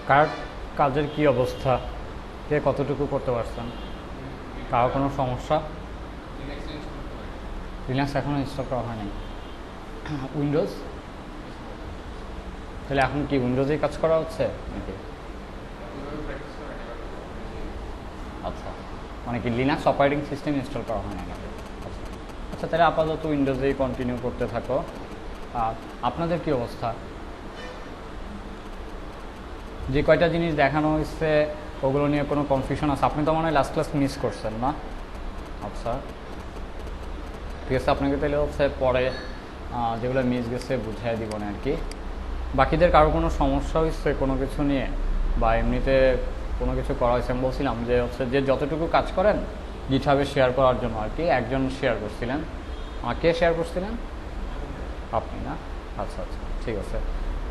কার কাজের কি অবস্থা, কে কতটুকু করতে পারছেন, কারো কোনো সমস্যা? লিনাক্স এখনও ইনস্টল করা হয়নি। উইন্ডোজ, তাহলে এখন কি উইন্ডোজেই কাজ করা হচ্ছে নাকি? আচ্ছা, মানে কি লিনাক্স অপারেটিং সিস্টেম ইনস্টল করা হয় না নাকি? আচ্ছা আচ্ছা, তাহলে আপাতত উইন্ডোজেই কন্টিনিউ করতে থাকো। আর আপনাদের কি অবস্থা? যে কয়টা জিনিস দেখানো হয়েছে ওগুলো নিয়ে কোনো কনফিউশন আছে? আপনি তো মনে হয় লাস্ট ক্লাস মিস করছেন না? আচ্ছা ঠিক আছে, আপনাকে তাহলে হচ্ছে পরে যেগুলো মিস গেছে বুঝিয়ে দিব না আর কি। বাকিদের কারো কোনো সমস্যা হয়েছে কোনো কিছু নিয়ে, বা এমনিতে কোনো কিছু করা হয়েছে? আমি বলছিলাম যে হচ্ছে যে যতটুকু কাজ করেন গিটহাবে শেয়ার করার জন্য আর কি। একজন শেয়ার করছিলেন, কে শেয়ার করছিলেন? আপনি না? আচ্ছা আচ্ছা ঠিক আছে।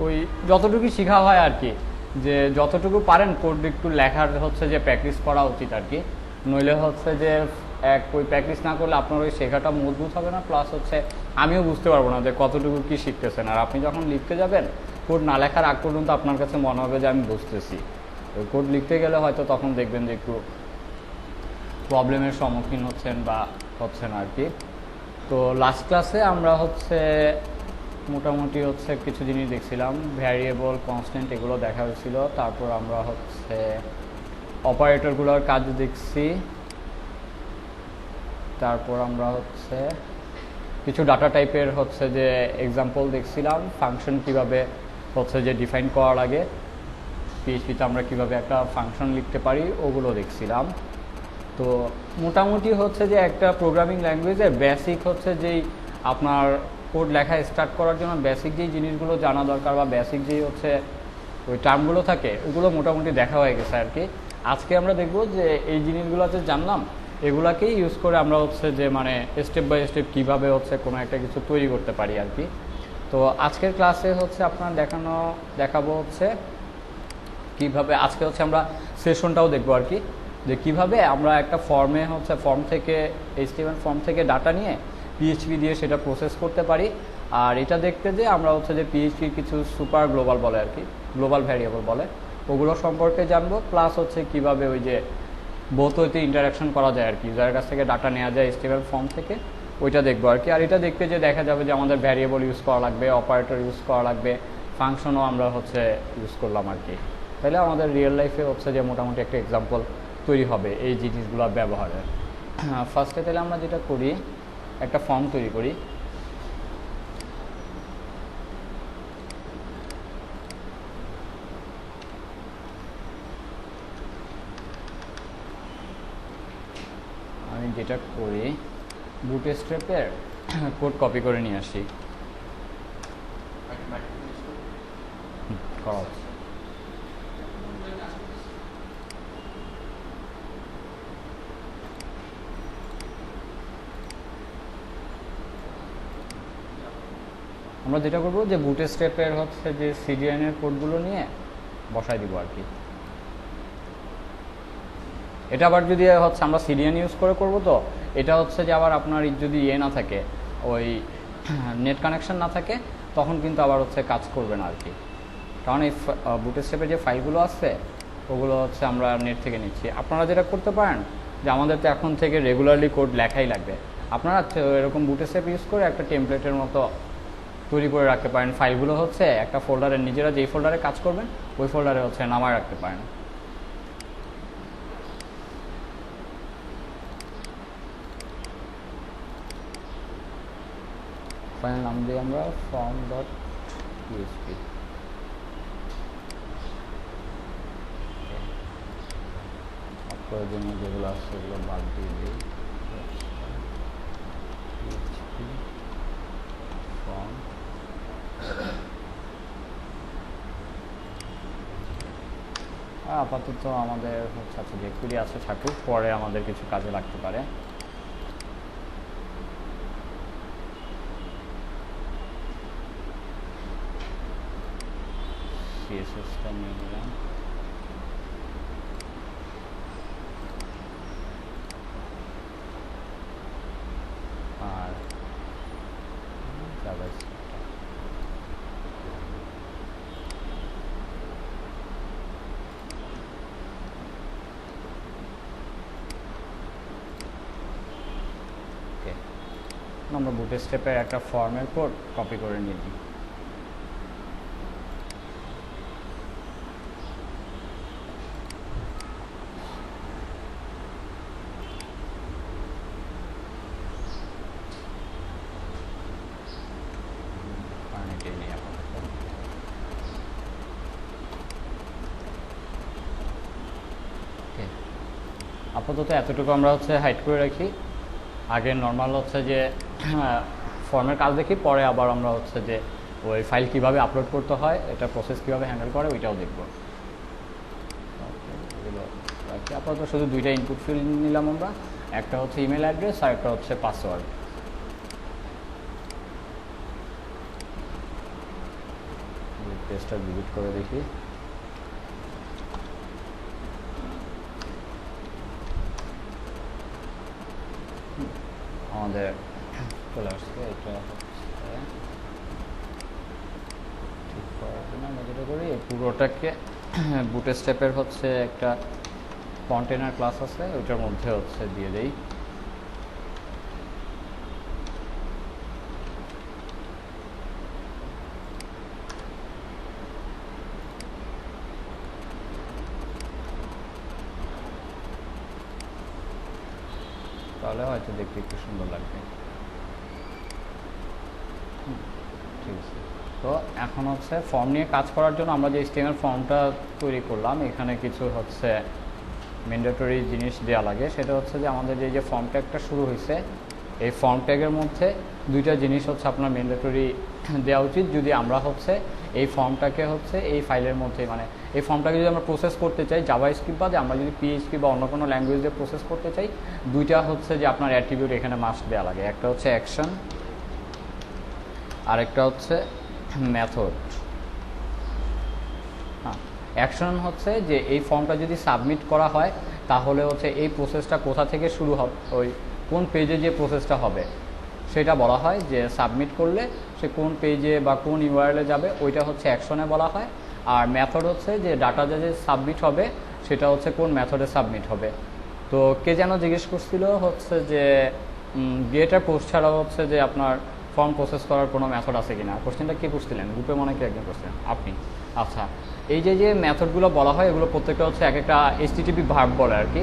ওই যতটুকু শেখা হয় আর কি, যে যতটুকু পারেন কোড একটু লেখার হচ্ছে যে প্র্যাকটিস করা উচিত আর কি। নইলে হচ্ছে যে ওই প্র্যাকটিস না করলে আপনার ওই শেখাটা মজবুত হবে না, প্লাস হচ্ছে আমিও বুঝতে পারবো না যে কতটুকু কী শিখতেছেন। আর আপনি যখন লিখতে যাবেন কোড না লেখার আগ পর্যন্ত আপনার কাছে মনে হবে যে আমি বুঝতেছি। ওই কোড লিখতে গেলে হয়তো তখন দেখবেন যে একটু প্রবলেমের সম্মুখীন হচ্ছেন বা হচ্ছেন আর কি। তো লাস্ট ক্লাসে আমরা হচ্ছে মোটামুটি হচ্ছে কিছু জিনিস দেখছিলাম, ভ্যারিয়েবল, কনস্ট্যান্ট, এগুলো দেখা হয়েছিল। তারপর আমরা হচ্ছে অপারেটরগুলোর কাজ দেখছি। তারপর আমরা হচ্ছে কিছু ডাটা টাইপের হচ্ছে যে এক্সাম্পল দেখছিলাম, ফাংশন কিভাবে হচ্ছে যে ডিফাইন করা লাগে, পিএইচপিতে আমরা কিভাবে একটা ফাংশন লিখতে পারি ওগুলো দেখছিলাম। তো মোটামুটি হচ্ছে যে একটা প্রোগ্রামিং ল্যাঙ্গুয়েজের বেসিক হচ্ছে যেই আপনার কোড লেখা স্টার্ট করার জন্য বেসিক যেই জিনিসগুলো জানা দরকার বা বেসিক যেই হচ্ছে ওই টার্মগুলো থাকে ওগুলো মোটামুটি দেখা হয়ে গেছে আর কি। আজকে আমরা দেখব যে এই জিনিসগুলো যে জানলাম এগুলাকেই ইউজ করে আমরা হচ্ছে যে মানে স্টেপ বাই স্টেপ কীভাবে হচ্ছে কোনো একটা কিছু তৈরি করতে পারি আর কি। তো আজকের ক্লাসে হচ্ছে আপনার দেখাবো হচ্ছে কীভাবে, আজকে হচ্ছে আমরা সেশনটাও দেখবো আর কি, যে কীভাবে আমরা একটা ফর্মে হচ্ছে ফর্ম থেকে এইচটিএমএল ফর্ম থেকে ডাটা নিয়ে পিএইচপি দিয়ে সেটা প্রসেস করতে পারি। আর এটা দেখতে যে আমরা হচ্ছে যে পিএইচপির কিছু সুপার গ্লোবাল বলে আর কি, গ্লোবাল ভ্যারিয়েবল বলে, ওগুলো সম্পর্কে জানবো। প্লাস হচ্ছে কীভাবে ওই যে বোথ ওইতে ইন্টারাকশন করা যায় আর কি, ইউজারের কাছ থেকে ডাটা নেওয়া যায় এইচটিএমএল ফর্ম থেকে, ওইটা দেখবো আর কি। আর এটা দেখতে যে দেখা যাবে যে আমাদের ভ্যারিয়েবল ইউজ করা লাগবে, অপারেটর ইউজ করা লাগবে, ফাংশনও আমরা হচ্ছে ইউজ করলাম আর কি। তাহলে আমাদের রিয়েল লাইফে হচ্ছে যে মোটামুটি একটা এক্সাম্পল তৈরি হবে এই জিনিসগুলো ব্যবহারের। ফার্স্টে তাহলে আমরা যেটা করি, একটা ফর্ম তৈরি করি। আমি যেটা করি বুটস্ট্র্যাপের কোড কপি করে নিয়ে আসি। আমরা যেটা করবো যে বুটস্ট্র্যাপের হচ্ছে যে সিডিএনের কোডগুলো নিয়ে বসাই দিব আর কি। এটা আবার যদি হচ্ছে আমরা সিডিএন ইউজ করে করবো, তো এটা হচ্ছে যে আবার আপনার যদি না থাকে, ওই নেট কানেকশন না থাকে, তখন কিন্তু আবার হচ্ছে কাজ করবে না আর কি। কারণ এই বুটস্ট্র্যাপের যে ফাইলগুলো আছে ওগুলো হচ্ছে আমরা নেট থেকে নিচ্ছি। আপনারা যেটা করতে পারেন যে আমাদের তো এখন থেকে রেগুলারলি কোড লেখাই লাগবে, আপনারা এরকম বুটস্ট্র্যাপ ইউজ করে একটা টেমপ্লেটের মতো তৈরি করে রাখতে পারেন। ফাইলগুলো হচ্ছে একটা ফোল্ডারে, নিজেরা যেই ফোল্ডারে কাজ করবেন ওই ফোল্ডারে হচ্ছে নামায় রাখতে পারেন। ফাইল নাম দিই আমরা ফর্ম ডট পিএইচপি। প্রয়োজনীয় যেগুলো আছে সেগুলো বাদ দিয়ে দিই। পিএইচপি ফর্ম, আপাতত আমাদের হচ্ছে আচ্ছা যে কুড়ি আছে থাকুক, পরে আমাদের কিছু কাজে লাগতে পারে। সিএসএসটা নিয়ে নিলাম, আর আমরা বুটস্ট্র্যাপের একটা ফর্মের কোড কপি করে নিয়ে দিই। আপাতত এতটুকু আমরা হচ্ছে হাইড করে রাখি। আগে নর্মাল হচ্ছে যে ফর্মের কাজ দেখি, পরে আবার আমরা হচ্ছে যে ওই ফাইল কিভাবে আপলোড করতে হয়, এটা প্রসেস কিভাবে হ্যান্ডেল করে ওইটাও দেখব। আপাতত শুধু দুইটা ইনপুট ফিল্ড নিলাম আমরা, একটা হচ্ছে ইমেল অ্যাড্রেস আর একটা হচ্ছে পাসওয়ার্ড। পেজটা ভিজিট করে দেখি। আমাদের চলে আসছে, এটা হচ্ছে ঠিক করার জন্য আমরা যেটা করি এই পুরোটাকে বুটস্ট্র্যাপের হচ্ছে একটা কন্টেনার ক্লাস আছে, ওইটার মধ্যে হচ্ছে দিয়ে দেই। তাহলে হয়তো দেখতে একটু সুন্দর লাগবে। ঠিক আছে, তো এখন হচ্ছে ফর্ম নিয়ে কাজ করার জন্য আমরা যে HTML ফর্মটা তৈরি করলাম, এখানে কিছু হচ্ছে ম্যান্ডেটরি জিনিস দেওয়া লাগে। সেটা হচ্ছে যে আমাদের যে ফর্ম ট্যাগটা শুরু হয়েছে, এই ফর্ম ট্যাগের মধ্যে দুইটা জিনিস হচ্ছে আপনার ম্যান্ডেটরি দেওয়া উচিত যদি আমরা হচ্ছে এই ফর্মটাকে হচ্ছে এই ফাইলের মধ্যে, মানে এই ফর্মটাকে যদি আমরা প্রসেস করতে চাই জাভাস্ক্রিপ্ট বাদে, আমরা যদি PHP বা অন্য কোনো ল্যাঙ্গুয়েজ দিয়ে প্রসেস করতে চাই, দুইটা হচ্ছে যে আপনার অ্যাট্রিবিউট এখানে মাস্ট দেওয়া লাগে। একটা হচ্ছে অ্যাকশন আর একটা হচ্ছে মেথড। হ্যাঁ, অ্যাকশন হচ্ছে যে এই ফর্মটা যদি সাবমিট করা হয় তাহলে হচ্ছে এই প্রসেসটা কোথা থেকে শুরু হবে, ওই কোন পেজে যে প্রসেসটা হবে সেটা বলা হয়, যে সাবমিট করলে সে কোন পেজে বা কোন ইউআরএলে যাবে ওইটা হচ্ছে অ্যাকশনে বলা হয়। আর মেথড হচ্ছে যে ডাটা যে সাবমিট হবে সেটা হচ্ছে কোন মেথডে সাবমিট হবে। তো কে যেন জিজ্ঞেস করছিল হচ্ছে যে গেট আর পোস্ট ছাড়াও হচ্ছে যে আপনার ফর্ম প্রসেস করার কোনো মেথড আছে কিনা, কোশ্চেনটা কে করছিলেন? গ্রুপে মনে হয় একজন করছিলেন, আপনি। আচ্ছা, এই যে মেথডগুলো বলা হয় এগুলো প্রত্যেকটা হচ্ছে এক একটা HTTP ভার্ব বলে আর কি।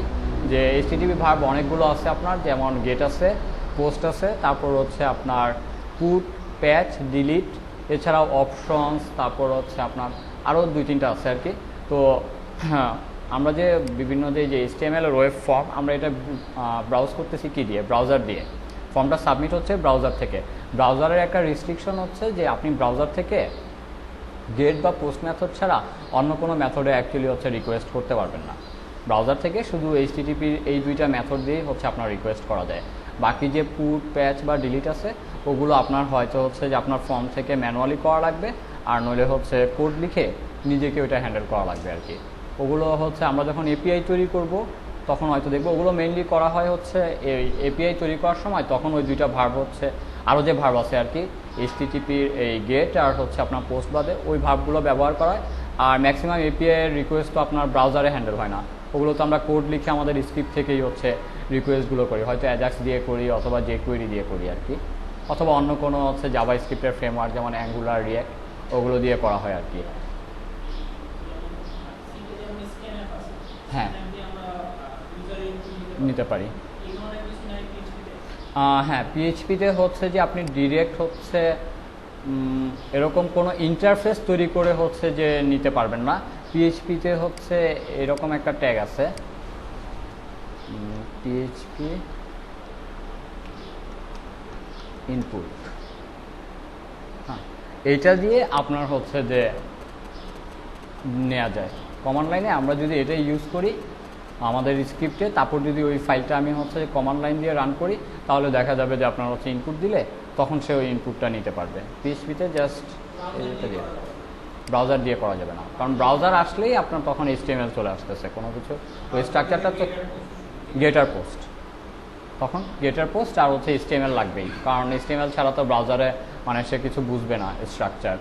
যে HTTP ভার্ব অনেকগুলো আছে আপনার, যেমন গেট আছে, পোস্ট আছে, তারপর হচ্ছে আপনার পুট, প্যাচ, ডিলিট, এছাড়াও অপশনস, তারপর হচ্ছে আপনার আরও দুই তিনটা আছে আর কি। তো হ্যাঁ, আমরা যে বিভিন্ন যে HTML এর ওয়েব ফর্ম আমরা এটা ব্রাউজ করতেছি কি দিয়ে? ব্রাউজার দিয়ে। ফর্মটা সাবমিট হচ্ছে ব্রাউজার থেকে। ব্রাউজারের একটা রেস্ট্রিকশন হচ্ছে যে আপনি ব্রাউজার থেকে গেট বা পোস্ট মেথড ছাড়া অন্য কোনো মেথডে অ্যাকচুয়ালি হচ্ছে রিকোয়েস্ট করতে পারবেন না। ব্রাউজার থেকে শুধু HTTP এই দুইটা মেথড দিয়েই হচ্ছে আপনার রিকোয়েস্ট করা যায়। বাকি যে পুট, প্যাচ বা ডিলিট আছে ওগুলো আপনার হয়তো হচ্ছে যে আপনার ফর্ম থেকে ম্যানুয়ালি করা লাগবে, আর নইলে হচ্ছে কোড লিখে নিজেকে ওইটা হ্যান্ডেল করা লাগবে আর কি। ওগুলো হচ্ছে আমরা যখন API তৈরি করব তখন হয়তো দেখবো ওগুলো মেইনলি করা হয় হচ্ছে এই API তৈরি করার সময়। তখন ওই দুইটা ভার্ব হচ্ছে, আরও যে ভার্ব আছে আর কি HTTPর এই গেট আর হচ্ছে আপনার পোস্ট বাদে, ওই ভার্বগুলো ব্যবহার করা হয়। আর ম্যাক্সিমাম API এর রিকোয়েস্ট তো আপনার ব্রাউজারে হ্যান্ডেল হয় না, ওগুলো তো আমরা কোড লিখে আমাদের স্ক্রিপ্ট থেকেই হচ্ছে রিকোয়েস্টগুলো করি, হয়তো অ্যাজাক্স দিয়ে করি অথবা jQuery দিয়ে করি আর কি, অথবা অন্য কোনো হচ্ছে জাভাস্ক্রিপ্টের ফ্রেমওয়ার্ক যেমন অ্যাঙ্গুলার, রিঅ্যাক্ট, ওগুলো দিয়ে করা হয় আর কি। হ্যাঁ, নিতে পারি। হ্যাঁ, PHP-তে হচ্ছে যে আপনি ডিরেক্ট হচ্ছে এরকম কোনো ইন্টারফেস তৈরি করে হচ্ছে যে নিতে পারবেন না। PHP-তে হচ্ছে এরকম একটা ট্যাগ আছে, PHP ইনপুট। হ্যাঁ, এইটা দিয়ে আপনার হচ্ছে যে নেওয়া যায় কমান্ড লাইনে। আমরা যদি এটা ইউজ করি আমাদের স্ক্রিপ্টে, তারপর যদি ওই ফাইলটা আমি হচ্ছে কমান্ড লাইন দিয়ে রান করি তাহলে দেখা যাবে যে আপনার হচ্ছে ইনপুট দিলে তখন সে ওই ইনপুটটা নিতে পারবে। PHP-তে জাস্ট এটা দিয়ে, ব্রাউজার দিয়ে করা যাবে না, কারণ ব্রাউজার আসলেই আপনার তখন HTML চলে আসতেছে কোনো কিছু, ওই স্ট্রাকচারটা তো গেটার পোস্ট, তখন গেটার পোস্ট আর হচ্ছে HTML লাগবেই, কারণ HTML ছাড়া তো ব্রাউজারে মানে সে কিছু বুঝবে না স্ট্রাকচার।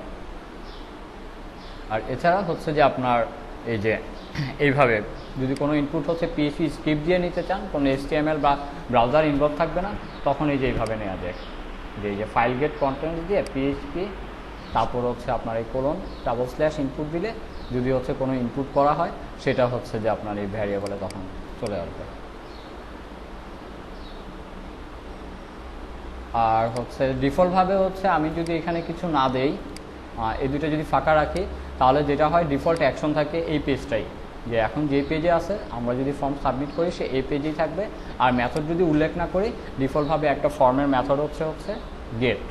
আর এছাড়া হচ্ছে যে আপনার এই যে এইভাবে যদি কোনো ইনপুট হচ্ছে PHP স্ক্রিপ্ট দিয়ে নিতে চান, কোনো HTML বা ব্রাউজার ইনভলভ থাকবে না, তখন এই যে এইভাবে নেওয়া যায়। যে এই যে ফাইল গেট কন্টেন্টস দিয়ে পিএইচপি তারপর হচ্ছে আপনার এই কোলন ডাবল স্ল্যাশ ইনপুট দিলে যদি হচ্ছে কোনো ইনপুট করা হয় সেটা হচ্ছে যে আপনার এই ভ্যারিয়েবলে তখন চলে আসবে। আর হচ্ছে ডিফল্টভাবে হচ্ছে আমি যদি এখানে কিছু না দেই, এই দুটো যদি ফাঁকা রাখি, তাহলে যেটা হয় ডিফল্ট অ্যাকশন থাকে এই পেজটাই, যে এখন যে পেজে আছে আমরা যদি ফর্ম সাবমিট করি সে এই পেজেই থাকবে। আর মেথড যদি উল্লেখ না করি, ডিফল্টভাবে একটা ফর্মের মেথড হচ্ছে গেট।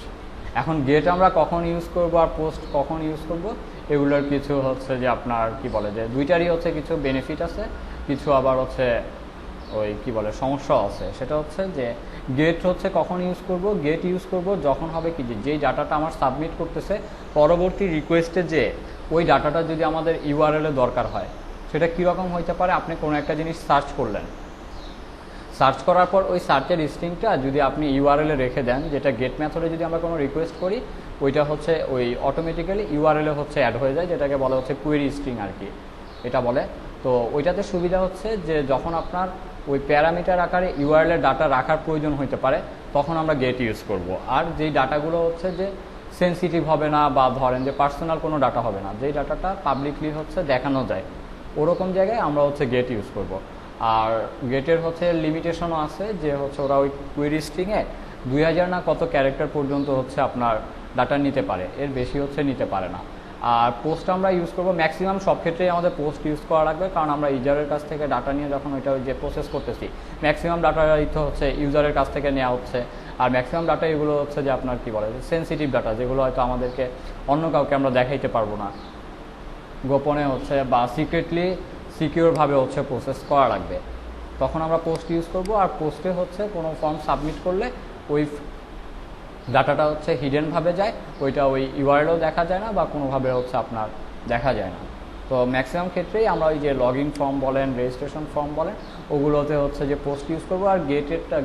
এখন গেট আমরা কখন ইউজ করব আর পোস্ট কখন ইউজ করব, এগুলোর কিছু হচ্ছে যে আপনার কি বলে যে দুইটারই হচ্ছে কিছু বেনিফিট আছে, কিছু আবার হচ্ছে ওই কি বলে সমস্যা আছে। সেটা হচ্ছে যে গেট হচ্ছে কখন ইউজ করব, গেট ইউজ করব যখন হবে কি যেই ডাটাটা আমার সাবমিট করতেছে পরবর্তী রিকোয়েস্টে যে ওই ডাটাটা যদি আমাদের ইউআরএলে দরকার হয়, সেটা কীরকম হইতে পারে, আপনি কোনো একটা জিনিস সার্চ করলেন, সার্চ করার পর ওই সার্চের স্ট্রিংটা যদি আপনি ইউআরএলে রেখে দেন, যেটা গেট মেথডে যদি আমরা কোনো রিকোয়েস্ট করি ওইটা হচ্ছে ওই অটোমেটিক্যালি ইউআরএলে হচ্ছে অ্যাড হয়ে যায়, যেটাকে বলা হচ্ছে কুয়েরি স্ট্রিং আর কি এটা বলে। তো ওইটাতে সুবিধা হচ্ছে যে যখন আপনার ওই প্যারামিটার আকারে ইউআরএলের ডাটা রাখার প্রয়োজন হইতে পারে তখন আমরা গেট ইউজ করব। আর যেই ডাটাগুলো হচ্ছে যে সেন্সিটিভ হবে না বা ধরেন যে পার্সোনাল কোনো ডাটা হবে না, যেই ডাটাটা পাবলিকলি হচ্ছে দেখানো যায় ওরকম জায়গায় আমরা হচ্ছে গেট ইউজ করব। আর গেটের হচ্ছে লিমিটেশনও আছে, যে হচ্ছে ওরা ওই কুয়েরি স্ট্রিংয়ে 2000 না কত ক্যারেক্টার পর্যন্ত হচ্ছে আপনার ডাটা নিতে পারে, এর বেশি হচ্ছে নিতে পারে না। আর পোস্ট আমরা ইউজ করব ম্যাক্সিমাম সব ক্ষেত্রেই আমাদের পোস্ট ইউজ করা লাগবে, কারণ আমরা ইউজারের কাছ থেকে ডাটা নিয়ে যখন ওইটা যে প্রসেস করতেছি ম্যাক্সিমাম ডাটাই তো হচ্ছে ইউজারের কাছ থেকে নেওয়া হচ্ছে। আর ম্যাক্সিমাম ডাটা এগুলো হচ্ছে যে আপনার কী বলে সেন্সিটিভ ডাটা, যেগুলো হয়তো আমাদেরকে অন্য কাউকে আমরা দেখাইতে পারবো না, গোপনে হচ্ছে বা সিকিউরভাবে হচ্ছে প্রসেস করা লাগবে, তখন আমরা পোস্ট ইউজ করব। আর পোস্টে হচ্ছে কোনো ফর্ম সাবমিট করলে ওই ডাটাটা হচ্ছে হিডেনভাবে যায়, ওইটা ওই ইউআরএলও দেখা যায় না বা কোনোভাবে হচ্ছে আপনার দেখা যায় না। তো ম্যাক্সিমাম ক্ষেত্রেই আমরা ওই যে লগ ইন ফর্ম বলেন, রেজিস্ট্রেশন ফর্ম বলেন, ওগুলোতে হচ্ছে যে পোস্ট ইউজ করবো। আর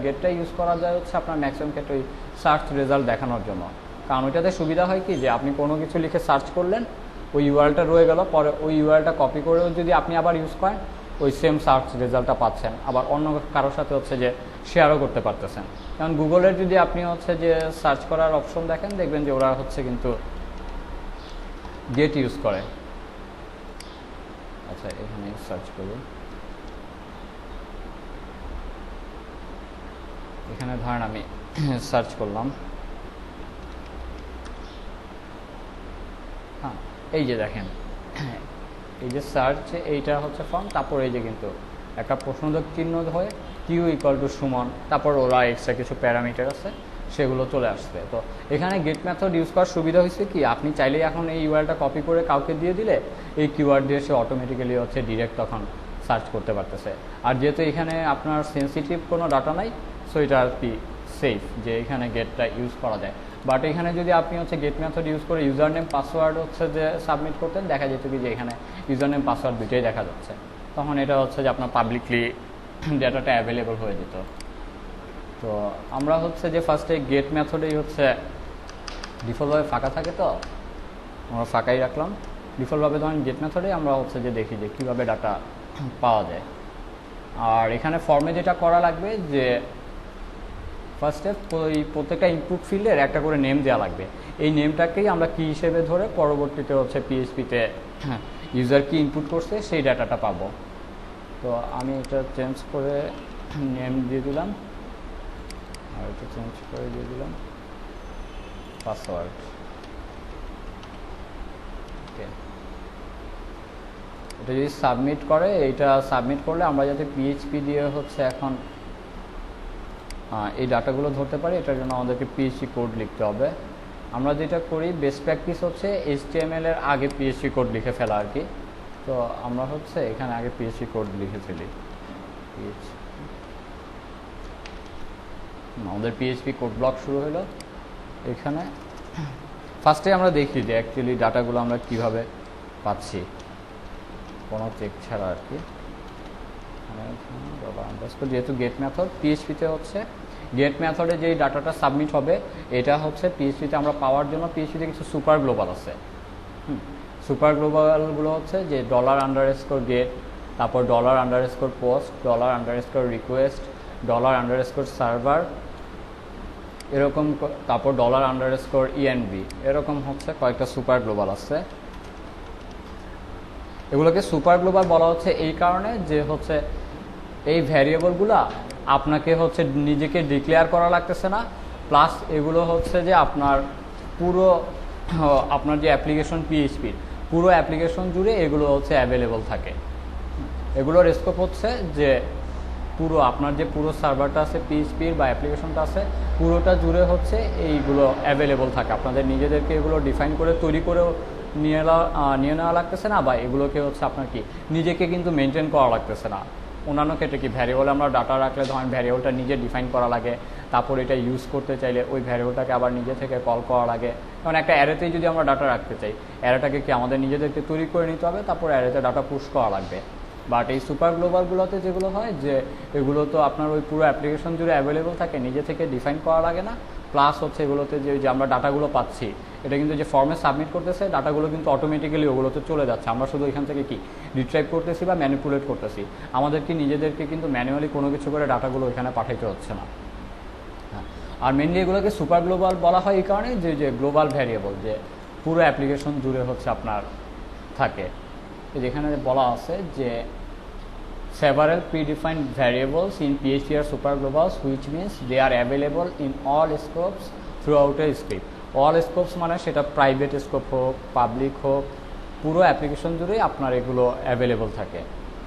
গেটটা ইউজ করা যায় হচ্ছে আপনার ম্যাক্সিমাম ক্ষেত্রে ওই সার্চ রেজাল্ট দেখানোর জন্য, কারণ ওইটাতে সুবিধা হয় কি যে আপনি কোনো কিছু লিখে সার্চ করলেন, ওই ইউআরএলটা রয়ে গেল, পরে ওই ইউআরএলটা কপি করেও যদি আপনি আবার ইউজ করেন ওই সেম সার্চ রেজাল্টটা পাচ্ছেন, আবার অন্য কারোর সাথে হচ্ছে যে শেয়ারও করতে পারতেছেন। কারণ গুগলের যদি আপনি হচ্ছে যে সার্চ করার অপশন দেখেন, দেখবেন যে ওরা হচ্ছে কিন্তু গেট ইউজ করে। আচ্ছা এখানে সার্চ করুন, এখানে ধরেন আমি সার্চ করলাম, হ্যাঁ এই যে দেখেন এই যে সার্চ, এইটা হচ্ছে ফর্ম, তারপর এই যে কিন্তু একটা প্রশ্নবোধক চিহ্ন হয়ে কিউ ইকুয়াল টু সুমন, তারপর ওরা এক্সট্রা কিছু প্যারামিটার আছে সেগুলো চলে আসছে। তো এখানে গেট মেথড ইউজ করার সুবিধা হয়েছে কি, আপনি চাইলেই এখন এই ইউআরএলটা কপি করে কাউকে দিয়ে দিলে এই কিওয়ার্ড দিয়ে সে অটোমেটিক্যালি হচ্ছে ডিরেক্ট তখন সার্চ করতে পারতেছে। আর যেহেতু এখানে আপনার সেন্সিটিভ কোনো ডাটা নাই, সো এটা আর কি সেফ যে এখানে গেটটা ইউজ করা যায়। বাট এখানে যদি আপনি হচ্ছে গেট মেথড ইউজ করে ইউজার নেম পাসওয়ার্ড হচ্ছে যে সাবমিট করতেন, দেখা যেত কি যে এখানে ইউজার নেম পাসওয়ার্ড দুটোই দেখা যাচ্ছে, তখন এটা হচ্ছে যে আপনার পাবলিকলি ডেটাটা অ্যাভেলেবল হয়ে যেত। তো আমরা হচ্ছে যে ফার্স্টে গেট মেথডেই হচ্ছে ডিফল্টভাবে ফাঁকা থাকে, তো আমরা ফাঁকাই রাখলাম। ডিফল্টভাবে ধরেন গেট মেথডে আমরা হচ্ছে যে দেখি যে কীভাবে ডাটা পাওয়া যায়। আর এখানে ফর্মে যেটা করা লাগবে যে ফার্স্টে ওই প্রত্যেকটা ইনপুট ফিল্ডের একটা করে নেম দেওয়া লাগবে, এই নেমটাকেই আমরা কি হিসেবে ধরে পরবর্তীতে হচ্ছে পিএইচপিতে ইউজার কি ইনপুট করছে সেই ডাটাটা পাবো। তো আমি এটা চেঞ্জ করে নেম দিয়ে দিলাম, আর এটা চেঞ্জ করে দিয়ে দিলাম পাসওয়ার্ড। ওকে, এটা যদি সাবমিট করে, এইটা সাবমিট করলে আমরা যাতে পিএইচপি দিয়ে হচ্ছে এখন এই ডাটাগুলো ধরতে পারি, এটার জন্য আমাদেরকে পিএইচপি কোড লিখতে হবে। আমরা যেটা করি বেস্ট প্র্যাকটিস হচ্ছে এইচটিএমএল এর আগে পিএইচপি কোড লিখে ফেলা আর কি। তো আমরা হচ্ছে এখানে আগে পিএইচপি কোড লিখে ফেলি, আমাদের পিএইচপি কোড ব্লক শুরু হলো। এখানে ফার্স্টে আমরা দেখি যে অ্যাকচুয়ালি ডাটাগুলো আমরা কিভাবে পাচ্ছি কোনো চেক ছাড়া আর কি। যেহেতু গেট মেথড পিএইচপিতে হচ্ছে গেট মেথডে যেই ডাটাটা সাবমিট হবে এটা হচ্ছে পিএইচপিতে আমরা পাওয়ার জন্য পিএইচপিতে কিছু সুপার গ্লোবাল আছে। সুপার গ্লোবালগুলো হচ্ছে যে $_গেট, তারপর $_পোস্ট, $_রিকোয়েস্ট, $_সার্ভার, এরকম তারপর $_ENV এরকম হচ্ছে কয়েকটা সুপার গ্লোবাল আছে। এগুলোকে সুপার গ্লোবাল বলা হচ্ছে এই কারণে যে হচ্ছে এই ভ্যারিয়েবলগুলা আপনাকে হচ্ছে নিজেকে ডিক্লেয়ার করা লাগতেছে না, প্লাস এগুলো হচ্ছে যে আপনার পুরো আপনার যে অ্যাপ্লিকেশন পিএইচপির পুরো অ্যাপ্লিকেশন জুড়ে এগুলো হচ্ছে অ্যাভেলেবল থাকে। এগুলোর স্কোপ হচ্ছে যে পুরো আপনার যে পুরো সার্ভারটা আছে পিএইচপির বা অ্যাপ্লিকেশনটা আছে পুরোটা জুড়ে হচ্ছে এইগুলো অ্যাভেলেবল থাকে। আপনাদের নিজেদেরকে এগুলো ডিফাইন করে তৈরি করেও নিয়ে নেওয়া লাগতেছে না, বা এগুলোকে হচ্ছে আপনার কি নিজেকে কিন্তু মেনটেন করা লাগতেছে না। অন্যান্য ক্ষেত্রে কি ভ্যারিয়েবল আমরা ডাটা রাখলে ধরেন ভ্যারিয়েবলটা নিজে ডিফাইন করা লাগে, তারপর এটা ইউজ করতে চাইলে ওই ভ্যারিয়েবলটাকে আবার নিজে থেকে কল করা লাগে। কারণ একটা অ্যারেতেই যদি আমরা ডাটা রাখতে চাই, অ্যারেটাকে কি আমাদের নিজেদেরকে তৈরি করে নিতে হবে, তারপর অ্যারেতে ডাটা পুশ করা লাগবে। বাট এই সুপার গ্লোবালগুলোতে যেগুলো হয় যে এগুলো তো আপনার ওই পুরো অ্যাপ্লিকেশন জুড়ে অ্যাভেলেবল থাকে, নিজে থেকে ডিফাইন করা লাগে না। প্লাস হচ্ছে এগুলোতে যে আমরা ডাটাগুলো পাচ্ছি এটা কিন্তু যে ফর্মে সাবমিট করতেছে ডাটাগুলো কিন্তু অটোমেটিক্যালি ওগুলোতে চলে যাচ্ছে। আমরা শুধু এখান থেকে কি রিট্রাইভ করতেছি বা ম্যানিপুলেট করতেছি, আমাদেরকে নিজেদেরকে কিন্তু ম্যানুয়ালি কোনো কিছু করে ডাটাগুলো এখানে পাঠাইতে হচ্ছে না। হ্যাঁ, আর মেনলি এগুলোকে সুপার গ্লোবাল বলা হয় এই কারণে যে গ্লোবাল ভ্যারিয়েবল যে পুরো অ্যাপ্লিকেশন জুড়ে হচ্ছে আপনার থাকে। যেখানে বলা আছে যে several predefined variables in PHP are superglobals, which means they are available in all scopes throughout a script. all scopes মানে সেটা প্রাইভেট স্কোপ হোক পাবলিক হোক পুরো অ্যাপ্লিকেশন জুড়েই আপনার এগুলো অ্যাভেলেবল থাকে।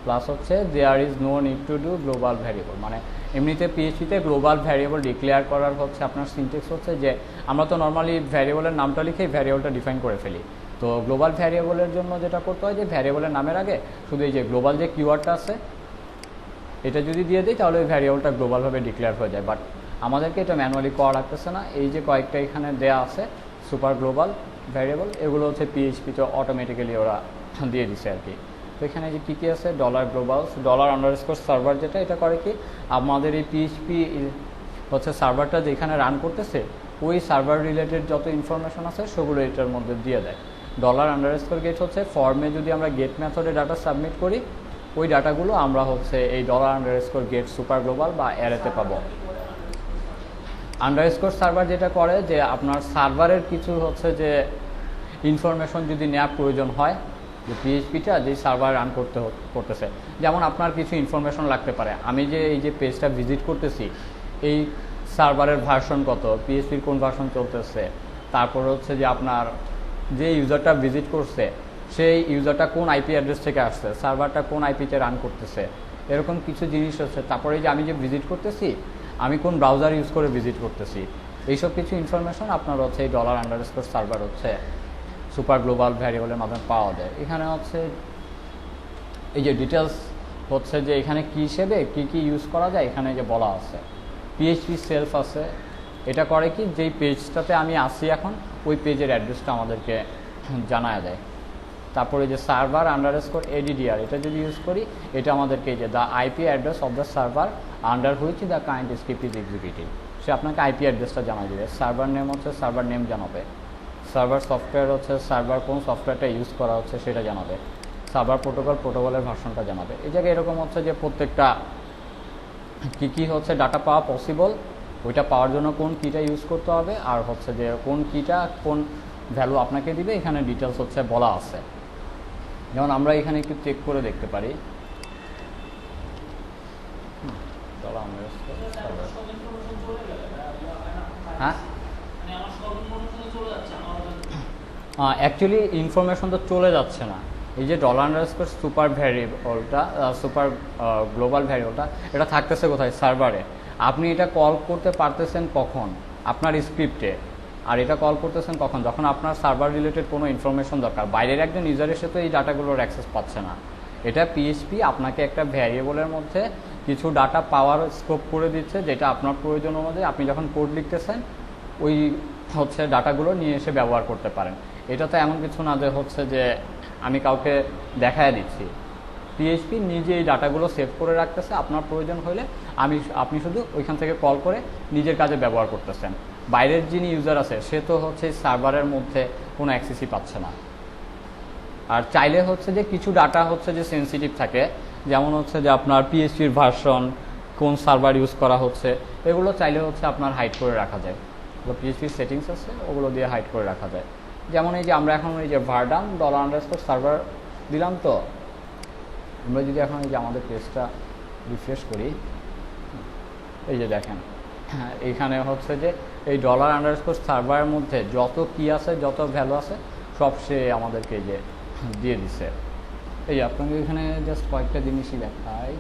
প্লাস হচ্ছে there is no need to do global variable, মানে এমনিতে পিএইচপিতে গ্লোবাল ভ্যারিয়েবল ডিক্লেয়ার করার হচ্ছে আপনার সিনট্যাক্স হচ্ছে যে আমরা তো নর্মালি ভ্যারিয়েবলের নামটা লিখেই ভ্যারিয়েবলটা ডিফাইন করে ফেলি। তো গ্লোবাল ভ্যারিয়েবলের জন্য যেটা করতে হয় যে ভ্যারিয়েবলের নামের আগে শুধু এই যে গ্লোবাল যে কিওয়ার্ডটা আছে এটা যদি দিয়ে দিই তাহলে ওই ভ্যারিয়েবলটা গ্লোবালভাবে ডিক্লেয়ার হয়ে যায়। বাট আমাদেরকে এটা ম্যানুয়ালি করা লাগতেছে না। এই যে কয়েকটা এখানে দেয়া আছে সুপার গ্লোবাল ভ্যারিয়েবল এগুলো হচ্ছে পিএইচপিতে অটোমেটিক্যালি ওরা দিয়ে দিছে আর কি। তো এখানে যে কী কী আছে $গ্লোবালস $_সার্ভার যেটা এটা করে কি আমাদের এই পিএইচপি হচ্ছে সার্ভারটা যেখানে রান করতেছে ওই সার্ভার রিলেটেড যত ইনফরমেশন আছে সেগুলো এটার মধ্যে দিয়ে দেয়। $_গেট হচ্ছে ফর্মে যদি আমরা গেট মেথডে ডাটা সাবমিট করি ওই ডাটাগুলো আমরা হচ্ছে এই $_গেট সুপার গ্লোবাল বা অ্যারেতে পাবো। আন্ডারস্কোর সার্ভার যেটা করে যে আপনার সার্ভারের কিছু হচ্ছে যে ইনফরমেশন যদি নেওয়ার প্রয়োজন হয় যে পিএইচপিটা যে সার্ভার রান করতেছে, যেমন আপনার কিছু ইনফরমেশন লাগতে পারে আমি যে এই যে পেজটা ভিজিট করতেছি এই সার্ভারের ভার্সন কত, পিএইচপির কোন ভার্সন চলতেছে, তারপর হচ্ছে যে আপনার যে ইউজারটা ভিজিট করছে সেই ইউজারটা কোন আইপি অ্যাড্রেস থেকে আসছে, সার্ভারটা কোন আইপিতে রান করতেছে, এরকম কিছু জিনিস হচ্ছে। তারপরে যে আমি যে ভিজিট করতেছি আমি কোন ব্রাউজার ইউজ করে ভিজিট করতেছি, এইসব কিছু ইনফরমেশন আপনার হচ্ছে এই $_সার্ভার হচ্ছে সুপার গ্লোবাল ভ্যারিয়েবলের মাধ্যমে পাওয়া যায়। এখানে হচ্ছে এই যে ডিটেলস হচ্ছে যে এখানে কী হিসেবে কী কী ইউজ করা যায় এখানে যে বলা আছে। পিএইচপি সেলফ আছে, এটা করে কি যেই পেজটাতে আমি আসি এখন ওই পেজের অ্যাড্রেসটা আমাদেরকে জানায় দেয়। তারপরে যে সার্ভার_ADDR এটা যদি ইউজ করি এটা আমাদেরকে যে the IP address of the server under which the current script is executing, সে আপনাকে আইপি অ্যাড্রেসটা জানাই দেবে। সার্ভার নেম হচ্ছে সার্ভার নেম জানাবে, সার্ভার সফটওয়্যার হচ্ছে সার্ভার কোন সফটওয়্যারটা ইউজ করা হচ্ছে সেটা জানাবে, সার্ভার প্রোটোকলের ভার্সনটা জানাবে। এই জায়গায় এরকম হচ্ছে যে প্রত্যেকটা কী কী হচ্ছে ডাটা পাওয়া পসিবল, ওইটা পাওয়ার জন্য কোন কিটা ইউজ করতে হবে, আর হচ্ছে যে কোন কিটা কোন ভ্যালু আপনাকে দিবে এখানে ডিটেলস হচ্ছে বলা আছে। যেমন আমরা এখানে একটু চেক করে দেখতে পারি হ্যাঁ অ্যাকচুয়ালি ইনফরমেশন তো চলে যাচ্ছে না। এই যে $সুপার ভ্যারিয়েবলটা সুপার গ্লোবাল ভ্যারিয়েবলটা এটা থাকতেছে কোথায়, সার্ভারে। আপনি এটা কল করতে পারতেছেন কখন, আপনার স্ক্রিপ্টে। আর এটা কল করতেছেন কখন, যখন আপনার সার্ভার রিলেটেড কোনো ইনফরমেশন দরকার। বাইরের একজন ইউজার এসে তো এই ডাটাগুলোর অ্যাক্সেস পাচ্ছে না। এটা পিএইচপি আপনাকে একটা ভ্যারিয়েবলের মধ্যে কিছু ডাটা পাওয়ার স্কোপ করে দিচ্ছে, যেটা আপনার প্রয়োজন অনুযায়ী আপনি যখন কোড লিখতেছেন ওই হচ্ছে ডাটাগুলো নিয়ে এসে ব্যবহার করতে পারেন। এটা তো এমন কিছু না যে হচ্ছে যে আমি কাউকে দেখায় দিচ্ছি। পিএইচপি নিজে এই ডাটাগুলো সেভ করে রাখতেছে, আপনার প্রয়োজন হলে আপনি শুধু ওইখান থেকে কল করে নিজের কাজে ব্যবহার করতেছেন। বাইরের যিনি ইউজার আছে সে তো হচ্ছে সার্ভারের মধ্যে কোনো অ্যাক্সেসই পাচ্ছে না। আর চাইলে হচ্ছে যে কিছু ডাটা হচ্ছে যে সেন্সিটিভ থাকে, যেমন হচ্ছে যে আপনার পিএইচপির ভার্সন কোন সার্ভার ইউজ করা হচ্ছে এগুলো চাইলে হচ্ছে আপনার হাইড করে রাখা যায়। পিএইচপি সেটিংস আছে, ওগুলো দিয়ে হাইড করে রাখা যায়। যেমন এই যে আমরা এখন এই যে ভার্ডান $_ সার্ভার দিলাম, তো আমরা যদি এখন এই যে আমাদের পেজটা রিফ্রেশ করি, এই যে দেখেন এইখানে হচ্ছে যে এই $_ সার্ভারের মধ্যে যত কি আছে, যত ভ্যালু আছে, সব সে আমাদেরকে এই যে দিয়ে দিছে। এই যে আপনাকে এখানে জাস্ট কয়েকটা জিনিসই দেখাই।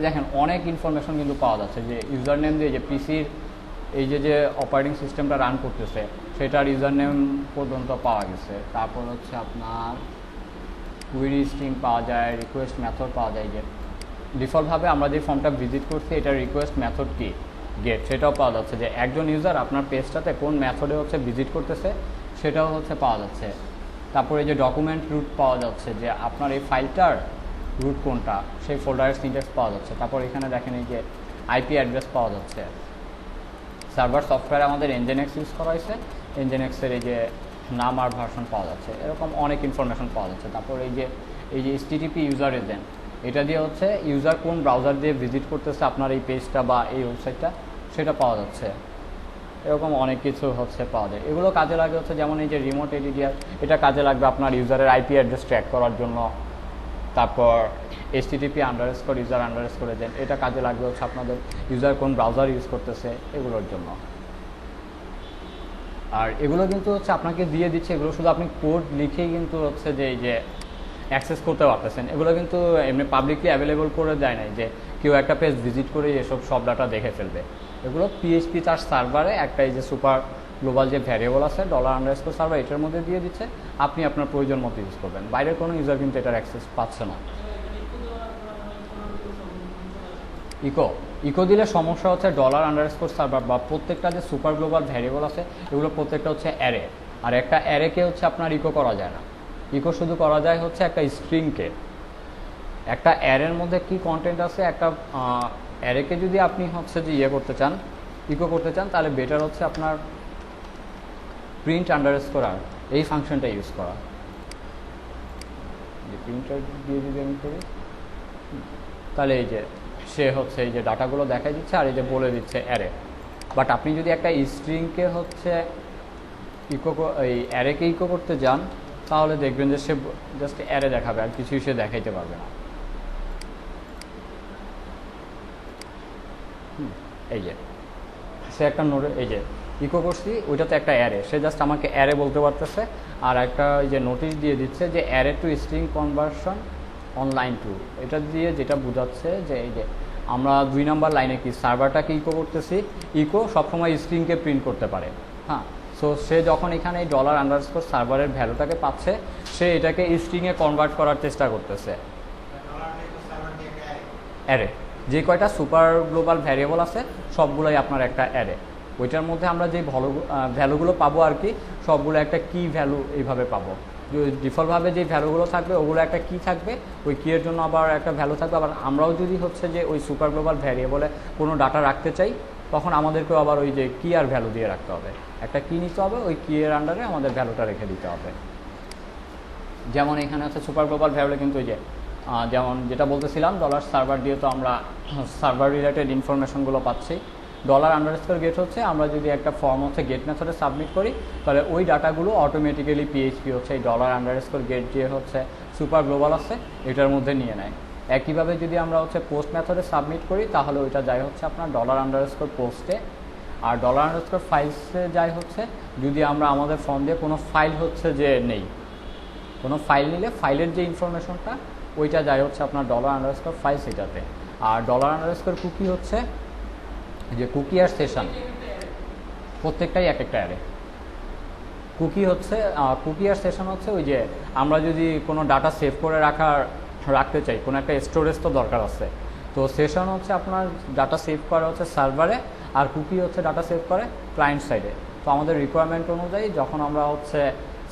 দেখেন অনেক ইনফরমেশন কিন্তু পাওয়া যাচ্ছে, যে ইউজার নেম দিয়ে যে পিসির এই যে অপারেটিং সিস্টেমটা রান করতেছে সেটার ইউজার নেম পর্যন্ত পাওয়া গেছে। তারপর হচ্ছে আপনার কুইরি স্ট্রিং পাওয়া যায়, রিকোয়েস্ট মেথড পাওয়া যায়, যে ডিফল্টভাবে আমরা যে ফর্মটা ভিজিট করছি এটার রিকোয়েস্ট মেথড কি গেট, সেটাও পাওয়া যাচ্ছে। যে একজন ইউজার আপনার পেজটাতে কোন মেথডে হচ্ছে ভিজিট করতেছে সেটাও হচ্ছে পাওয়া যাচ্ছে। তারপরে এই যে ডকুমেন্ট রুট পাওয়া যাচ্ছে, যে আপনার এই ফাইলটার রুট কোনটা, সেই ফোল্ডারের সিনট্যাক্স পাওয়া যাচ্ছে। তারপর এখানে দেখেন এই যে আইপি অ্যাড্রেস পাওয়া যাচ্ছে। সার্ভার সফটওয়্যারে আমাদের NGINX ইউজ করা হয়েছে, NGINX-এর এই যে নাম আর ভার্সন পাওয়া যাচ্ছে, এরকম অনেক ইনফরমেশন পাওয়া যাচ্ছে। তারপর এই যে HTTP ইউজার এজেন্ট, এটা দিয়ে হচ্ছে ইউজার কোন ব্রাউজার দিয়ে ভিজিট করতেছে আপনার এই পেজটা বা এই ওয়েবসাইটটা, সেটা পাওয়া যাচ্ছে। এরকম অনেক কিছু হচ্ছে পাওয়া যায়। এগুলো কাজে লাগে হচ্ছে, যেমন এই যে রিমোট এডিটিআর, এটা কাজে লাগবে আপনার ইউজারের আইপি অ্যাড্রেস ট্র্যাক করার জন্য। তারপর HTTP ইউজার এজেন্ট, এটা কাজে লাগবে হচ্ছে আপনাদের ইউজার কোন ব্রাউজার ইউজ করতেছে এগুলোর জন্য। আর এগুলো কিন্তু হচ্ছে আপনাকে দিয়ে দিচ্ছে, এগুলো শুধু আপনি কোড লিখেই কিন্তু হচ্ছে যে এই যে অ্যাক্সেস করতে পারতেছেন। এগুলো কিন্তু এমনি পাবলিকলি অ্যাভেলেবল করে দেয় নাই যে কেউ একটা পেজ ভিজিট করে এসব সব ডাটা দেখে ফেলবে। এগুলো পিএইচপি তার সার্ভারে একটা এই যে সুপার গ্লোবাল যে ভ্যারিয়েবল আছে $_ সার্ভার, এটার মধ্যে দিয়ে দিচ্ছে, আপনি আপনার প্রয়োজন মতো ইউজ করবেন। বাইরের কোনো ইউজার কিন্তু এটার অ্যাক্সেস পাচ্ছে না। ইকো দিলে সমস্যা হচ্ছে $_ সার্ভার বা প্রত্যেকটা যে সুপার গ্লোবাল ভ্যারিয়েবল আছে এগুলো প্রত্যেকটা হচ্ছে অ্যারে, আর একটা অ্যারেকে হচ্ছে আপনার ইকো করা যায় না। ইকো শুধু করা যায় হচ্ছে একটা স্ট্রিংকে। একটা অ্যারের মধ্যে কি কন্টেন্ট আছে, একটা অ্যারেকে যদি আপনি হচ্ছে যে করতে চান, ইকো করতে চান, তাহলে বেটার হচ্ছে আপনার print_r এই ফাংশনটা ইউজ করা। যে প্রিন্টার দিয়ে যদি আমি করি, তাহলে এই যে সে হচ্ছে এই যে ডাটাগুলো দেখাই দিচ্ছে আর এই যে বলে দিচ্ছে অ্যারে। বাট আপনি যদি একটা স্ট্রিংকে হচ্ছে এই অ্যারেকে ইকো করতে যান, তাহলে দেখবেন যে সে জাস্ট অ্যারে দেখাবে আর কিছুই সে দেখাইতে পারবে না। এই যে সে একটা নোটে এই যে ইকো করছি, ওইটাতে একটা অ্যারে, সে জাস্ট আমাকে অ্যারে বলতে পারতেছে, আর একটা এই যে নোটিশ দিয়ে দিচ্ছে যে array two string conversion on line 2, এটা দিয়ে যেটা বোঝাচ্ছে যে এই যে আমরা 2 নম্বর লাইনে কি সার্ভারটাকে ইকো করতেছি, ইকো সবসময় স্ট্রিংকে প্রিন্ট করতে পারে। হ্যাঁ, সো সে যখন এখানে এই $_ সার্ভারের ভ্যালুটাকে পাচ্ছে, সে এটাকে স্ট্রিংয়ে কনভার্ট করার চেষ্টা করতেছে। অ্যারে যে কয়টা সুপার গ্লোবাল ভ্যারিয়েবল আছে সবগুলোই আপনার একটা অ্যারে। ওইটার মধ্যে আমরা যে ভ্যালুগুলো পাবো আর কি, সবগুলো একটা কি ভ্যালু এইভাবে পাবো। ডিফল্টভাবে যে ভ্যালুগুলো থাকবে ওগুলো একটা কি থাকবে, ওই কি এর জন্য আবার একটা ভ্যালু থাকবে। আবার আমরাও যদি হচ্ছে যে ওই সুপার গ্লোবাল ভ্যারিয়েবলে কোনো ডাটা রাখতে চাই, তখন আমাদেরকেও আবার ওই যে কি আর ভ্যালু দিয়ে রাখতে হবে, একটা কি নিতে হবে, ওই কি এর আন্ডারে আমাদের ভ্যালুটা রেখে দিতে হবে। যেমন এখানে হচ্ছে সুপার গ্লোবাল ভ্যালু কিন্তু ওই যে যেমন যেটা বলতেছিলাম $সার্ভার দিয়ে তো আমরা সার্ভার রিলেটেড ইনফরমেশনগুলো পাচ্ছি। $_ গেট হচ্ছে আমরা যদি একটা ফর্ম হচ্ছে গেট মেথডে সাবমিট করি, তাহলে ওই ডাটাগুলো অটোমেটিক্যালি পিএইচপি হচ্ছে এই $_ গেট যে হচ্ছে সুপার গ্লোবাল আছে এটার মধ্যে নিয়ে নেয়। একইভাবে যদি আমরা হচ্ছে পোস্ট মেথডে সাবমিট করি, তাহলে ওইটা যায় হচ্ছে আপনার $_ পোস্টে, আর $_ ফাইলসে যায় হচ্ছে যদি আমরা আমাদের ফর্ম দিয়ে কোনো ফাইল হচ্ছে যে নেই, কোনো ফাইল নিলে ফাইলের যে ইনফরমেশনটা ওইটা যায় হচ্ছে আপনার $_ ফাইল সেটাতে। আর $_ কুকি হচ্ছে যে কুকি আর সেশন প্রত্যেকটাই এক একটা অ্যারে। কুকি হচ্ছে কুকি আর সেশন হচ্ছে ওই যে আমরা যদি কোনো ডাটা সেভ করে রাখতে চাই, কোনো একটা স্টোরেজ তো দরকার আছে, তো সেশন হচ্ছে আপনার ডাটা সেভ করে হচ্ছে সার্ভারে, আর কুকি হচ্ছে ডাটা সেভ করে ক্লায়েন্ট সাইডে। তো আমাদের রিকোয়ারমেন্ট অনুযায়ী যখন আমরা হচ্ছে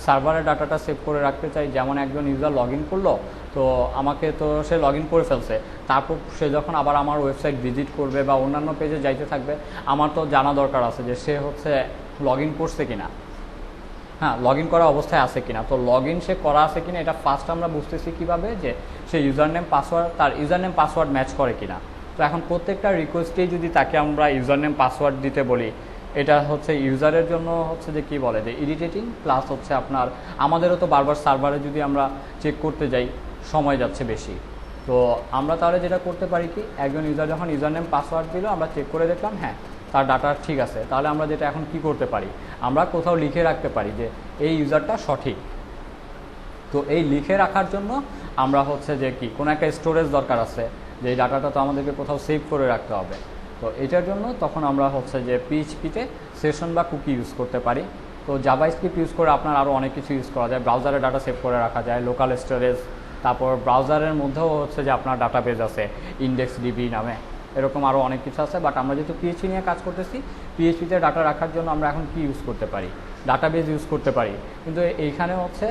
সার্ভারের ডাটাটা সেভ করে রাখতে চাই, যেমন একজন ইউজার লগ ইন করলো, তো আমাকে তো সে লগ ইন করে ফেলছে, তারপর সে যখন আবার আমার ওয়েবসাইট ভিজিট করবে বা অন্যান্য পেজে যাইতে থাকবে, আমার তো জানা দরকার আছে যে সে হচ্ছে লগ ইন করছে কিনা, হ্যাঁ লগ ইন করা অবস্থায় আছে কিনা। তো লগ ইন সে করা আছে কিনা এটা ফার্স্ট আমরা বুঝতেছি কীভাবে, যে সে ইউজার নেম পাসওয়ার্ড, তার ইউজার নেম পাসওয়ার্ড ম্যাচ করে কিনা। তো এখন প্রত্যেকটা রিকোয়েস্টেই যদি তাকে আমরা ইউজার নেম পাসওয়ার্ড দিতে বলি, এটা হচ্ছে ইউজারের জন্য হচ্ছে যে কি বলে যে ইরিটেটিং, প্লাস হচ্ছে আপনার আমাদেরও তো বারবার সার্ভারে যদি আমরা চেক করতে যাই সময় যাচ্ছে বেশি। তো আমরা তাহলে যেটা করতে পারি কি, একজন ইউজার যখন ইউজার নেম পাসওয়ার্ড দিল, আমরা চেক করে দেখলাম হ্যাঁ তার ডাটা ঠিক আছে, তাহলে আমরা যেটা এখন কি করতে পারি, আমরা কোথাও লিখে রাখতে পারি যে এই ইউজারটা সঠিক। তো এই লিখে রাখার জন্য আমরা হচ্ছে যে কি কোনো একটা স্টোরেজ দরকার আছে, যে এই ডাটাটা তো আমাদেরকে কোথাও সেভ করে রাখতে হবে। তো এটার জন্য তখন আমরা হচ্ছে যে পিএইচপিতে সেশন বা কুকি ইউজ করতে পারি। তো জাভাস্ক্রিপ্ট ইউজ করে আপনার আরও অনেক কিছু ইউজ করা যায়, ব্রাউজারে ডাটা সেভ করে রাখা যায়, লোকাল স্টোরেজ, তারপর ব্রাউজারের মধ্যেও হচ্ছে যে আপনার ডাটাবেজ আছে ইন্ডেক্স ডিবি নামে, এরকম আরও অনেক কিছু আছে। বাট আমরা যেহেতু পিএইচপি নিয়ে কাজ করতেছি, পিএইচপিতে ডাটা রাখার জন্য আমরা এখন কি ইউজ করতে পারি, ডাটাবেজ ইউজ করতে পারি। কিন্তু এইখানে হচ্ছে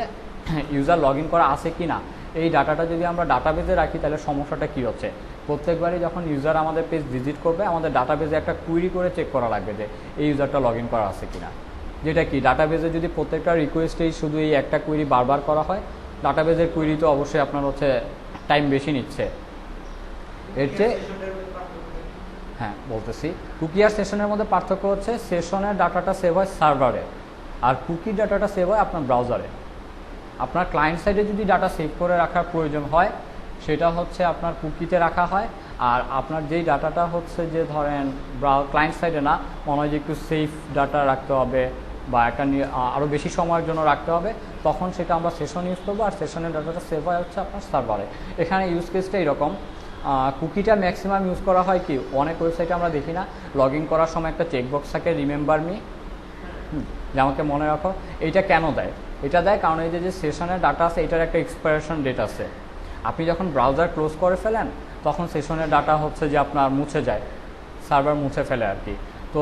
ইউজার লগ ইন করা আছে কি না, এই ডাটাটা যদি আমরা ডাটাবেজে রাখি তাহলে সমস্যাটা কী হচ্ছে, প্রত্যেকবারই যখন ইউজার আমাদের পেজ ভিজিট করবে আমাদের ডাটাবেজে একটা কুইরি করে চেক করা লাগবে যে এই ইউজারটা লগ ইন করা আছে কি না। যেটা কি ডাটাবেজে যদি প্রত্যেকটা রিকোয়েস্টেই শুধু এই একটা কুইরি বারবার করা হয়, ডাটাবেজের কুইরি তো অবশ্যই আপনার হচ্ছে টাইম বেশি নিচ্ছে। এর চেয়ে হ্যাঁ বলতেছি, কুকি আর সেশনের মধ্যে পার্থক্য হচ্ছে সেশনের ডাটাটা সেভ হয় সার্ভারে, আর কুকির ডাটাটা সেভ হয় আপনার ব্রাউজারে। আপনার ক্লায়েন্ট সাইডে যদি ডাটা সেভ করে রাখার প্রয়োজন হয় সেটা হচ্ছে আপনার কুকিতে রাখা হয়, আর আপনার যেই ডাটাটা হচ্ছে যে ধরেন ক্লায়েন্ট সাইডে না, মনে হয় যে একটু সেফ ডাটা রাখতে হবে বা একটা আরও বেশি সময়ের জন্য রাখতে হবে, তখন সেটা আমরা সেশন ইউজ করবো, আর সেশনের ডাটাটা সেভ হয় হচ্ছে আপনার সার্ভারে। এখানে ইউজ কেসটা এরকম, কুকিটা ম্যাক্সিমাম ইউজ করা হয় কি, অনেক ওয়েবসাইটে আমরা দেখি না লগ ইন করার সময় একটা চেকবক্স থাকে রিমেম্বার মি, যে আমাকে মনে রাখো। এইটা কেন দেয়, এটা দেয় কারণ এই যে সেশনের ডাটা আছে এটার একটা এক্সপায়ারেশন ডেট আছে। আপনি যখন ব্রাউজার ক্লোজ করে ফেলেন তখন সেশনের ডাটা হচ্ছে যে আপনার মুছে যায়, সার্ভার মুছে ফেলে আর কি। তো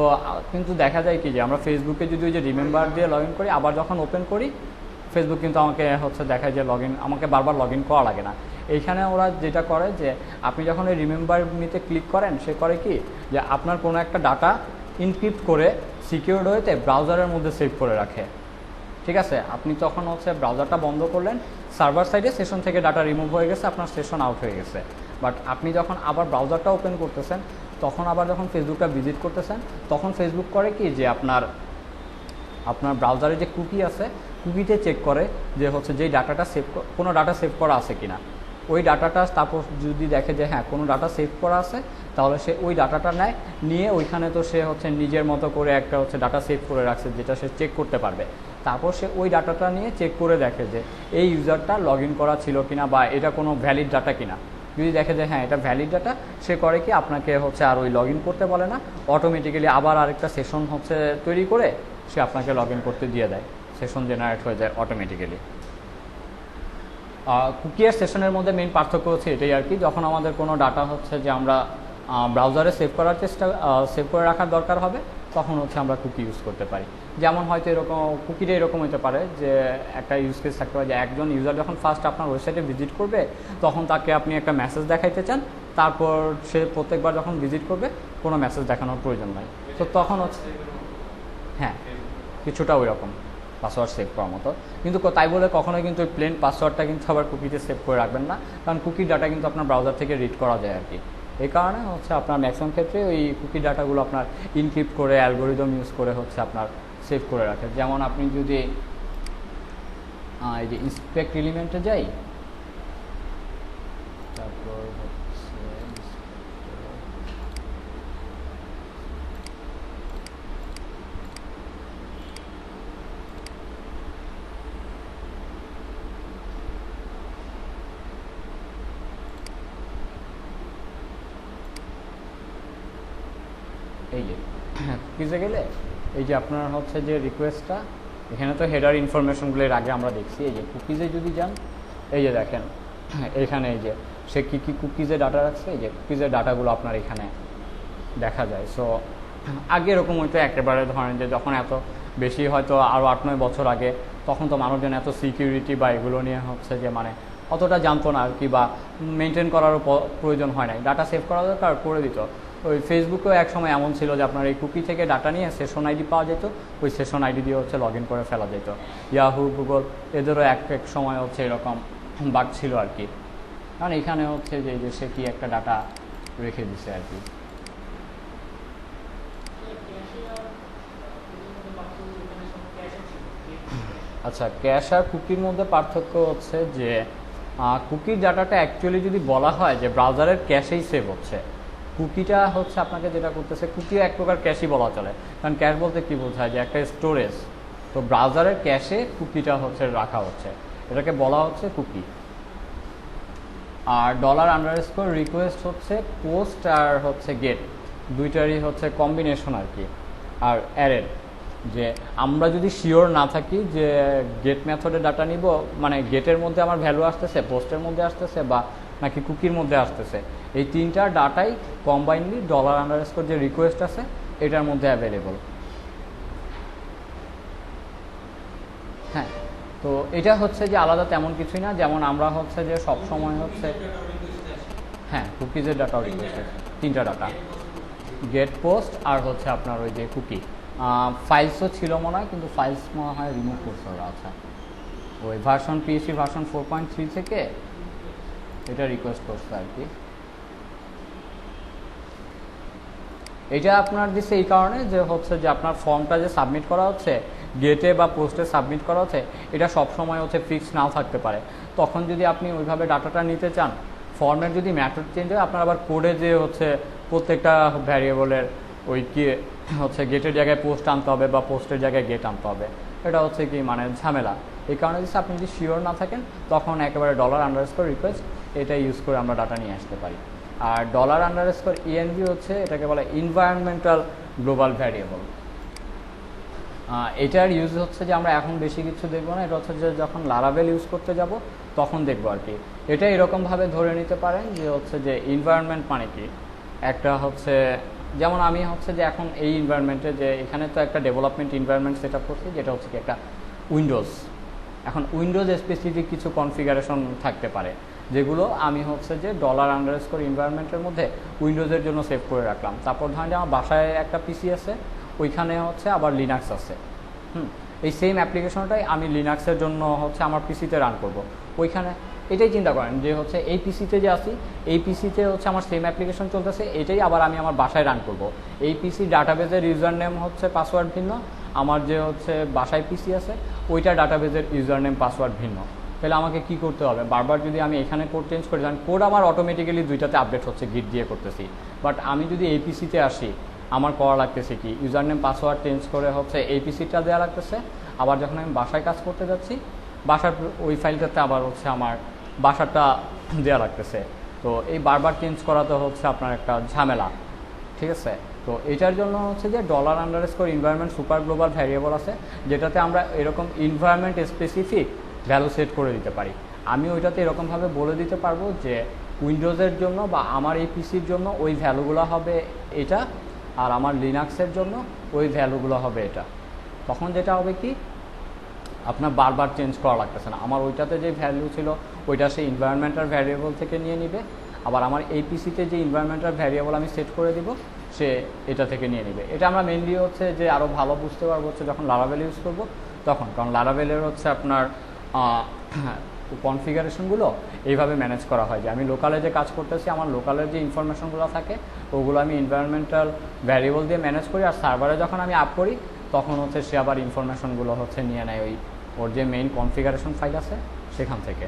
কিন্তু দেখা যায় কি যে আমরা ফেসবুকে যদি ওই যে রিমেম্বার দিয়ে লগ ইন করি, আবার যখন ওপেন করি ফেসবুক কিন্তু আমাকে হচ্ছে দেখায় যে আমাকে বারবার লগ ইন করা লাগে না। এইখানে ওরা যেটা করে যে আপনি যখন ওই রিমেম্বার নিতে ক্লিক করেন, সে করে কি যে আপনার কোনো একটা ডাটা ইনক্রিপ্ট করে সিকিউরড ওয়েতে ব্রাউজারের মধ্যে সেভ করে রাখে। ঠিক আছে, আপনি তখন হচ্ছে ব্রাউজারটা বন্ধ করলেন, সার্ভার সাইডে সেশন থেকে ডাটা রিমুভ হয়ে গেছে, আপনার সেশন আউট হয়ে গেছে। বাট আপনি যখন আবার ব্রাউজারটা ওপেন করতেছেন, তখন আবার যখন ফেসবুকটা ভিজিট করতেছেন, তখন ফেসবুক করে কি যে আপনার ব্রাউজারে যে কুকি আছে, কুকিতে চেক করে যে হচ্ছে যেই ডাটাটা কোনো ডাটা সেভ করা আছে কি না। ওই ডাটাটা তারপর যদি দেখে যে হ্যাঁ কোনো ডাটা সেভ করা আছে, তাহলে সে ওই ডাটাটা নিয়ে ওইখানে তো সে হচ্ছে নিজের মতো করে একটা হচ্ছে ডাটা সেভ করে রাখছে যেটা সে চেক করতে পারবে। তারপর সে ওই ডাটাটা নিয়ে চেক করে দেখে যে এই ইউজারটা লগ ইন করা ছিল কিনা বা এটা কোনো ভ্যালিড ডাটা কিনা। যদি দেখে যে হ্যাঁ এটা ভ্যালিড ডাটা, সে করে কি আপনাকে হচ্ছে আর ওই লগ ইন করতে বলে না, অটোমেটিক্যালি আবার আরেকটা সেশন হচ্ছে তৈরি করে সে আপনাকে লগ ইন করতে দিয়ে দেয়, সেশন জেনারেট হয়ে যায় অটোমেটিক্যালি। কুকি আর সেশনের মধ্যে মেইন পার্থক্য হচ্ছে এটাই আর কি, যখন আমাদের কোনো ডাটা হচ্ছে যে আমরা ব্রাউজারে সেভ করে রাখার দরকার হবে, তখন হচ্ছে আমরা কুকি ইউজ করতে পারি। যেমন হয়তো এরকম কুকিটা এরকম হতে পারে যে একটা ইউজ কেস থাকতে পারে যে একজন ইউজার যখন ফার্স্ট আপনার ওয়েবসাইটে ভিজিট করবে, তখন তাকে আপনি একটা মেসেজ দেখাইতে চান, তারপর সে প্রত্যেকবার যখন ভিজিট করবে কোনো মেসেজ দেখানোর প্রয়োজন নাই। তো তখন হচ্ছে হ্যাঁ কিছুটা ওই রকম পাসওয়ার্ড সেভ করার মতো, কিন্তু তাই বলে কখনোই কিন্তু ওই প্লেন পাসওয়ার্ডটা কিন্তু আবার কুকিতে সেভ করে রাখবেন না, কারণ কুকির ডাটা কিন্তু আপনার ব্রাউজার থেকে রিড করা যায় আর কি। এই কারণে হচ্ছে আপনার ম্যাক্সিমাম ক্ষেত্রে ওই কুকি ডাটাগুলো আপনার ইনক্রিপ্ট করে অ্যালগোরিদম ইউজ করে হচ্ছে আপনার সেভ করে রাখে। যেমন আপনি যদি এই যে ইন্সপেক্ট এলিমেন্টে যাই, তারপর এই যে কুকিজে গেলে এই যে আপনার হচ্ছে যে রিকোয়েস্টটা, এখানে তো হেডার ইনফরমেশনগুলো এর আগে আমরা দেখছি। এই যে কুকিজে যদি যান, এই যে দেখেন এখানে এই যে সে কী কী কুকিজে ডাটা রাখছে, এই যে কুকিজের ডাটাগুলো আপনার এখানে দেখা যায়। সো আগে এরকম হয়তো একেবারে ধরেন যে যখন এত বেশি হয়তো আরও 8-9 বছর আগে, তখন তো মানুষজন এত সিকিউরিটি বা এগুলো নিয়ে হচ্ছে যে মানে অতটা জানতো না আর কি, বা মেনটেন করারও প্রয়োজন হয় নাই, ডাটা সেভ করা দরকার করে দিত। ওই ফেসবুকেও এক সময় এমন ছিল যে আপনার এই কুকি থেকে ডাটা নিয়ে সেশন আইডি পাওয়া যেত, ওই সেশন আইডি দিয়ে হচ্ছে লগ ইন করে ফেলা যেত। ইয়াহু, গুগল এদেরও এক সময় হচ্ছে এরকম বাগ ছিল আর কি, কারণ এখানে হচ্ছে যে সে কি একটা ডাটা রেখে দিছে আর কি। আচ্ছা, ক্যাশ আর কুকির মধ্যে পার্থক্য হচ্ছে যে কুকির ডাটাটা অ্যাকচুয়ালি যদি বলা হয় যে ব্রাউজারের ক্যাশেই সেভ হচ্ছে, কুকিটা হচ্ছে আপনাকে যেটা করতেছে, কুকিও এক প্রকার ক্যাশই বলা চলে, কারণ ক্যাশ বলতে কি বোঝায় যে একটা স্টোরেজ। তো ব্রাউজারের ক্যাশে কুকিটা হচ্ছে রাখা হচ্ছে, এটাকে বলা হচ্ছে কুকি। আর $_ রিকোয়েস্ট হচ্ছে পোস্ট আর হচ্ছে গেট, দুইটারই হচ্ছে কম্বিনেশন আর কি। আর অ্যারের যে আমরা যদি শিওর না থাকি যে গেট মেথডে ডাটা নিব, মানে গেটের মধ্যে আমার ভ্যালু আসতেছে, পোস্টের মধ্যে আসতেছে, বা নাকি কুকির মধ্যে আসতেছে, এই তিনটা ডাটাই কম্বাইনলি $_ যে রিকোয়েস্ট আছে এটার মধ্যে অ্যাভেলেবল। হ্যাঁ, তো এটা হচ্ছে যে আলাদা তেমন কিছুই না, যেমন আমরা হচ্ছে যে সব সময় হচ্ছে, হ্যাঁ কুকিজের ডাটাও রিকোয়েস্ট, তিনটা ডাটা, গেট, পোস্ট আর হচ্ছে আপনার ওই যে কুকি। ফাইলসও ছিল মনে হয়, কিন্তু ফাইলস মনে হয় রিমুভ করছে ওরা। আচ্ছা, ওই ভার্সন পিএইচপি ভার্সন 4.3 থেকে এটা রিকোয়েস্ট করছে আর কি। এটা আপনার দিচ্ছে এই কারণে যে হচ্ছে যে আপনার ফর্মটা যে সাবমিট করা হচ্ছে গেটে বা পোস্টে সাবমিট করা হচ্ছে, এটা সবসময় হচ্ছে ফিক্স নাও থাকতে পারে। তখন যদি আপনি ওইভাবে ডাটাটা নিতে চান, ফর্মের যদি ম্যাথড চেঞ্জ হয়, আপনার আবার কোডে যে হচ্ছে প্রত্যেকটা ভ্যারিয়েবলের ওই কি হচ্ছে গেটের জায়গায় পোস্ট আনতে হবে বা পোস্টের জায়গায় গেট আনতে হবে, এটা হচ্ছে কি মানে ঝামেলা। এই কারণে যদি আপনি যদি শিওর না থাকেন, তখন একেবারে $_ রিকোয়েস্ট এটা ইউজ করে আমরা ডাটা নিয়ে আসতে পারি। আর $_ হচ্ছে এটাকে বলে এনভায়রনমেন্টাল গ্লোবাল ভ্যারিয়েবল। এটার ইউজ হচ্ছে যে আমরা এখন বেশি কিছু দেখবো না, এটা হচ্ছে যে যখন লারাভেল ইউজ করতে যাব তখন দেখবো আর কি। এটা এরকমভাবে ধরে নিতে পারেন যে হচ্ছে যে এনভায়রনমেন্ট মানে কি, একটা হচ্ছে যেমন আমি হচ্ছে যে এখন এই এনভায়রনমেন্টে যে এখানে তো একটা ডেভেলপমেন্ট এনভায়রনমেন্ট সেট আপ করছি, যেটা হচ্ছে কি একটা উইন্ডোজ। এখন উইন্ডোজ স্পেসিফিক কিছু কনফিগারেশন থাকতে পারে, যেগুলো আমি হচ্ছে যে $_ এনভায়রনমেন্টের মধ্যে উইন্ডোজের জন্য সেভ করে রাখলাম। তারপর ধরেন যে আমার বাসায় একটা পিসি আছে, ওইখানে হচ্ছে আবার লিনাক্স আছে। এই সেম অ্যাপ্লিকেশনটাই আমি লিনাক্সের জন্য হচ্ছে আমার পিসিতে রান করব। ওইখানে এটাই চিন্তা করেন যে হচ্ছে এই পিসিতে যে আসি, এই পিসিতে হচ্ছে আমার সেম অ্যাপ্লিকেশন চলতেছে, এটাই আবার আমি আমার বাসায় রান করব। এই পিসি ডাটাবেজের ইউজার নেম হচ্ছে পাসওয়ার্ড ভিন্ন, আমার যে হচ্ছে বাসায় পিসি আছে ওইটা ডাটাবেজের ইউজার নেম পাসওয়ার্ড ভিন্ন। তাহলে আমাকে কি করতে হবে, বারবার যদি আমি এখানে কোড চেঞ্জ করি, কারণ কোড আমার অটোমেটিক্যালি দুইটাতে আপডেট হচ্ছে, গিট দিয়ে করতেছি। বাট আমি যদি এই পিসিতে আসি, আমার করা লাগতেছে কি ইউজার নেম পাসওয়ার্ড চেঞ্জ করে হচ্ছে এই পিসিটা দেওয়া লাগতেছে। আবার যখন আমি বাসায় কাজ করতে যাচ্ছি, বাসার ওই ফাইলটাতে আবার হচ্ছে আমার বাসাটা দেওয়া লাগতেছে। তো এই বারবার চেঞ্জ করাতে হচ্ছে আপনার একটা ঝামেলা, ঠিক আছে। তো এটার জন্য হচ্ছে যে $_ এনভায়রনমেন্ট সুপার গ্লোবাল ভ্যারিয়েবল আছে, যেটাতে আমরা এরকম এনভায়রনমেন্ট স্পেসিফিক ভ্যালু সেট করে দিতে পারি। আমি ওইটাতে এরকমভাবে বলে দিতে পারবো যে উইন্ডোজের জন্য বা আমার এই পিসির জন্য ওই ভ্যালুগুলো হবে এটা, আর আমার লিনাক্সের জন্য ওই ভ্যালুগুলো হবে এটা। তখন যেটা হবে কি আপনার বারবার চেঞ্জ করা লাগতেছে না, আমার ওইটাতে যে ভ্যালু ছিল ওইটা সেই এনভায়রনমেন্টাল ভ্যারিয়েবল থেকে নিয়ে নিবে, আবার আমার এই পিসিতে যে এনভায়রনমেন্টাল ভ্যারিয়েবল আমি সেট করে দিব সে এটা থেকে নিয়ে নিবে। এটা আমরা মেনলি হচ্ছে যে আরও ভালো বুঝতে পারবো হচ্ছে যখন লারাভেল ইউজ করবো তখন, কারণ লারাভেলের হচ্ছে আপনার কনফিগারেশনগুলো এইভাবে ম্যানেজ করা হয় যে আমি লোকালে যে কাজ করতেছি, আমার লোকালের যে ইনফরমেশনগুলো থাকে ওগুলো আমি এনভায়রনমেন্টাল ভ্যারিয়েবল দিয়ে ম্যানেজ করি, আর সার্ভারে যখন আমি আপ করি তখন হচ্ছে সে আবার ইনফরমেশনগুলো হচ্ছে নিয়ে নেয় ওই ওর যে মেইন কনফিগারেশন ফাইল আছে সেখান থেকে।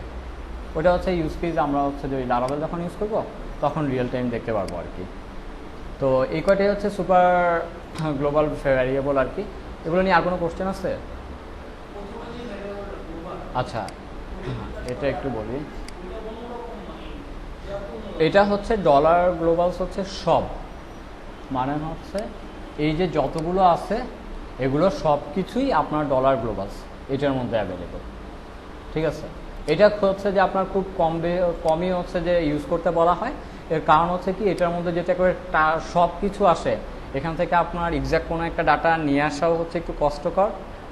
ওটা হচ্ছে ইউজ কেস আমরা হচ্ছে যে ওই লারাভেল যখন ইউজ করবো তখন রিয়েল টাইম দেখতে পারবো আর কি। তো এই কয়টাই হচ্ছে সুপার গ্লোবাল ভ্যারিয়েবল আর কি। এগুলো নিয়ে আর কোনো কোশ্চেন আছে? আচ্ছা, এটা একটু বলি। এটা হচ্ছে $গ্লোবালস হচ্ছে সব, মানে হচ্ছে এই যে যতগুলো আছে এগুলো সব কিছুই আপনার $গ্লোবালস এটার মধ্যে অ্যাভেলেবল, ঠিক আছে। এটা হচ্ছে যে আপনার খুব কমই হচ্ছে যে ইউজ করতে বলা হয়। এর কারণ হচ্ছে কি এটার মধ্যে যেটা করে সব কিছু আসে, এখান থেকে আপনার এক্স্যাক্ট কোনো একটা ডাটা নিয়ে আসাও হচ্ছে একটু কষ্টকর,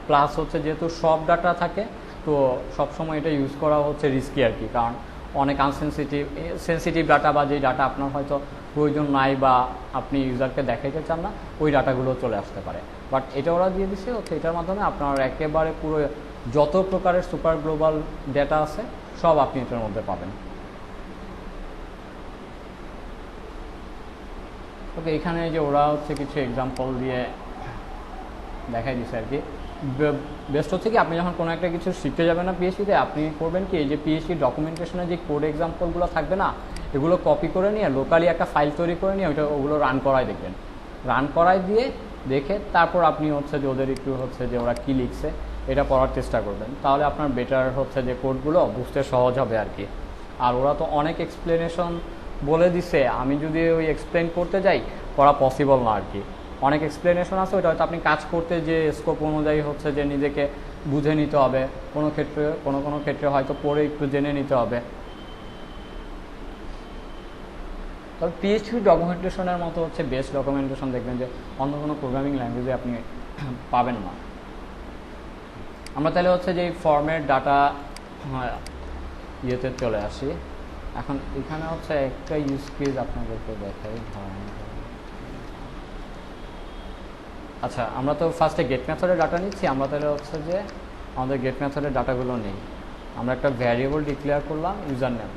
প্লাস হচ্ছে যেহেতু সব ডাটা থাকে তো সবসময় এটা ইউজ করা হচ্ছে রিস্কি আর কি, কারণ অনেক সেন্সিটিভ ডাটা বা যেই ডাটা আপনার হয়তো প্রয়োজন নাই বা আপনি ইউজারকে দেখাইতে চান না, ওই ডাটাগুলো চলে আসতে পারে। বাট এটা ওরা দিয়ে দিচ্ছে হচ্ছে এটার মাধ্যমে আপনার একেবারে পুরো যত প্রকারের সুপার গ্লোবাল ডেটা আছে সব আপনি এটার মধ্যে পাবেন। ওকে, এখানে যে ওরা হচ্ছে কিছু এক্সাম্পল দিয়ে দেখাই দিচ্ছে আর কি। বেস্ট হচ্ছে কি আপনি যখন কোনো একটা কিছু শিখতে যাবেন না পিএইচপিতে, আপনি করবেন কি এই যে পিএইচপি ডকুমেন্টেশনে যে কোড এক্সাম্পলগুলো থাকবে না, এগুলো কপি করে নিয়ে লোকালি একটা ফাইল তৈরি করে নিয়ে ওগুলো রান করাই দেখবেন। রান করাই দিয়ে দেখে তারপর আপনি হচ্ছে যে ওদের একটু হচ্ছে যে ওরা কী লিখছে এটা পড়ার চেষ্টা করবেন, তাহলে আপনার বেটার হচ্ছে যে কোডগুলো বুঝতে সহজ হবে আর কি। আর ওরা তো অনেক এক্সপ্লেনেশন বলে দিছে, আমি যদি ওই এক্সপ্লেন করতে যাই করা পসিবল না আর কি। অনেক এক্সপ্লেনেশন আছে, ওইটা হয়তো আপনি কাজ করতে যে স্কোপ অনুযায়ী হচ্ছে যে নিজেকে বুঝে নিতে হবে, কোনো ক্ষেত্রে হয়তো পড়ে একটু জেনে নিতে হবে। তবে পিএইচপি ডকুমেন্টেশনের মতো হচ্ছে বেস্ট ডকুমেন্টেশন দেখবেন যে অন্য কোনো প্রোগ্রামিং ল্যাঙ্গুয়েজে আপনি পাবেন না। আমরা তাহলে হচ্ছে যে ফর্মের ডাটা ইয়েতে চলে আসি। এখন এখানে হচ্ছে একটা ইউজ কেস আপনাদেরকে দেখাই। আচ্ছা, আমরা তো ফার্স্টে গেট মেথডের ডাটা নিচ্ছি, আমরা তাহলে হচ্ছে যে আমাদের গেট মেথডের ডাটাগুলো নেই। আমরা একটা ভ্যারিয়েবল ডিক্লেয়ার করলাম ইউজার নেম,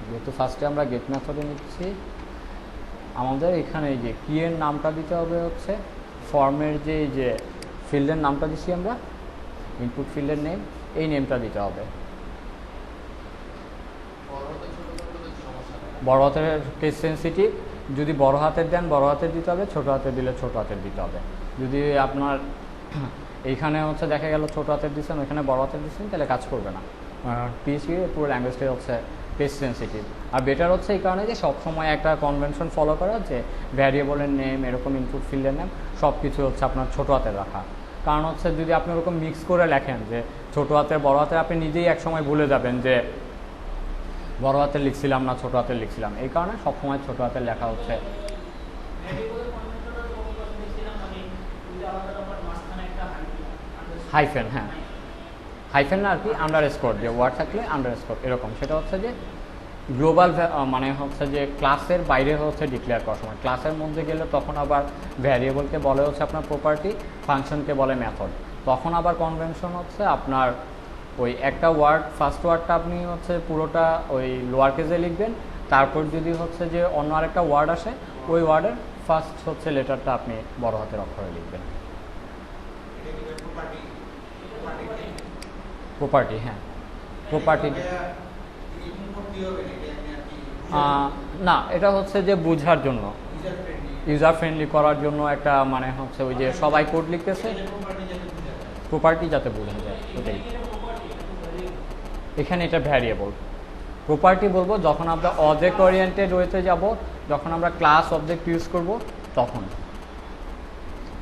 যেহেতু ফার্স্টে আমরা গেট মেথডে নিচ্ছি আমাদের এখানে এই যে কি এর নামটা দিতে হবে হচ্ছে ফর্মের যে ফিল্ডের নামটা দিচ্ছি আমরা ইনপুট ফিল্ডের নেম, এই নেমটা দিতে হবে। বড় হাতের কেস সেন্সিটিভ, যদি বড় হাতের দেন বড় হাতের দিতে হবে, ছোট হাতের দিলে ছোট হাতের দিতে হবে। যদি আপনার এইখানে হচ্ছে দেখা গেল ছোট হাতের দিচ্ছেন ওইখানে বড় হাতের দিচ্ছেন তাহলে কাজ করবে না। পিএইচপি পুরো ল্যাঙ্গুয়েজটাই হচ্ছে কেস সেন্সিটিভ। আর বেটার হচ্ছে এই কারণে যে সবসময় একটা কনভেনশন ফলো করা যে ভ্যারিয়েবলের নেম এরকম ইনপুট ফিল্ডের নেম সব কিছু হচ্ছে আপনার ছোট হাতের রাখা। কারণ হচ্ছে যদি আপনি ওরকম মিক্স করে লেখেন যে ছোট হাতের বড় হাতের, আপনি নিজেই একসময় ভুলে যাবেন যে বড় হাতের লিখছিলাম না ছোট হাতের লিখছিলাম। এই কারণে সবসময় ছোট হাতের লেখা হচ্ছে। হাইফেন, হ্যাঁ হাইফেন না আর কি, আন্ডারস্কোর, যে ওয়ার্ড থাকলে আন্ডারস্কোর এরকম, সেটা হচ্ছে যে গ্লোবাল মানে হচ্ছে যে ক্লাসের বাইরে হচ্ছে ডিক্লেয়ার করার সময়। ক্লাসের মধ্যে গেলে তখন আবার ভ্যারিয়েবলকে বলে হচ্ছে আপনার প্রপার্টি, ফাংশনকে বলে মেথড। তখন আবার কনভেনশন হচ্ছে আপনার ওই একটা ওয়ার্ড, ফার্স্ট ওয়ার্ডটা আপনি হচ্ছে পুরোটা ওই লোয়ার কেসে লিখবেন, তারপর যদি হচ্ছে যে অন্য আরেকটা ওয়ার্ড আসে ওই ওয়ার্ডের ফার্স্ট হচ্ছে লেটারটা আপনি বড় হাতের অক্ষরে লিখবেন। প্রপার্টি, হ্যাঁ প্রপার্টি না, এটা হচ্ছে যে বোঝার জন্য, ইউজার ফ্রেন্ডলি করার জন্য একটা মানে হচ্ছে ওই যে সবাই কোড লিখতেছে প্রপার্টি যাতে বোঝা যায় ওটাই। এখানে এটা ভ্যারিয়েবল, প্রপার্টি বলবো যখন আমরা অবজেক্ট ওরিয়েন্টেড ওয়েতে যাব, যখন আমরা ক্লাস অবজেক্ট ইউজ করব তখন।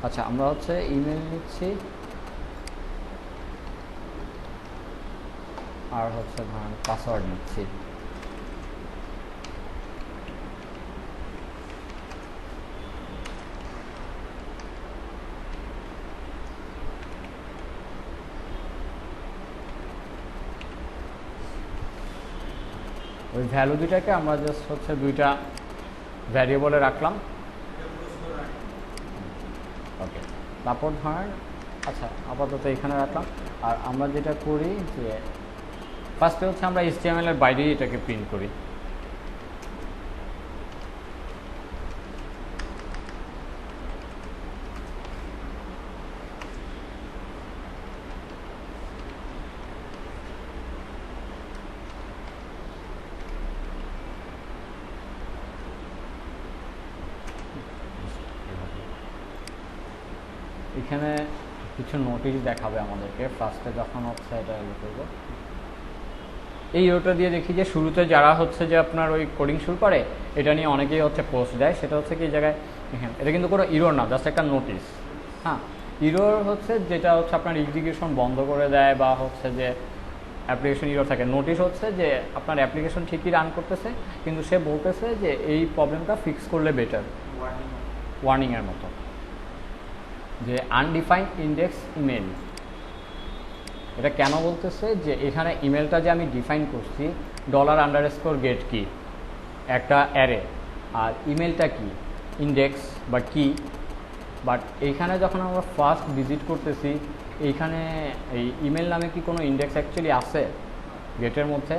আচ্ছা, আমরা হচ্ছে ইমেল নিচ্ছি আর হচ্ছে ধরেন পাসওয়ার্ড নিচ্ছি। ওই ভ্যালু দুইটাকে আমরা জাস্ট হচ্ছে দুইটা ভ্যারিয়েবলে রাখলাম। ওকে, তারপর ধরেন আচ্ছা আপাতত এখানে রাখলাম। আর আমরা যেটা করি যে ফার্স্টে হচ্ছে আমরা HTML এর বাইরেই এটাকে প্রিন্ট করি। এখানে কিছু নোটিশ দেখাবে আমাদেরকে ফার্স্টে যখন হচ্ছে এটা ইয়ে করবো। এই ইউটা দিয়ে দেখি যে শুরুতে যারা হচ্ছে যে আপনার ওই কোডিং শুরু করে এটা নিয়ে অনেকেই হচ্ছে পোস্ট দেয়, সেটা হচ্ছে কি এই জায়গায় হ্যাঁ এটা কিন্তু কোনো ইরোর না, জাস্ট একটা নোটিশ। হ্যাঁ, ইরোর হচ্ছে যেটা হচ্ছে আপনার এক্সিকিউশন বন্ধ করে দেয় বা হচ্ছে যে অ্যাপ্লিকেশন ইরোর থাকে। নোটিশ হচ্ছে যে আপনার অ্যাপ্লিকেশন ঠিকই রান করতেছে কিন্তু সে বলতেছে যে এই প্রবলেমটা ফিক্স করলে বেটার, ওয়ার্নিংয়ের মতো। যে আনডিফাইন্ড ইন্ডেক্স ইমেল, এটা কেন বলতেছে যে এখানে ইমেলটা যে আমি ডিফাইন করছি $_get কি একটা অ্যারে, আর ইমেলটা কি ইন্ডেক্স বা কি। বাট এইখানে যখন আমরা ফার্স্ট ভিজিট করতেছি এইখানে এই ইমেল নামে কি কোনো ইন্ডেক্স অ্যাকচুয়ালি আছে গেটের মধ্যে?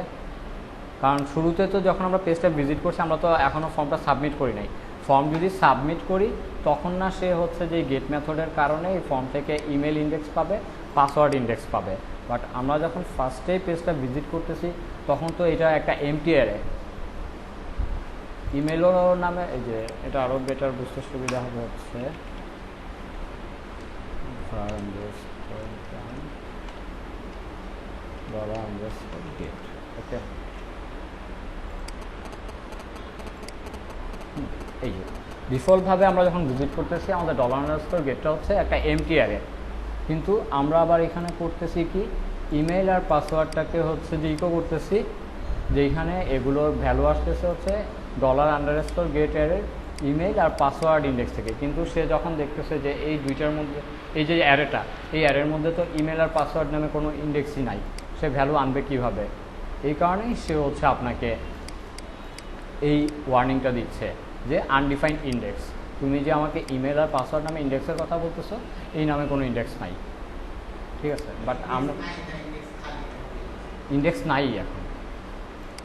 কারণ শুরুতে তো যখন আমরা পেজটা ভিজিট করছি আমরা তো এখনও ফর্মটা সাবমিট করি নাই, ফর্ম যদি সাবমিট করি তখন না সে হচ্ছে যে গেট মেথডের কারণে এই ফর্ম থেকে ইমেল ইন্ডেক্স পাবে, পাসওয়ার্ড ইন্ডেক্স পাবে। বাট আমরা যখন ফার্স্টেই পেজটা ভিজিট করতেছি তখন তো এটা একটা এমটি অ্যারে, ইমেলও নামে, এই যে এটা আরও বেটার বুঝতে সুবিধা হবে হচ্ছে get, ওকে। এই যে ডিফল্টভাবে আমরা যখন ভিজিট করতেছি আমাদের $_গেটটা হচ্ছে একটা এমটি অ্যারে, কিন্তু আমরা আবার এখানে করতেছি কি ইমেল আর পাসওয়ার্ডটাকে হচ্ছে যে ইকো করতেছি, যেখানে এগুলোর ভ্যালু আসতেছে হচ্ছে $_গেট অ্যারের ইমেল আর পাসওয়ার্ড ইন্ডেক্স থেকে। কিন্তু সে যখন দেখতেছে যে এই দুইটার মধ্যে এই যে অ্যারেটা, এই অ্যারের মধ্যে তো ইমেল আর পাসওয়ার্ড নামে কোনো ইন্ডেক্সই নাই, সে ভ্যালু আনবে কীভাবে? এই কারণেই সে হচ্ছে আপনাকে এই ওয়ার্নিংটা দিচ্ছে যে আনডিফাইন্ড ইন্ডেক্স, তুমি যে আমাকে ইমেল আর পাসওয়ার্ড নামে ইন্ডেক্সের কথা বলতেছো, এই নামে কোনো ইন্ডেক্স নাই, ঠিক আছে? বাট আমরা ইন্ডেক্স নাই এখন।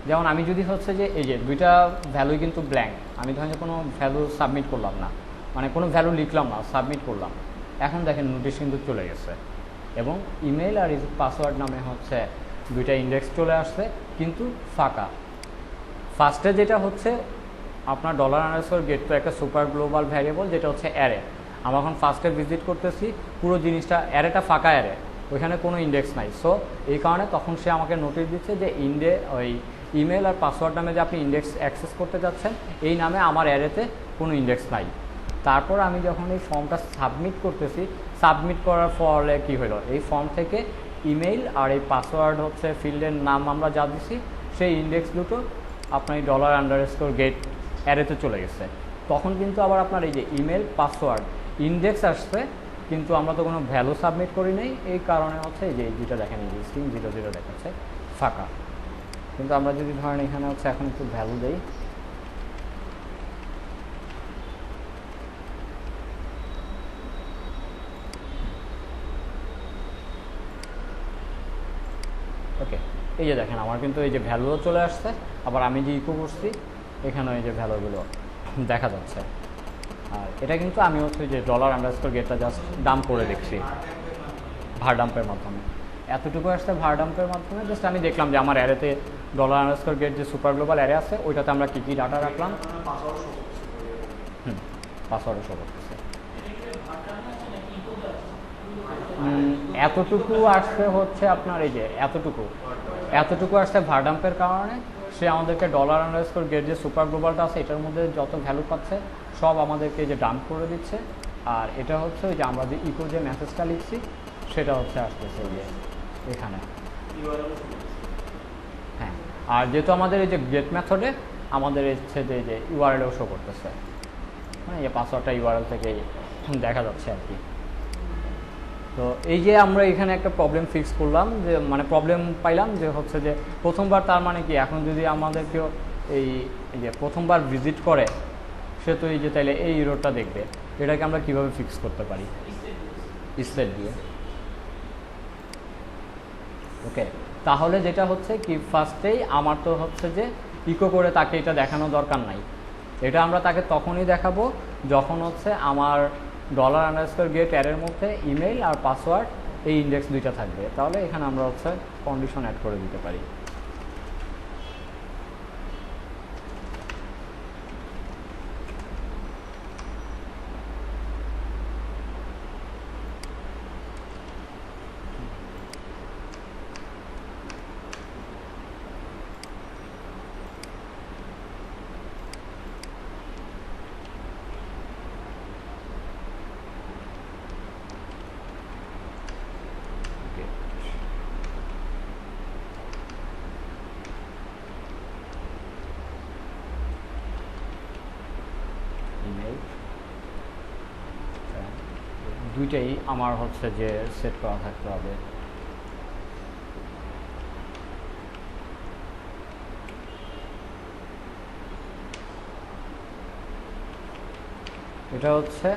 যেমন আমি যদি হচ্ছে যে এই যে দুইটা ভ্যালুই কিন্তু ব্ল্যাঙ্ক, আমি ধরেন যে কোনো ভ্যালু সাবমিট করলাম না, মানে কোনো ভ্যালু লিখলাম না, সাবমিট করলাম, এখন দেখেন নোটিশ কিন্তু চলে গেছে এবং ইমেল আর পাসওয়ার্ড নামে হচ্ছে দুইটা ইন্ডেক্স চলে আসছে কিন্তু ফাঁকা। ফার্স্টে যেটা হচ্ছে আপনার $_গেট তো একটা সুপার গ্লোবাল ভ্যারিয়েবল যেটা হচ্ছে অ্যারে, আমরা এখন ফার্স্টে ভিজিট করতেছি পুরো জিনিসটা অ্যারেটা ফাঁকা অ্যারে, ওইখানে কোনো ইন্ডেক্স নাই। সো এই কারণে তখন সে আমাকে নোটিশ দিচ্ছে যে ওই ইমেল আর পাসওয়ার্ড নামে যে আপনি ইন্ডেক্স অ্যাক্সেস করতে যাচ্ছেন এই নামে আমার অ্যারেতে কোনো ইন্ডেক্স নাই। তারপর আমি যখন এই ফর্মটা সাবমিট করতেছি, সাবমিট করার ফলে কী হলো, এই ফর্ম থেকে ইমেল আর এই পাসওয়ার্ড হচ্ছে ফিল্ডের নাম আমরা যা দিছি সেই ইন্ডেক্স দুটো আপনার এই $_গেট অ্যারেতে চলে গেছে। তখন কিন্তু আবার আপনার এই যে ইমেল পাসওয়ার্ড ইন্ডেক্স আসছে, কিন্তু আমরা তো কোনো ভ্যালু সাবমিট করি নাই, এই কারণে হচ্ছে এই যে যেটা দেখেন এই যে স্ট্রিং 00 দেখাচ্ছে ফাঁকা। কিন্তু আমরা যদি ধরেন এখানে হচ্ছে এখন একটু ভ্যালু দেই, ওকে, এই যে দেখেন আমার কিন্তু এই যে ভ্যালুও চলে আসছে, আবার আমি যে ইকো করছি এখানে এই যে ভ্যালুগুলো দেখা যাচ্ছে। আর এটা কিন্তু আমি হচ্ছে যে $_গেটটা জাস্ট ডাম্প করে দেখছি ভারডাম্পের মাধ্যমে, এতটুকু আসছে ভারডাম্পের মাধ্যমে। জাস্ট আমি দেখলাম যে আমার অ্যারেতে $_গেট যে সুপার গ্লোবাল অ্যারে আছে ওইটাতে আমরা কী কী ডাটা রাখলাম, পাসওয়ার্ডও শো করতেছে। এতটুকু আসছে হচ্ছে আপনার এই যে এতটুকু আসছে ভারডাম্পের কারণে সে আমাদেরকে $_গেট যে সুপার গ্লোবালটা আছে এটার মধ্যে যত ভ্যালু পাচ্ছে সব আমাদেরকে যে ডাম্প করে দিচ্ছে। আর এটা হচ্ছে ওই যে আমরা যে ইকো যে মেসেজটা লিখছি সেটা হচ্ছে আসতেছে এই যে এখানে, হ্যাঁ। আর যেহেতু আমাদের এই যে গেট মেথডে আমাদের হচ্ছে যে যে ইউআরএলও শো করতেছে, মানে এই পাসওয়ার্ডটা ইউআরএল থেকে দেখা যাচ্ছে আর কি। তো এই যে আমরা এখানে একটা প্রবলেম ফিক্স করলাম, যে মানে প্রবলেম পাইলাম যে হচ্ছে যে প্রথমবার, তার মানে কি এখন যদি আমাদেরকেও এই যে প্রথমবার ভিজিট করে সে তো এই যে তাইলে এই ইরোরটা দেখবে, এটাকে আমরা কিভাবে ফিক্স করতে পারি? স্টেট দিয়ে, ওকে। তাহলে যেটা হচ্ছে কি ফার্স্টেই আমার তো হচ্ছে যে ইকো করে তাকে এটা দেখানো দরকার নাই, এটা আমরা তাকে তখনই দেখাবো যখন হচ্ছে আমার $_গেট অ্যারের মধ্যে ইমেল আর পাসওয়ার্ড এই ইন্ডেক্স দুইটা থাকবে। তাহলে এখানে আমরা হচ্ছে কন্ডিশন অ্যাড করে দিতে পারি। দুইটাই আমার হচ্ছে যে সেট করা থাকতে হবে। এটা হচ্ছে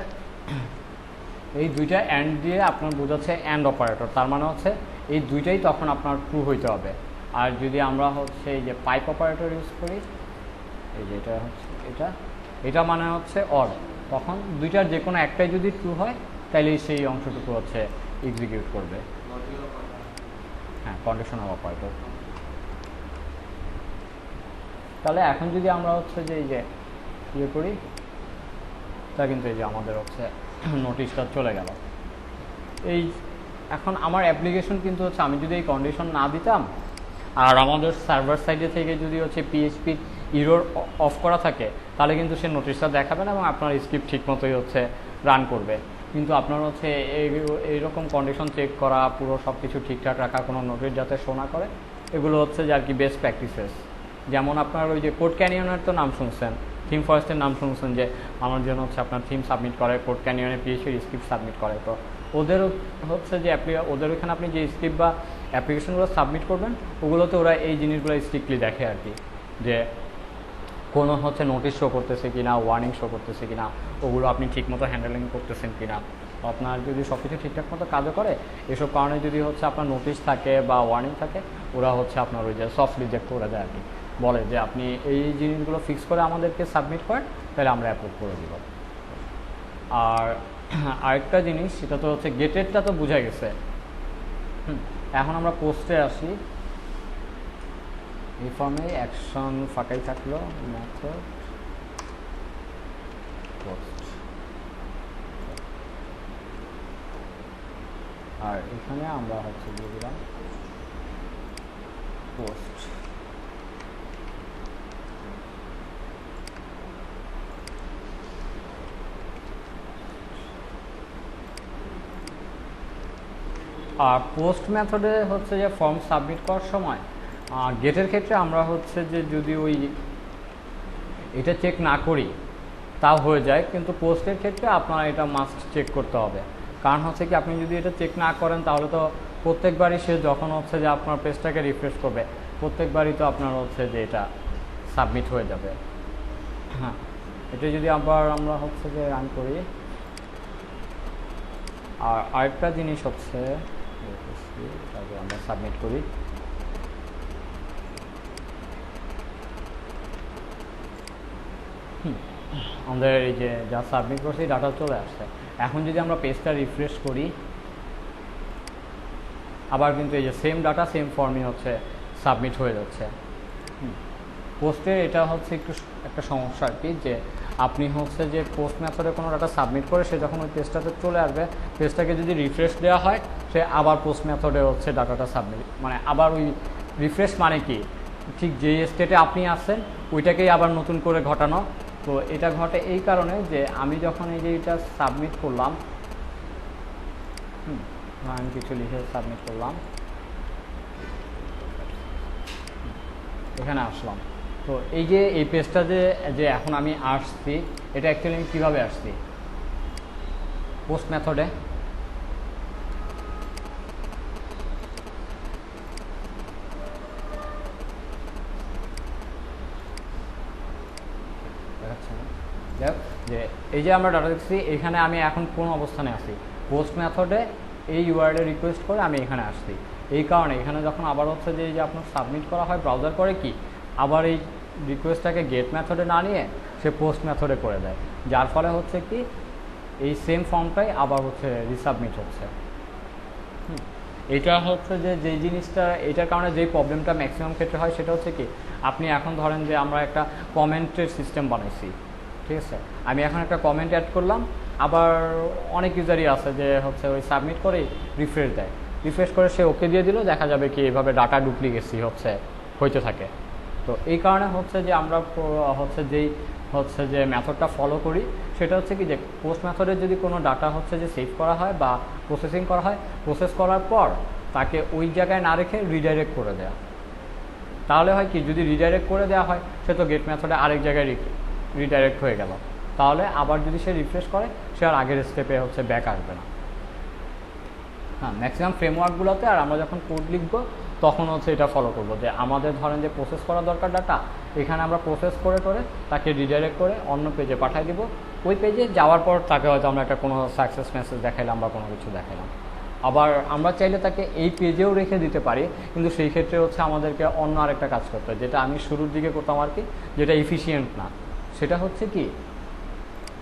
এই দুইটা অ্যান্ড দিয়ে আপনার বোঝাচ্ছে অ্যান্ড অপারেটর, তার মানে হচ্ছে এই দুইটাই তখন আপনার ট্রু হইতে হবে। আর যদি আমরা হচ্ছে এই যে পাইপ অপারেটর ইউজ করি, এই যে এটা হচ্ছে এটা এটা মানে হচ্ছে অর, তখন দুইটার যে কোনো একটাই যদি ট্রু হয় তাহলে সেই অংশটুকু হচ্ছে এক্সিকিউট করবে। হ্যাঁ, কন্ডিশনাল অপারেটর। তাহলে এখন যদি আমরা হচ্ছে যে এই যে ইয়ে করি, তা কিন্তু এই যে আমাদের হচ্ছে নোটিশটা চলে গেল। এই এখন আমার অ্যাপ্লিকেশন কিন্তু হচ্ছে আমি যদি এই কন্ডিশন না দিতাম আর আমাদের সার্ভার সাইডে থেকে যদি হচ্ছে পিএইচপি ইরোর অফ করা থাকে, তাহলে কিন্তু সে নোটিশটা দেখাবে না এবং আপনার স্ক্রিপ্ট ঠিক মতোই হচ্ছে রান করবে। কিন্তু আপনার হচ্ছে এইরকম কন্ডিশন চেক করা, পুরো সব কিছু ঠিকঠাক রাখা, কোনো নোটিশ যাতে শো না করে, এগুলো হচ্ছে যে আর কি বেস্ট প্র্যাকটিসেস। যেমন আপনার ওই যে কোড ক্যানিয়নের তো নাম শুনছেন, থিম ফরেস্টের নাম শুনছেন, যে আমার জন্য হচ্ছে আপনার থিম সাবমিট করে, কোড ক্যানিয়নে পিএইচপি স্ক্রিপ্ট সাবমিট করে। তো ওদের হচ্ছে যে ওদের ওইখানে আপনি যে স্ক্রিপ্ট বা অ্যাপ্লিকেশনগুলো সাবমিট করবেন, ওগুলোতে ওরা এই জিনিসগুলো স্ট্রিক্টলি দেখে আর কি, যে কোনো হচ্ছে নোটিশ শো করতেছে কিনা, ওয়ার্নিং শো করতেছে কিনা, ওগুলো আপনি ঠিকমতো হ্যান্ডেলিং করতেছেন কিনা। আপনার যদি সব কিছু ঠিকঠাক মতো কাজও করে, এসব কারণে যদি হচ্ছে আপনার নোটিশ থাকে বা ওয়ার্নিং থাকে, ওরা হচ্ছে আপনার ওই যে সফট রিজেক্ট করে দেয় আর কি, বলে যে আপনি এই জিনিসগুলো ফিক্স করে আমাদেরকে সাবমিট করেন, তাহলে আমরা অ্যাপ্রুভ করে দিব। আর আরেকটা জিনিস, সেটা তো হচ্ছে গেটেরটা তো বোঝা গেছে। এখন আমরা পোস্টে আসি। এই ফর্মে অ্যাকশন ফাঁকাই থাকলো, মেথড পোস্ট, আর এখানে আমরা হচ্ছে দিয়ে দিলাম পোস্ট। আর পোস্ট মেথডে হচ্ছে যে ফর্ম সাবমিট করার সময় গেটের ক্ষেত্রে আমরা হচ্ছে যে যদি ওই এটা চেক না করি তাও হয়ে যায়, কিন্তু পোস্টের ক্ষেত্রে আপনার এটা মাস্ট চেক করতে হবে। কারণ হচ্ছে কি, আপনি যদি এটা চেক না করেন তাহলে তো প্রত্যেকবারই সে যখন হচ্ছে যে আপনার পেজটাকে রিফ্রেশ করবে, প্রত্যেকবারই তো আপনার হচ্ছে যে এটা সাবমিট হয়ে যাবে। হ্যাঁ, এটা যদি আবার আমরা হচ্ছে যে রান করি। আর আরেকটা জিনিস হচ্ছে আমরা সাবমিট করি, আমাদের এই যে যা সাবমিট করছি ডাটা চলে আসছে। এখন যদি আমরা পেজটা রিফ্রেশ করি, আবার কিন্তু এই যে সেম ডাটা সেম ফর্মই হচ্ছে সাবমিট হয়ে যাচ্ছে। পোস্টের এটা হচ্ছে একটু একটা সমস্যা আর কি, যে আপনি হচ্ছে যে পোস্ট মেথডে কোনো ডাটা সাবমিট করে সে যখন ওই পেজটাতে চলে আসবে, পেজটাকে যদি রিফ্রেশ দেওয়া হয়, সে আবার পোস্ট মেথডে হচ্ছে ডাটাটা সাবমিট, মানে আবার ওই রিফ্রেশ মানে কি, ঠিক যেই স্টেটে আপনি আসছেন ওইটাকেই আবার নতুন করে ঘটানো। তো এটা ঘটে এই কারণে যে আমি যখন এই যে এটা সাবমিট করলাম, আমি কিছু লিখে সাবমিট করলাম, এখানে আসলাম। তো এই যে এই পেজটা যে এখন আমি আসছি, এটা অ্যাকচুয়ালি আমি কীভাবে আসছি, পোস্ট মেথডে যে এই যে আমরা ডাটা দেখছি, এখানে আমি এখন কোন অবস্থানে আছি, পোস্ট মেথডে এই ইউআরএল রিকোয়েস্ট করে আমি এখানে আসছি। এই কারণে এখানে যখন আবার হচ্ছে যে এই যে আপনার সাবমিট করা হয়, ব্রাউজার করে কি আবার এই রিকোয়েস্টটাকে গেট মেথডে না নিয়ে সে পোস্ট মেথডে করে দেয়, যার ফলে হচ্ছে কি এই সেম ফর্মটাই আবার হচ্ছে রিসাবমিট হচ্ছে। এটা হচ্ছে যে যেই জিনিসটা, এটার কারণে যেই প্রবলেমটা ম্যাক্সিমাম ক্ষেত্রে হয় সেটা হচ্ছে কি, আপনি এখন ধরেন যে আমরা একটা কমেন্টের সিস্টেম বানাইছি, ঠিক আছে, আমি এখন একটা কমেন্ট অ্যাড করলাম, আবার অনেক ইউজারই আছে যে হচ্ছে ওই সাবমিট করে রিফ্রেশ দেয়, রিফ্রেশ করে সে ওকে দিয়ে দিল, দেখা যাবে কি এইভাবে ডাটা ডুপ্লিকেসি হইতে থাকে। তো এই কারণে হচ্ছে যে আমরা হচ্ছে যে মেথডটা ফলো করি, সেটা হচ্ছে কি যে পোস্ট মেথডে যদি কোনো ডাটা হচ্ছে যে সেভ করা হয় বা প্রসেসিং করা হয়, প্রসেস করার পর তাকে ওই জায়গায় না রেখে রিডাইরেক্ট করে দেয়া। তাহলে হয় কি, যদি রিডাইরেক্ট করে দেওয়া হয়, সে তো গেট মেথডে আরেক জায়গায় রিডাইরেক্ট হয়ে গেল, তাহলে আবার যদি সে রিফ্রেশ করে, সে আর আগের স্টেপে হচ্ছে ব্যাক আসবে না। হ্যাঁ, ম্যাক্সিমাম ফ্রেমওয়ার্কগুলোতে আর আমরা যখন কোড লিখবো তখন হচ্ছে এটা ফলো করবো, যে আমাদের ধরেন যে প্রসেস করা দরকার ডাটা, এখানে আমরা প্রসেস করে তাকে রিডাইরেক্ট করে অন্য পেজে পাঠিয়ে দিব। ওই পেজে যাওয়ার পর তাকে হয়তো আমরা একটা কোনো সাকসেস মেসেজ দেখাইলাম বা কোনো কিছু দেখাইলাম। আবার আমরা চাইলে তাকে এই পেজেও রেখে দিতে পারি, কিন্তু সেই ক্ষেত্রে হচ্ছে আমাদেরকে অন্য আরেকটা কাজ করতে হয়, যেটা আমি শুরুর দিকে করতাম আর কি, যেটা এফিসিয়েন্ট না। সেটা হচ্ছে কি,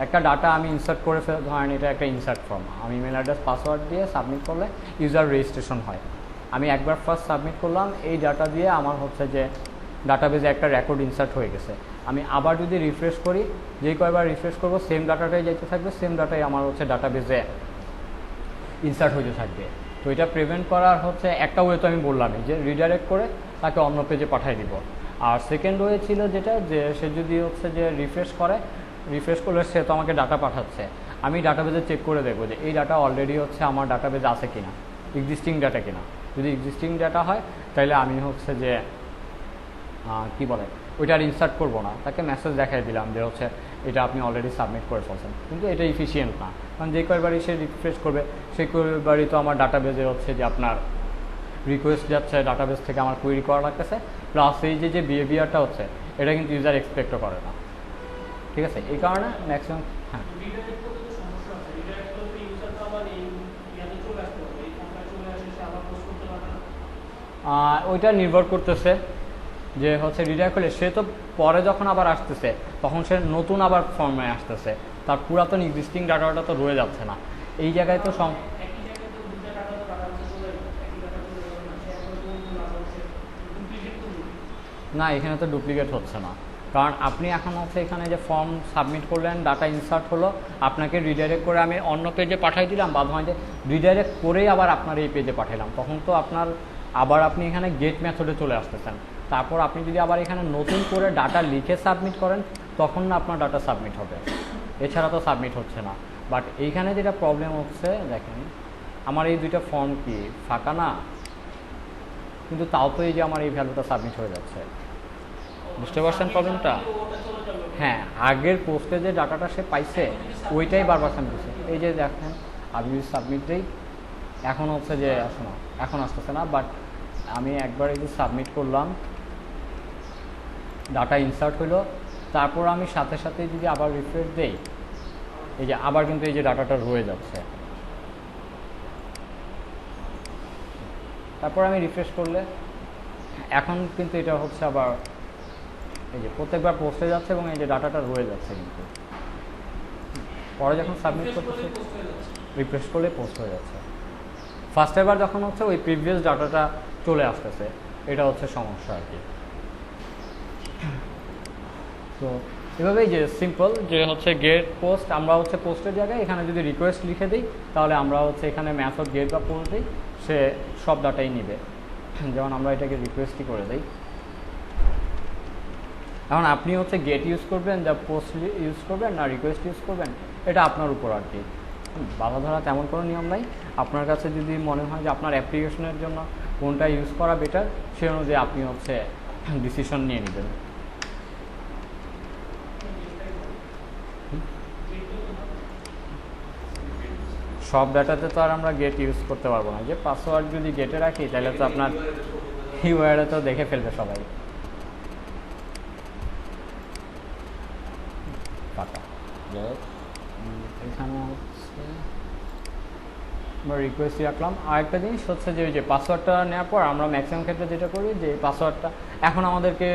একটা ডাটা আমি ইনসার্ট করে ধরেন এটা একটা ইনসার্ট ফর্ম, আমি ইমেল অ্যাড্রেস পাসওয়ার্ড দিয়ে সাবমিট করলে ইউজার রেজিস্ট্রেশন হয়। আমি একবার ফার্স্ট সাবমিট করলাম, এই ডাটা দিয়ে আমার হচ্ছে যে ডাটাবেজে একটা রেকর্ড ইনসার্ট হয়ে গেছে। আমি আবার যদি রিফ্রেশ করি, যেই কয়বার রিফ্রেশ করবো সেম ডাটাটাই যেতে থাকবে, সেম ডাটাই আমার হচ্ছে ডাটাবেজে ইনসার্ট হতে থাকবে। তো এটা প্রিভেন্ট করার হচ্ছে একটা ওয়ে তো আমি বললামই, যে রিডাইরেক্ট করে তাকে অন্য পেজে পাঠিয়ে দিব। আর সেকেন্ড ওয়ে ছিল যেটা, যে সে যদি হচ্ছে যে রিফ্রেশ করলে সে তো আমাকে ডাটা পাঠাচ্ছে, আমি ডাটাবেজে চেক করে দেখবো যে এই ডাটা অলরেডি হচ্ছে আমার ডাটাবেজে আছে কিনা, এক্সিস্টিং ডাটা কিনা। যদি এক্সিস্টিং ডাটা হয় তাহলে আমি হচ্ছে যে কি বলে ওইটা আর ইনসার্ট করবো না, তাকে মেসেজ দেখাই দিলাম যে হচ্ছে এটা আপনি অলরেডি সাবমিট করে ফেলছেন। কিন্তু এটা ইফিসিয়েন্ট না, কারণ যে কয়বারই সে রিফ্রেশ করবে সেই কয়বারই তো আমার ডাটাবেজে হচ্ছে যে আপনার রিকোয়েস্ট যাচ্ছে, ডাটাবেস থেকে আমার কোয়েরি করা লাগতেছে, প্লাস এই যে বিহেভিয়ারটা হচ্ছে এটা কিন্তু ইউজার এক্সপেক্টও করে না। ঠিক আছে, এই কারণে ম্যাক্সিমাম হ্যাঁ ওইটা নির্ভর করতেছে যে হচ্ছে রিডাইরেক্ট করলে সে তো পরে যখন আবার আসতেছে তখন সে নতুন আবার ফর্মে আসতেছে, তার পুরাতন এক্সিস্টিং ডাটাটা তো রয়ে যাচ্ছে না এই জায়গায়। তো না, এখানে তো ডুপ্লিকেট হচ্ছে না, কারণ আপনি এখন হচ্ছে এখানে যে ফর্ম সাবমিট করলেন, ডাটা ইনসার্ট হলো, আপনাকে রিডাইরেক্ট করে আমি অন্য পেজে পাঠিয়ে দিলাম, বা ধরেন যে রিডাইরেক্ট করেই আবার আপনার এই পেজে পাঠালাম, তখন তো আপনার আবার আপনি এখানে গেট মেথডে চলে আসতেছেন। তারপর আপনি যদি আবার এখানে নতুন করে ডাটা লিখে সাবমিট করেন তখন না আপনার ডাটা সাবমিট হবে, এছাড়া তো সাবমিট হচ্ছে না। বাট এইখানে যেটা প্রবলেম হচ্ছে, দেখেন আমার এই দুইটা ফর্ম কি ফাঁকা না, কিন্তু তাও তো এই যে আমার এই ভ্যালুটা সাবমিট হয়ে যাচ্ছে। বুঝতে পারছেন প্রবলেমটা? হ্যাঁ, আগের পোস্টে যে ডাটাটা সে পাইছে ওইটাই বারবার সাবমিট হচ্ছে। এই যে দেখেন আমি যদি সাবমিট দিই, এখন হচ্ছে যে শোনো এখন আসতেছে না, বাট আমি একবার এই যে সাবমিট করলাম, ডাটা ইনসার্ট হইলো, তারপর আমি সাথে সাথে যদি আবার রিফ্রেশ দেই, এই যে আবার কিন্তু এই যে ডাটাটা রয়ে যাচ্ছে। তারপর আমি রিফ্রেশ করলে এখন কিন্তু এটা হচ্ছে আবার এই যে প্রত্যেকবার পোস্টে যাচ্ছে এবং এই যে ডাটাটা রয়ে যাচ্ছে, কিন্তু পরে যখন সাবমিট করতেছে রিফ্রেশ করলে পোস্ট হয়ে যাচ্ছে। ফার্স্ট এবার যখন হচ্ছে ওই প্রিভিয়াস ডাটাটা চলে আসতেছে, এটা হচ্ছে সমস্যা আর কি। তো এভাবেই যে সিম্পল যে হচ্ছে গেট পোস্ট, আমরা হচ্ছে পোস্টের জায়গায় এখানে যদি রিকোয়েস্ট লিখে দিই তাহলে আমরা হচ্ছে এখানে মেথড গেট বা পোস্ট দিই, সে সব ডাটাই নিবে। যেমন আমরা এটাকে রিকোয়েস্টই করে দিই। এখন আপনি হচ্ছে গেট ইউজ করবেন, যা পোস্ট ইউজ করবেন না রিকোয়েস্ট ইউজ করবেন, এটা আপনার উপর আর কি। বাধা ধরা তেমন কোনো নিয়ম নাই। আপনার কাছে যদি মনে হয় যে আপনার অ্যাপ্লিকেশনের জন্য কোনটা ইউজ করা বেটার, সে অনুযায়ী আপনি হচ্ছে ডিসিশন নিয়ে নেবেন। সব ডাটাতে তো আর আমরা গেট ইউজ করতে পারবো না, যে পাসওয়ার্ড যদি গেটে রাখি তাহলে তো আপনার ইউআইডি তো দেখে ফেলবে সবাই। এখানে হচ্ছে আমরা রিকোয়েস্টই রাখলাম। আরেকটা জিনিস হচ্ছে যে ওই যে পাসওয়ার্ডটা নেওয়ার পর আমরা ম্যাক্সিমাম ক্ষেত্রে যেটা করি যে পাসওয়ার্ডটা এখন আমাদেরকে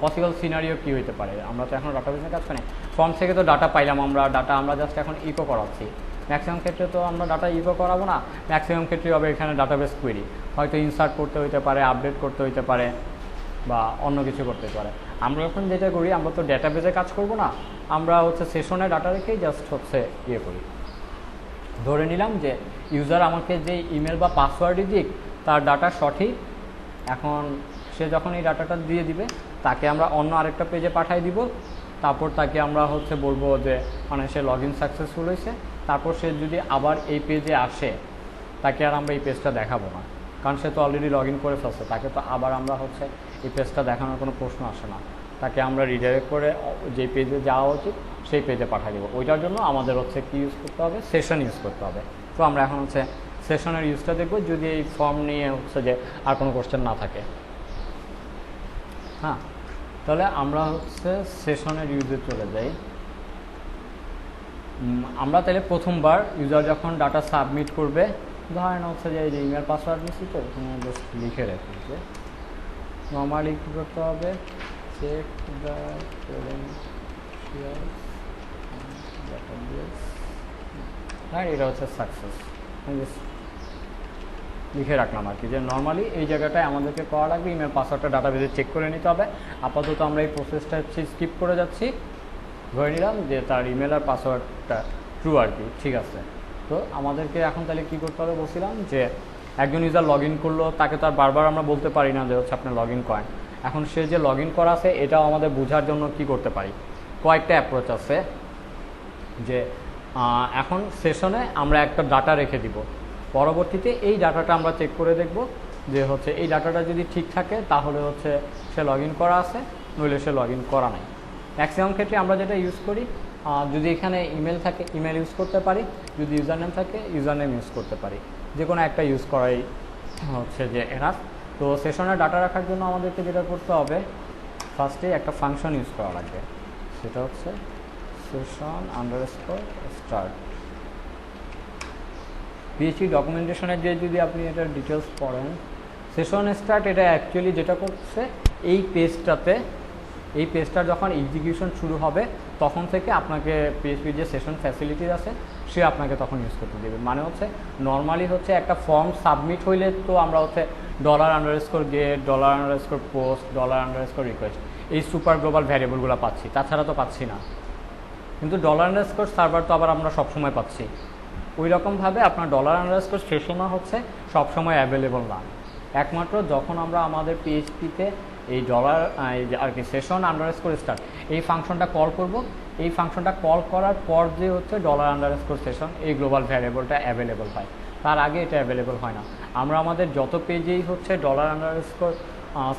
পসিবল সিনারিও কী হইতে পারে, আমরা তো এখন ডাটাবেসের কাজ করি, ফর্ম থেকে তো ডাটা পাইলাম, আমরা জাস্ট এখন ইকো করাচ্ছি। ম্যাক্সিমাম ক্ষেত্রে তো আমরা ডাটা ইকো করাবো না, ম্যাক্সিমাম ক্ষেত্রে হবে এখানে ডাটাবেস কোয়েরি, হয়তো ইনসার্ট করতে হইতে পারে, আপডেট করতে হইতে পারে, বা অন্য কিছু করতে পারে। আমরা এখন যেটা করি, আমরা তো ডাটাবেসে কাজ করব না, আমরা হচ্ছে সেশনে ডাটা রেখেই জাস্ট হচ্ছে ইয়ে করি। ধরে নিলাম যে ইউজার আমাকে যে ইমেল বা পাসওয়ার্ডই দিক তার ডাটা সঠিক, এখন সে যখন এই ডাটাটা দিয়ে দিবে তাকে আমরা অন্য আরেকটা পেজে পাঠিয়ে দিব, তারপর তাকে আমরা হচ্ছে বলবো যে মানে সে লগ ইন সাকসেসফুল হয়েছে। তারপর সে যদি আবার এই পেজে আসে তাকে আর আমরা এই পেজটা দেখাবো না, কারণ সে তো অলরেডি লগ ইন করে ফেলছে, তাকে তো আবার আমরা হচ্ছে এই পেজটা দেখানোর কোনো প্রশ্ন আসে না। তাকে আমরা রিডাইরেক্ট করে যে পেজে যাওয়া উচিত সেই পেজে পাঠিয়ে দেবো। ওইটার জন্য আমাদের হচ্ছে কি ইউজ করতে হবে, সেশন ইউজ করতে হবে। তো আমরা এখন হচ্ছে সেশনের ইউজটা দেখবো, যদি এই ফর্ম নিয়ে হচ্ছে যে আর কোনো কোশ্চেন না থাকে। হ্যাঁ, তাহলে আমরা হচ্ছে সেশনের ইউজে চলে যাই। আমরা তাহলে প্রথমবার ইউজার যখন ডাটা সাবমিট করবে, ধরেন হচ্ছে যে এই যে ইমেল পাসওয়ার্ড নিচ্ছি, তো এখানে জাস্ট লিখে রাখি যে নর্মালি কী করতে হবে, চেক দ্য ক্রেডেনশিয়ালস হ্যাঁ, এটা হচ্ছে সাকসেস। লিখে রাখলাম আর কি, যে নর্মালি এই জায়গাটায় আমাদেরকে করা লাগবে ইমেল পাসওয়ার্ডটা ডাটাবেজে চেক করে নিতে হবে। আপাতত আমরা এই প্রসেসটা হচ্ছে স্কিপ করে যাচ্ছি, ধরে নিলাম যে তার ইমেল আর পাসওয়ার্ডটা ট্রু আর কি, ঠিক আছে। তো আমাদেরকে এখন তাহলে কী করতে হবে বলছিলাম, যে একজন ইউজার লগ ইন করলো, তাকে তো আর বারবার আমরা বলতে পারি না যে হচ্ছে আপনি লগ ইন করেন। এখন সে যে লগ ইন করা আছে এটাও আমাদের বোঝার জন্য কি করতে পারি, কয়েকটা অ্যাপ্রোচ আছে। যে এখন সেশনে আমরা একটা ডাটা রেখে দিব, পরবর্তীতে এই ডাটাটা আমরা চেক করে দেখব যে হচ্ছে এই ডাটাটা যদি ঠিক থাকে তাহলে হচ্ছে সে লগ ইন করা আছে, নইলে সে লগ ইন করা নাই। ম্যাক্সিমাম ক্ষেত্রে আমরা যেটা ইউজ করি, যদি এখানে ইমেল থাকে ইমেল ইউজ করতে পারি, যদি ইউজার নেম থাকে ইউজার নেম ইউজ করতে পারি, যে কোনো একটা ইউজ করাই হচ্ছে যে এনাফ। তো সেশনে ডাটা রাখার জন্য আমাদেরকে যেটা করতে হবে, ফার্স্টে একটা ফাংশন ইউজ করা লাগবে, সেটা হচ্ছে সেশন আন্ডারস্কোর স্টার্ট। পিএইচপি ডকুমেন্টেশনের যে যদি আপনি এটার ডিটেলস পড়েন, সেশন স্টার্ট এটা অ্যাকচুয়ালি যেটা করছে এই পেজটার যখন এক্সিকিউশন শুরু হবে তখন থেকে আপনাকে পিএইচপির যে সেশন ফ্যাসিলিটিস আছে সে আপনাকে তখন ইউজ করতে দেবে। মানে হচ্ছে নর্মালি হচ্ছে একটা ফর্ম সাবমিট হইলে তো আমরা হচ্ছে $_get, $_post, $_request এই সুপার গ্লোবাল ভ্যারিয়েবলগুলো পাচ্ছি, তাছাড়া তো পাচ্ছি না। কিন্তু $_ সার্ভার তো আবার আমরা সবসময় পাচ্ছি। ওই রকমভাবে আপনার $_ সেশনও হচ্ছে সবসময় অ্যাভেলেবল না, একমাত্র যখন আমরা আমাদের পিএইচপিতে এই আর কি সেশন আন্ডারস্কোর স্টার্ট এই ফাংশনটা কল করব, এই ফাংশনটা কল করার পর যে হচ্ছে $_ সেশন এই গ্লোবাল ভ্যারিয়েবলটা অ্যাভেলেবল হয়, তার আগে এটা অ্যাভেলেবল হয় না। আমরা আমাদের যত পেজেই হচ্ছে $_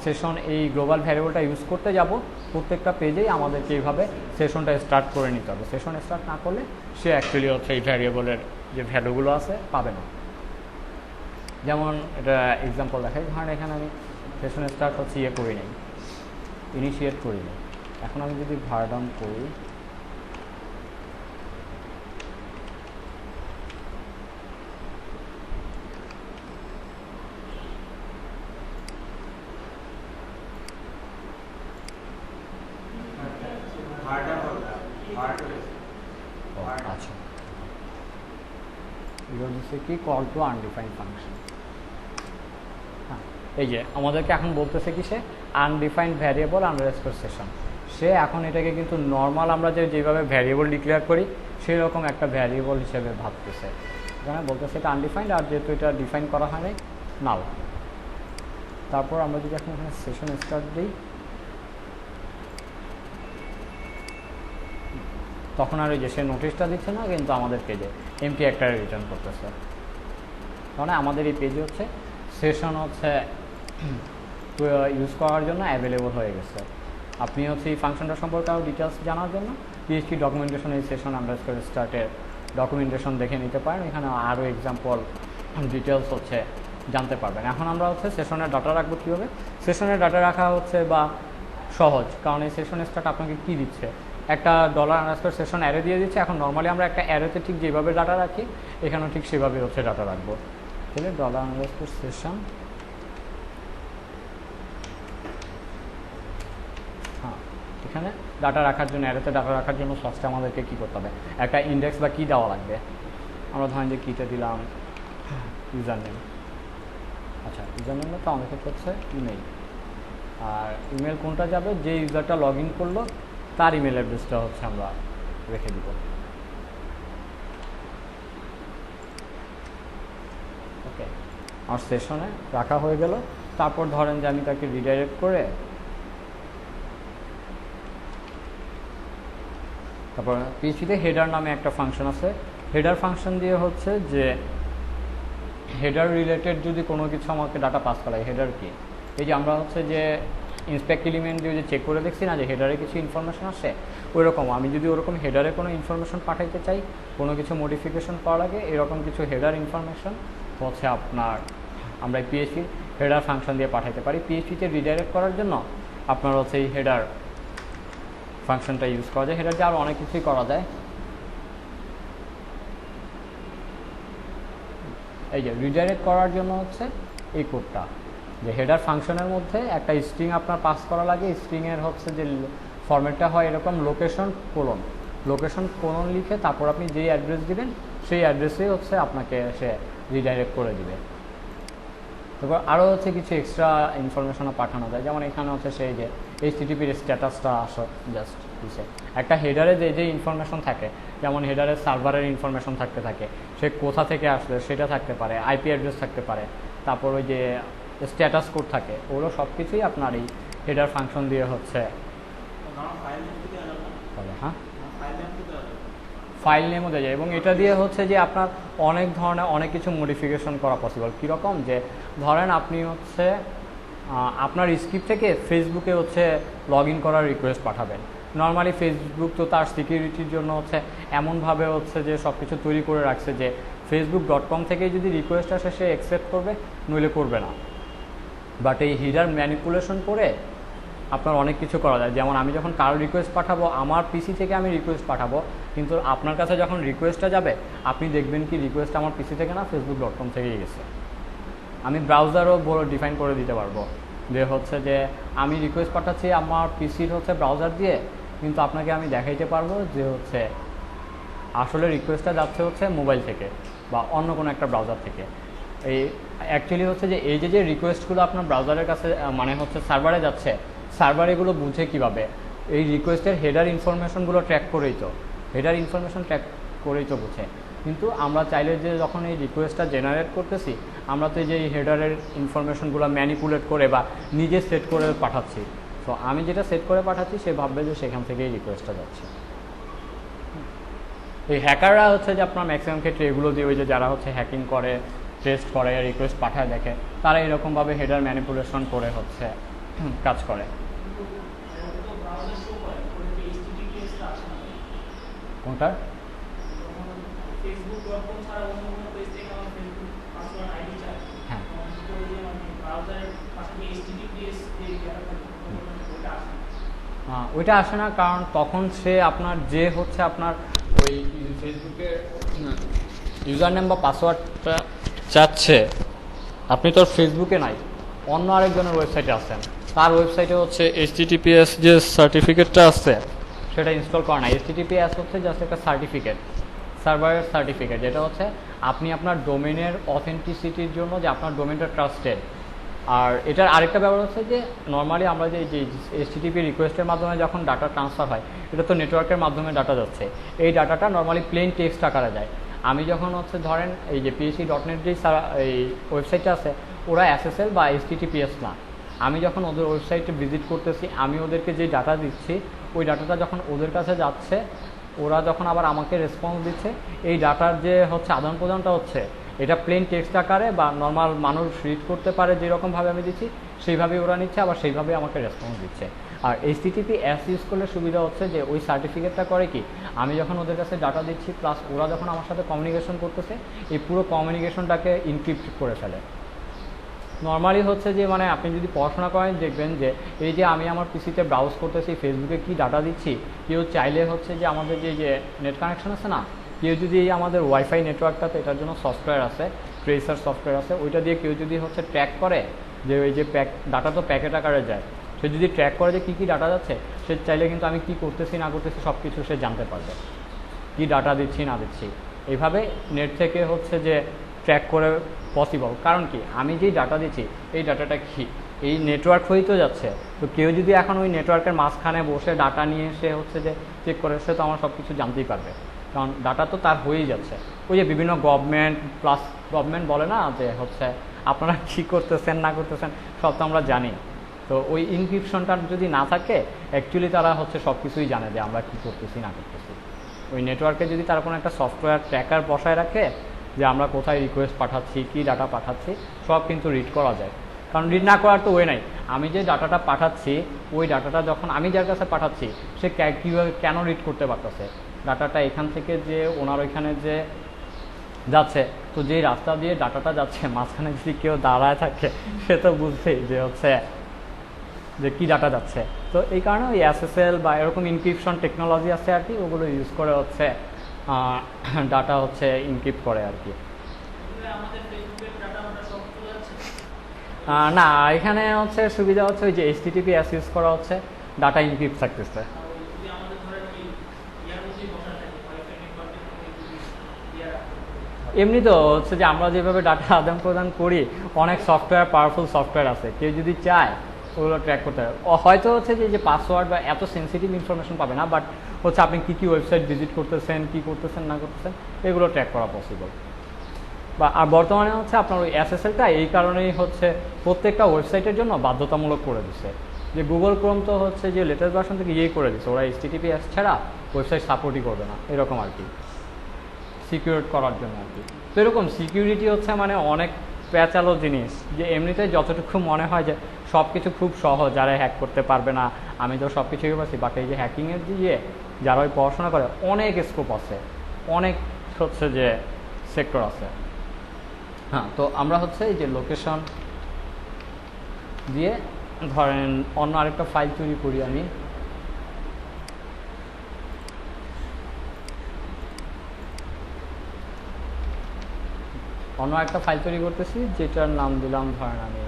সেশন এই গ্লোবাল ভ্যারিয়েবলটা ইউজ করতে যাব, প্রত্যেকটা পেজেই আমাদেরকে এইভাবে সেশনটা স্টার্ট করে নিতে হবে। সেশন স্টার্ট না করলে সে অ্যাকচুয়ালি হচ্ছে এই ভ্যারিয়েবলের যে ভ্যালুগুলো আছে পাবে না। যেমন এটা এক্সাম্পল দেখাই, ধরেন এখানে আমি সেশন স্টার্ট হচ্ছে করি নাই, ইনিশিয়েট করি নাই। এখন আমি যদি ভারডাউন করি, আচ্ছা এটা হচ্ছে কি কল টু আনডিফাইন্ড ফাংশন। হ্যাঁ, এই যে আমাদেরকে এখন বলতেছে কি, সে আনডিফাইন্ড ভ্যারিয়েবল আন্ডারস্কোর সেশন, সে এখন এটাকে কিন্তু নর্মাল আমরা যেভাবে ভ্যারিয়েবল ডিক্লেয়ার করি সেই রকম একটা ভ্যারিয়েবল হিসেবে ভাবতেছে। এখানে বলতেছে এটা আনডিফাইন্ড, আর যেহেতু এটা ডিফাইন করা হয় নাই নাল। তারপর আমরা যদি এখন এখানে সেশন স্টার্ট দিই, তখন আর ওই যে সে নোটিশটা দিচ্ছে না, কিন্তু আমাদের পেজে এমটি একটা রিটার্ন করতেছে। মানে আমাদের এই পেজে হচ্ছে সেশন হচ্ছে ইউজ করার জন্য অ্যাভেলেবল হয়ে গেছে। আপনি হচ্ছে এই ফাংশনটা সম্পর্কে আরও ডিটেলস জানার জন্য পিএইচপি ডকুমেন্টেশন এই সেশন আন্ডারস্কোর স্টার্টের ডকুমেন্টেশন দেখে নিতে পারেন, এখানে আরও এক্সাম্পল ডিটেলস হচ্ছে জানতে পারবেন। এখন আমরা হচ্ছে সেশনের ডাটা রাখবো কীভাবে। সেশনের ডাটা রাখা হচ্ছে বা সহজ, কারণ এই সেশন স্টার্ট আপনাকে কী দিচ্ছে, একটা $_ সেশন অ্যারে দিয়ে দিচ্ছে। এখন নর্মালি আমরা একটা অ্যারেতে ঠিক যেভাবে ডাটা রাখি এখানেও ঠিক সেভাবে হচ্ছে ডাটা রাখবো। তাহলে $_ সেশন, হ্যাঁ এখানে ডাটা রাখার জন্য অ্যারেতে ডাটা রাখার জন্য ফার্স্টে আমাদেরকে কী করতে হবে, একটা ইন্ডেক্স বা কী দেওয়া লাগবে। আমরা ধরেন যে কীতে দিলাম ইউজার নেম, আচ্ছা ইউজার নেমটা তো আমাদের ক্ষেত্রে হচ্ছে ইমেল, আর ইমেল কোনটা যাবে, যে ইউজারটা লগ ইন করলো তার ইমেল অ্যাড্রেসটা হচ্ছে আমরা রেখে দিব। ওকে, আমার সেশনে রাখা হয়ে গেল। তারপর ধরেন যে আমি তাকে রিডাইরেক্ট করে, তারপর পিএইচপিতে হেডার নামে একটা ফাংশন আছে, হেডার ফাংশন দিয়ে হচ্ছে যে হেডার রিলেটেড যদি কোনো কিছু আমাকে ডাটা পাস করায়, হেডার কি, এই যে আমরা হচ্ছে যে ইন্সপেক্ট এলিমেন্ট দিয়ে যে চেক করে দেখছি না যে হেডারে কিছু ইনফরমেশন আসে, ওই রকম আমি যদি ওরকম হেডারে কোনো ইনফরমেশন পাঠাইতে চাই, কোনো কিছু মডিফিকেশন করা লাগে, এরকম কিছু হেডার ইনফরমেশন হচ্ছে আপনার আমরা পিএইচপি হেডার ফাংশন দিয়ে পাঠাইতে পারি। পিএইচপিতে রিডাইরেক্ট করার জন্য আপনার হচ্ছে এই হেডার ফাংশনটা ইউজ করা যায়। হেডার দিয়ে আরও অনেক কিছুই করা যায়। এই যে রিডাইরেক্ট করার জন্য হচ্ছে এই কোডটা, যে হেডার ফাংশনের মধ্যে একটা স্ট্রিং আপনার পাস করা লাগে, স্ট্রিংয়ের হচ্ছে যে ফরম্যাটটা হয় এরকম লোকেশন কোলন, লোকেশন কোন লিখে তারপর আপনি যেই অ্যাড্রেস দিবেন সেই অ্যাড্রেসেই হচ্ছে আপনাকে সে রিডাইরেক্ট করে দিবে। তারপর আরও হচ্ছে কিছু এক্সট্রা ইনফরমেশনও পাঠানো যায়, যেমন এখানে হচ্ছে সেই যে এইচটিটিপির স্ট্যাটাসটা আসো জাস্ট দিছে। একটা হেডারে যে যে ইনফরমেশন থাকে, যেমন হেডারের সার্ভারের ইনফরমেশন থাকতে থাকে, সে কোথা থেকে আসলে সেটা থাকতে পারে, আইপি অ্যাড্রেস থাকতে পারে, তারপর ওই যে স্ট্যাটাস কোড থাকে, ওগুলো সব কিছুই আপনার এই হেডার ফাংশন দিয়ে হচ্ছে। হ্যাঁ, ফাইল নেমও দেওয়া যায়, এবং এটা দিয়ে হচ্ছে যে আপনার অনেক ধরনের অনেক কিছু মডিফিকেশন করা পসিবল। কীরকম, যে ধরেন আপনি হচ্ছে আপনার স্ক্রিপ্ট থেকে ফেসবুকে হচ্ছে লগ ইন করার রিকোয়েস্ট পাঠাবেন। নর্মালি ফেসবুক তো তার সিকিউরিটির জন্য হচ্ছে এমনভাবে হচ্ছে যে সব কিছু তৈরি করে রাখছে যে facebook.com থেকেই যদি রিকোয়েস্ট আসে সে অ্যাকসেপ্ট করবে, নইলে করবে না। বাট এই হিডার ম্যানিপুলেশন করে আপনার অনেক কিছু করা যায়। যেমন আমি যখন কারো রিকোয়েস্ট পাঠাবো, আমার পিসি থেকে আমি রিকোয়েস্ট পাঠাবো, কিন্তু আপনার কাছে যখন রিকোয়েস্টটা যাবে আপনি দেখবেন কি রিকোয়েস্ট আমার পিসি থেকে না facebook.com থেকেই গেছে। আমি ব্রাউজারও বড় ডিফাইন করে দিতে পারবো যে হচ্ছে যে আমি রিকোয়েস্ট পাঠাচ্ছি আমার পিসির হচ্ছে ব্রাউজার দিয়ে, কিন্তু আপনাকে আমি দেখাইতে পারবো যে হচ্ছে আসলে রিকোয়েস্টটা যাচ্ছে হচ্ছে মোবাইল থেকে বা অন্য কোনো একটা ব্রাউজার থেকে। এই অ্যাকচুয়ালি হচ্ছে যে এই যে রিকোয়েস্টগুলো আপনার ব্রাউজারের কাছে মানে হচ্ছে সার্ভারে যাচ্ছে, সার্ভার এগুলো বুঝে কীভাবে, এই রিকোয়েস্টের হেডার ইনফরমেশনগুলো ট্র্যাক করেই তো, হেডার ইনফরমেশন ট্র্যাক করেই তো বুঝে। কিন্তু আমরা চাইলে যে যখন এই রিকোয়েস্টটা জেনারেট করতেছি, আমরা তো যে এই হেডারের ইনফরমেশনগুলো ম্যানিপুলেট করে বা নিজে সেট করে পাঠাচ্ছি। তো আমি যেটা সেট করে পাঠাচ্ছি সে ভাববে যে সেখান থেকেই রিকোয়েস্টটা যাচ্ছে। এই হ্যাকাররা হচ্ছে যে আপনার ম্যাক্সিমাম ক্ষেত্রে এগুলো দিয়ে ওই যে যারা হচ্ছে হ্যাকিং করে, টেস্ট করে, রিকোয়েস্ট পাঠায় দেখে, তারা এরকমভাবে হেডার ম্যানিপুলেশন করে হচ্ছে কাজ করে। কোনটা? হ্যাঁ, ওইটা আসে না, কারণ তখন সে আপনার যে হচ্ছে আপনার ওই ফেসবুকের ইউজার নেম বা পাসওয়ার্ডটা চাচ্ছে, আপনি তো ফেসবুকে নাই, অন্য আরেকজনের ওয়েবসাইটে আছেন, তার ওয়েবসাইটে হচ্ছে HTTPS যে সার্টিফিকেটটা আছে সেটা ইনস্টল করা না। HTTPS হচ্ছে জাস্ট একটা সার্টিফিকেট, সার্ভারের সার্টিফিকেট, যেটা হচ্ছে আপনি আপনার ডোমেনের অথেন্টিসিটির জন্য যে আপনার ডোমেনটা ট্রাস্টেড। আর এটার আরেকটা ব্যাপার হচ্ছে যে নর্মালি আমরা যে HTTP রিকোয়েস্টের মাধ্যমে যখন ডাটা ট্রান্সফার হয়, এটা তো নেটওয়ার্কের মাধ্যমে ডাটা যাচ্ছে, এই ডাটাটা নর্মালি প্লেন টেক্সট আকারে যায়। আমি যখন হচ্ছে ধরেন এই যে php.net যে এই ওয়েবসাইটটা আছে, ওরা SSL বা HTTPS না। আমি যখন ওদের ওয়েবসাইটে ভিজিট করতেছি, আমি ওদেরকে যে ডাটা দিচ্ছি, ওই ডাটাটা যখন ওদের কাছে যাচ্ছে, ওরা যখন আবার আমাকে রেসপন্স দিচ্ছে, এই ডাটার যে হচ্ছে আদান প্রদানটা হচ্ছে, এটা প্লেন টেক্সট আকারে বা নর্মাল মানুষ রিড করতে পারে যেরকমভাবে আমি দিচ্ছি সেইভাবেই ওরা নিচ্ছে, আবার সেইভাবেই আমাকে রেসপন্স দিচ্ছে। আর HTTPS ইউজ করলে সুবিধা হচ্ছে যে ওই সার্টিফিকেটটা করে কি, আমি যখন ওদের কাছে ডাটা দিচ্ছি প্লাস ওরা যখন আমার সাথে কমিউনিকেশন করতেছে, এই পুরো কমিউনিকেশনটাকে ইনক্রিপ্ট করে ফেলে। নর্মালি হচ্ছে যে মানে আপনি যদি পড়াশোনা করেন দেখবেন যে এই যে আমি আমার পিসিতে ব্রাউজ করতেছি, ফেসবুকে কি ডাটা দিচ্ছি, কেউ চাইলে হচ্ছে যে আমাদের যে নেট কানেকশন আছে না, কেউ যদি আমাদের ওয়াইফাই নেটওয়ার্কটাতে এটার জন্য সফটওয়্যার আছে, ট্রেসার সফটওয়্যার আছে, ওইটা দিয়ে কেউ যদি হচ্ছে ট্র্যাক করে যে ওই যে ডাটা তো প্যাকেট আকারে যায়, সে যদি ট্র্যাক করে যে কী কী ডাটা যাচ্ছে, সে চাইলে কিন্তু আমি কি করতেছি না করতেছি সব কিছু সে জানতে পারবে, কি ডাটা দিচ্ছি না দিচ্ছি। এইভাবে নেট থেকে হচ্ছে যে ট্র্যাক করে পসিবল। কারণ কি, আমি যেই ডাটা দিচ্ছি এই ডাটাটা কি এই নেটওয়ার্ক হয়েই তো যাচ্ছে, তো কেউ যদি এখন ওই নেটওয়ার্কের মাঝখানে বসে ডাটা নিয়ে সে হচ্ছে যে চেক করে, সে তো আমার সব কিছু জানতেই পারবে, কারণ ডাটা তো তার হয়েই যাচ্ছে। ওই যে বিভিন্ন গভর্নমেন্ট প্লাস গভর্নমেন্ট বলে না যে হচ্ছে আপনারা কী করতেছেন না করতেছেন সব তো আমরা জানি, তো ওই ইনক্রিপশনটা যদি না থাকে অ্যাকচুয়ালি তারা হচ্ছে সব কিছুই জানে যে আমরা কী করতেছি না করতেছি। ওই নেটওয়ার্কে যদি তারা কোনো একটা সফটওয়্যার ট্র্যাকার বসায় রাখে যে আমরা কোথায় রিকোয়েস্ট পাঠাচ্ছি, কী ডাটা পাঠাচ্ছি, সব কিন্তু রিড করা যায়। কারণ রিড না করার তো ওয়ে নাই, আমি যে ডাটাটা পাঠাচ্ছি ওই ডাটাটা যখন আমি যার কাছে পাঠাচ্ছি সে কীভাবে কেন রিড করতে পারতেছে, ডাটাটা এখান থেকে যে ওনার ওইখানে যে যাচ্ছে, তো যেই রাস্তা দিয়ে ডাটাটা যাচ্ছে মাঝখানে যদি কেউ দাঁড়ায় থাকে সে তো বুঝছেই যে হচ্ছে যে কী ডাটা যাচ্ছে। তো এই কারণে ওই SSL বা এরকম ইনক্রিপশন টেকনোলজি আছে আর কি, ওগুলো ইউজ করে হচ্ছে ডাটা হচ্ছে ইনক্রিপ্ট করে আর কি। না, এখানে হচ্ছে সুবিধা হচ্ছে ওই যে HTTPS ইউজ করা হচ্ছে, ডাটা ইনক্রিপ্ট থাকতেছে। এমনিতেও হচ্ছে যে আমরা যেভাবে ডাটা আদান প্রদান করি, অনেক সফটওয়্যার, পাওয়ারফুল সফটওয়্যার আছে, কেউ যদি চায় ওগুলো ট্র্যাক করতে হবে। হয়তো হচ্ছে যে পাসওয়ার্ড বা এত সেন্সিটিভ ইনফরমেশন পাবে না, বাট হচ্ছে আপনি কী কী ওয়েবসাইট ভিজিট করতেছেন, কী করতেছেন না করতেছেন, এগুলো ট্র্যাক করা পসিবল। বা আর বর্তমানে হচ্ছে আপনার ওই এসএসএলটা এই কারণেই হচ্ছে প্রত্যেকটা ওয়েবসাইটের জন্য বাধ্যতামূলক করে দিচ্ছে, যে গুগল ক্রোম তো হচ্ছে যে লেটেস্ট ভার্সন থেকে ইয়েই করে দিচ্ছে, ওরা HTTPS ছাড়া ওয়েবসাইট সাপোর্টই করবে না, এরকম আর কি, সিকিউর করার জন্য আর কি। তো এরকম সিকিউরিটি হচ্ছে মানে অনেক প্যাচালো জিনিস, যে এমনিতে যতটুকু মনে হয় যে সব কিছু খুব সহজ, যারা হ্যাক করতে পারবে না, আমি তো সব কিছুই পাচ্ছি, বাট এই যে হ্যাকিংয়ের দিয়ে যারা ওই পড়াশোনা করে, অনেক স্কোপ আছে, অনেক হচ্ছে যে সেক্টর আছে। হ্যাঁ, তো আমরা হচ্ছে এই যে লোকেশন দিয়ে ধরেন অন্য আরেকটা ফাইল তৈরি করি, আমি অন্য একটা ফাইল তৈরি করতেছি, যেটার নাম দিলাম ধরেন আমি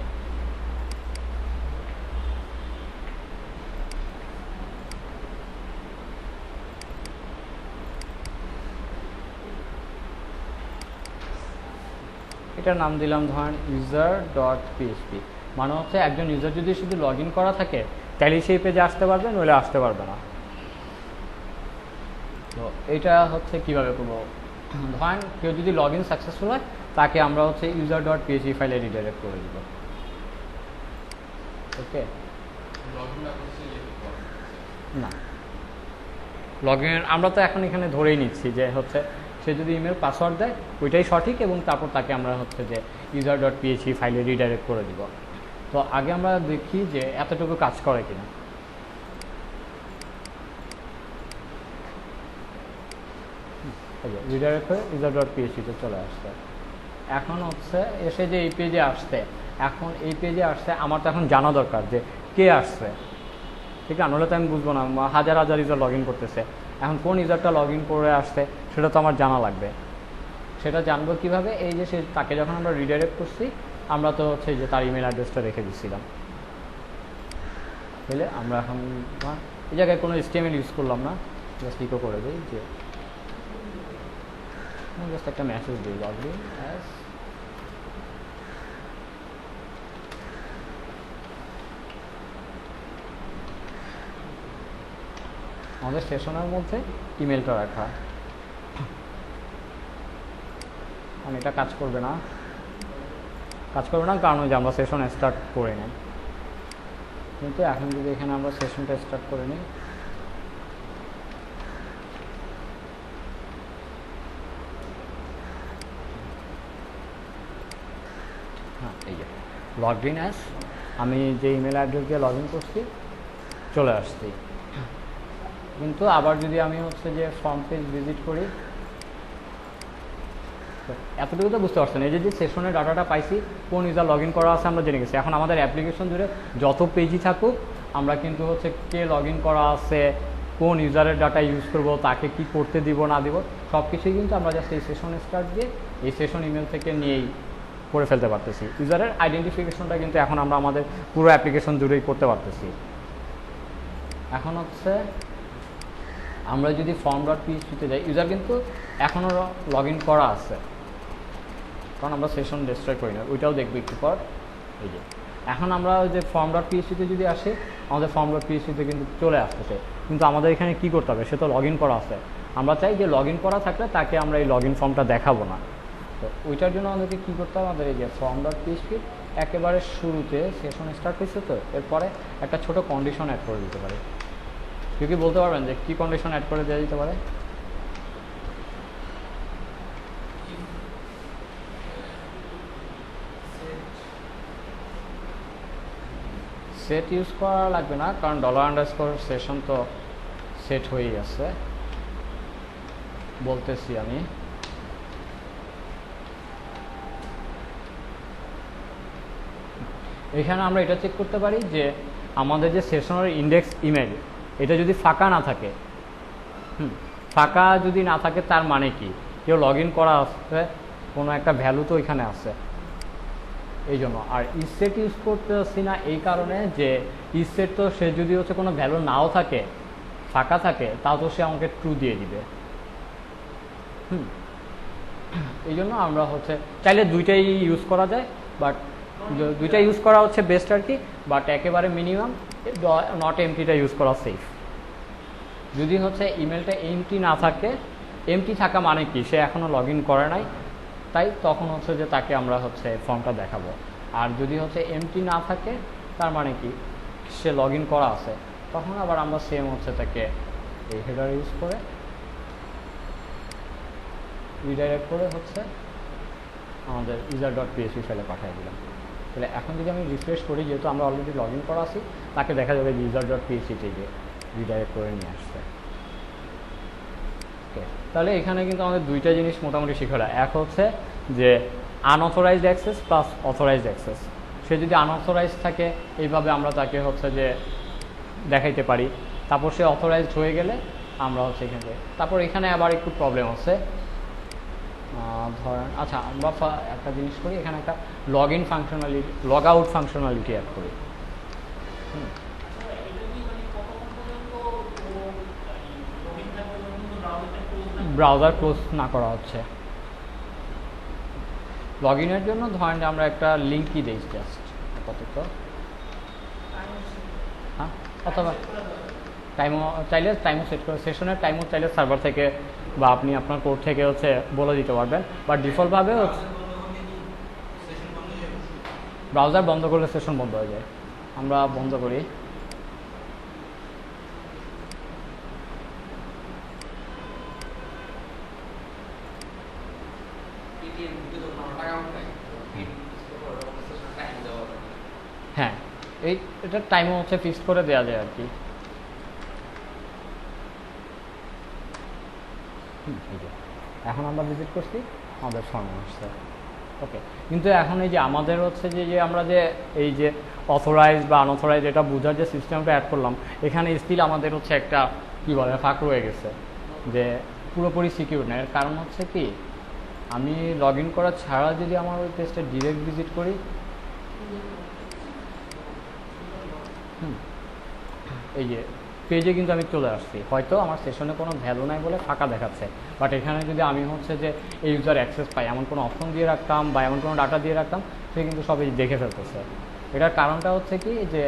এটার নাম দিলাম ধরেন user.php। মানে হচ্ছে একজন ইউজার যদি শুধু লগ ইন করা থাকে তাহলে সেই পেজে আসতে পারবে, নইলে আসতে পারবে না। তো এটা হচ্ছে কীভাবে করবো, ধরেন কেউ যদি লগ ইন সাকসেসফুল হয় তাকে আমরা হচ্ছে user.php ফাইলে রিডাইরেক্ট করে দিব। ওকে, না লগ ইন আমরা তো এখন এখানে ধরেই নিচ্ছি যে হচ্ছে সে যদি ইমেল পাসওয়ার্ড দেয় ওইটাই সঠিক, এবং তারপর তাকে আমরা হচ্ছে যে user.php ফাইলে রিডাইরেক্ট করে দিব। তো আগে আমরা দেখি যে এতটুকু কাজ করে কিনা। রিডাইরেক্ট হয়ে user.php তে চলে আসছে। এখন হচ্ছে এসে যে এই পেজে আসছে, এখন এই পেজে আসছে, আমার তো এখন জানা দরকার যে কে আসছে, ঠিক আছে, নাহলে তো আমি বুঝবো না, হাজার হাজার ইউজার লগ ইন করতেছে, এখন কোন ইউজারটা লগ ইন করে আসছে সেটা তো আমার জানা লাগবে। সেটা জানবো কিভাবে, এই যে সে তাকে যখন আমরা রিডাইরেক্ট করছি, আমরা তো হচ্ছে যে তার ইমেল অ্যাড্রেসটা রেখে দিচ্ছিলাম, বুঝলে আমরা এখন এই জায়গায় কোনো HTML ইউজ করলাম না, জাস্ট ইকো করে দিই যে জাস্ট একটা মেসেজ দিই লগ ইন অ্যাজ আমাদের সেশনের মধ্যে ইমেলটা রাখা। কারণ এটা কাজ করবে না কারণ যে আমরা সেশন স্টার্ট করে নিই, কিন্তু এখন যদি এখানে আমরা সেশনটা স্টার্ট করে নিই, হ্যাঁ এই যে লগ ইন অ্যাজ, আমি যে ইমেল অ্যাড্রেস দিয়ে লগ ইন করছি চলে আসছি। কিন্তু আবার যদি আমি হচ্ছে যে ফর্ম পেজ ভিজিট করি, এতটুকু তো বুঝতে পারছেন, এই যে সেশনের ডাটাটা পাইছি, কোন ইউজার লগ ইন করা আছে আমরা জেনে গেছি। এখন আমাদের অ্যাপ্লিকেশন জুড়ে যত পেজই থাকুক, আমরা কিন্তু হচ্ছে কে লগ ইন করা আছে, কোন ইউজারের ডাটা ইউজ করবো, তাকে কি করতে দিব না দিব, সব কিছুই কিন্তু আমরা জাস্ট এই সেশন স্টার্ট দিয়ে এই সেশন ইমেল থেকে নিয়েই করে ফেলতে পারতেছি। ইউজারের আইডেন্টিফিকেশনটা কিন্তু এখন আমরা আমাদের পুরো অ্যাপ্লিকেশন জুড়েই করতে পারতেছি। এখন হচ্ছে আমরা যদি form.php-তে যাই, ইউজার কিন্তু এখনও লগ ইন করা আছে, কারণ আমরা সেশন ডিস্ট্রয় করি না, ওইটাও দেখবো একটু পর। এই যে এখন আমরা ওই যে form.php-তে যদি আসি, আমাদের form.php-তে কিন্তু চলে আসতেছে, কিন্তু আমাদের এখানে কি করতে হবে, সে তো লগ ইন করা আছে। আমরা চাই যে লগ ইন করা থাকলে তাকে আমরা এই লগ ইন ফর্মটা দেখাবো না। তো ওইটার জন্য আমাদেরকে কী করতে হবে, আমাদের এই যে form.php একেবারে শুরুতে সেশন স্টার্ট হয়েছে, তো এরপরে একটা ছোট কন্ডিশন অ্যাড করে দিতে পারি। কেউ কি বলতে পারবেন যে কী কন্ডিশন অ্যাড করে দেওয়া যেতে পারে? সেট ইউজ করা লাগবে না, কারণ $_ তো সেট হয়েই আছে। বলতেছি আমি এখানে আমরা এটা চেক করতে পারি যে আমাদের যে সেশনের ইন্ডেক্স ইমেল, এটা যদি ফাঁকা না থাকে, ফাঁকা যদি না থাকে তার মানে কি, কেউ লগ ইন করা আছে, কোনো একটা ভ্যালু তো এখানে আছে, এই জন্য। আর ইসেট ইউজ করতেছি না এই কারণে যে ইসেট তো সে যদি হচ্ছে কোনো ভ্যালু নাও থাকে, ফাঁকা থাকে, তাও তো সে আমাকে ট্রু দিয়ে দিবে। এই জন্য আমরা হচ্ছে চাইলে দুইটাই ইউজ করা যায়, বাট দুইটা ইউজ করা হচ্ছে বেস্ট আর কি, বাট একেবারে মিনিমাম নট এমটিটা ইউজ করা সেফ। যদি হচ্ছে ইমেলটা এমটি না থাকে, এমটি থাকা মানে কি সে এখনও লগ ইন করে নাই, তাই তখন হচ্ছে যে তাকে আমরা হচ্ছে ফর্মটা দেখাবো। আর যদি হচ্ছে এমটি না থাকে তার মানে কি সে লগ ইন করা আছে, তখন আবার আমরা সেম হচ্ছে তাকে এই হেডার ইউজ করে রিডাইরেক্ট করে হচ্ছে আমাদের user.php ফাইলে পাঠিয়ে দিলাম। তাহলে এখন যদি আমি রিফ্রেশ করি, যেহেতু আমরা অলরেডি লগ ইন করা আছি, তাকে দেখা যাবে user.php থেকে রিডাইরেক্ট করে নিয়ে আসছে। ওকে, তাহলে এখানে কিন্তু আমাদের দুইটা জিনিস মোটামুটি শিখা হলো। এক হচ্ছে যে unauthorised access plus authorised access. সে যদি আনঅথরাইজড থাকে এইভাবে আমরা তাকে হচ্ছে যে দেখাইতে পারি, তারপর সে অথরাইজড হয়ে গেলে আমরা হচ্ছে এখানে, তারপর এখানে আবার একটু প্রবলেম আছে। ধরেন আচ্ছা, আমরা একটা জিনিস করি, এখানে একটা log in functionality, log out functionality add করি। ব্রাউজার ক্লোজ না করা হচ্ছে। লগ ইনের জন্য ধরেন আমরা একটা লিঙ্কই দিই জাস্ট আপাতত, হ্যাঁ, অথবা টাইমও চাইলে টাইমও সেট করে, সেশনের টাইমও চাইলে সার্ভার থেকে বা আপনি আপনার কোড থেকে হচ্ছে বলে দিতে পারবেন, বাট ডিফল্টভাবে ব্রাউজার বন্ধ করলে সেশন বন্ধ হয়ে যায়। আমরা বন্ধ করি। হ্যাঁ, এটা টাইমও হচ্ছে ফিক্সড করে দেওয়া যায় আর কি। এখন আমরা ভিজিট করছি, আমাদের ফর্ম আসছে। ওকে, কিন্তু এখন এই যে আমাদের হচ্ছে যে আমরা যে এই যে অথরাইজ বা আনঅথরাইজ এটা বোঝার যে সিস্টেমটা অ্যাড করলাম, এখানে স্টিল আমাদের হচ্ছে একটা কী বলে ফাঁক রয়ে গেছে, যে পুরোপুরি সিকিউর না। এর কারণ হচ্ছে কি, আমি লগ ইন করা ছাড়া যদি আমার ওই পেজটা ডিরেক্ট ভিজিট করি, এই যে পেজে কিন্তু আমি চলে আসছি, হয়তো আমার সেশনে কোনো ভ্যালু নাই বলে ফাঁকা দেখাচ্ছে, বাট এখানে যদি আমি হচ্ছে যে এই ইউজার অ্যাক্সেস পাই এমন কোনো অপশন দিয়ে রাখতাম বা এমন কোনো ডাটা দিয়ে রাখতাম, সে কিন্তু সবই দেখে ফেলতেছে। এটার কারণটা হচ্ছে কি, যে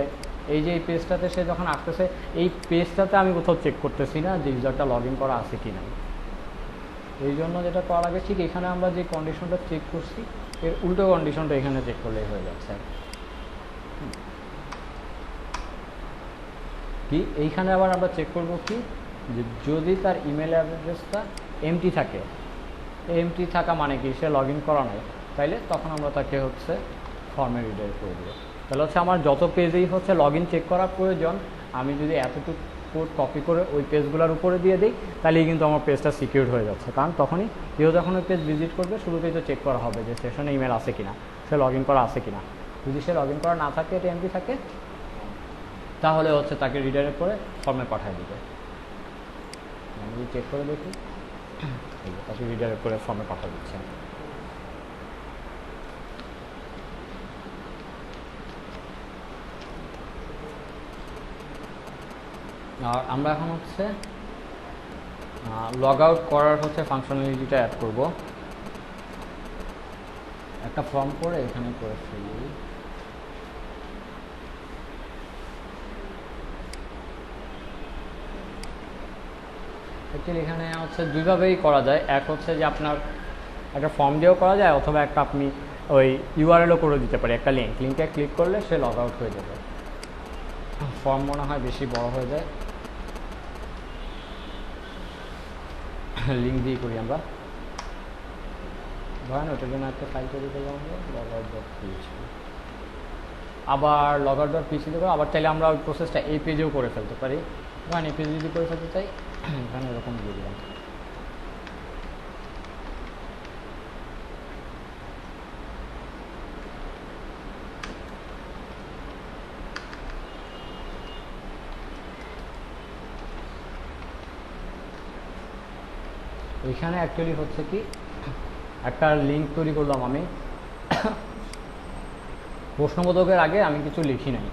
এই যে এই পেজটাতে সে যখন আসতেছে, এই পেজটাতে আমি কোথাও চেক করতেছি না যে ইউজারটা লগ ইন করা আছে কি না। এই জন্য যেটা করা লাগে, ঠিক এখানে আমরা যে কন্ডিশনটা চেক করছি এর উল্টো কন্ডিশনটা এখানে চেক করলেই হয়ে যাচ্ছে। কি এইখানে আবার আমরা চেক করব কি, যে যদি তার ইমেল অ্যাড্রেসটা এমটি থাকে, এমটি থাকা মানে কি সে লগ ইন করা নাই, তাইলে তখন আমরা তাকে হচ্ছে ফর্মে রিডাইরেক্ট করে দেবো। তাহলে হচ্ছে আমার যত পেজেই হচ্ছে লগ ইন চেক করার প্রয়োজন, আমি যদি এতটুকু কোড কপি করে ওই পেজগুলোর উপরে দিয়ে দিই, তাহলেই কিন্তু আমার পেজটা সিকিউর হয়ে যাচ্ছে। কারণ তখনই কেউ যখন ওই পেজ ভিজিট করবে, শুরুতেই তো চেক করা হবে যে সেশনে ইমেল আছে কিনা, সে লগ ইন করা আছে কিনা। যদি সে লগ ইন করা না থাকে, এটা এমটি থাকে, তাহলে হচ্ছে তাকে রিডাইরেক্ট করে ফর্মে পাঠিয়ে দিবে। আমি যদি চেক করে দেখি, তাকে রিডাইরেক্ট করে ফর্মে পাঠিয়ে দিচ্ছে। আর আমরা এখন হচ্ছে লগ আউট করার হচ্ছে ফাংশনালিটিটা অ্যাড করব। একটা ফর্ম করে এখানে করে ফেলি। অ্যাকচুয়ালি এখানে হচ্ছে দুইভাবেই করা যায়। এক হচ্ছে যে আপনার একটা ফর্ম দিয়েও করা যায়, অথবা একটা আপনি ওই ইউআরএলও করে দিতে পারি, একটা লিঙ্কে ক্লিক করলে সে লগ আউট হয়ে যাবে। ফর্ম মনে হয় বেশি বড় হয়ে যায়, লিঙ্ক দিয়ে করি আমরা। ধরেন ওটার জন্য একটা ফাইল তৈরি করলাম আমরা, logout.php। আবার logout.php দেবো। আবার চাইলে আমরা ওই প্রসেসটা এই পেজেও করে ফেলতে পারি। ধরেন এই পেজে যদি করে ফেলতে চাই, এখানে এরকম দিয়ে দিলাম। এখানে অ্যাকচুয়ালি হচ্ছে কি, একটা লিঙ্ক তৈরি করলাম আমি, প্রশ্নবোধকের আগে আমি কিছু লিখি নাই।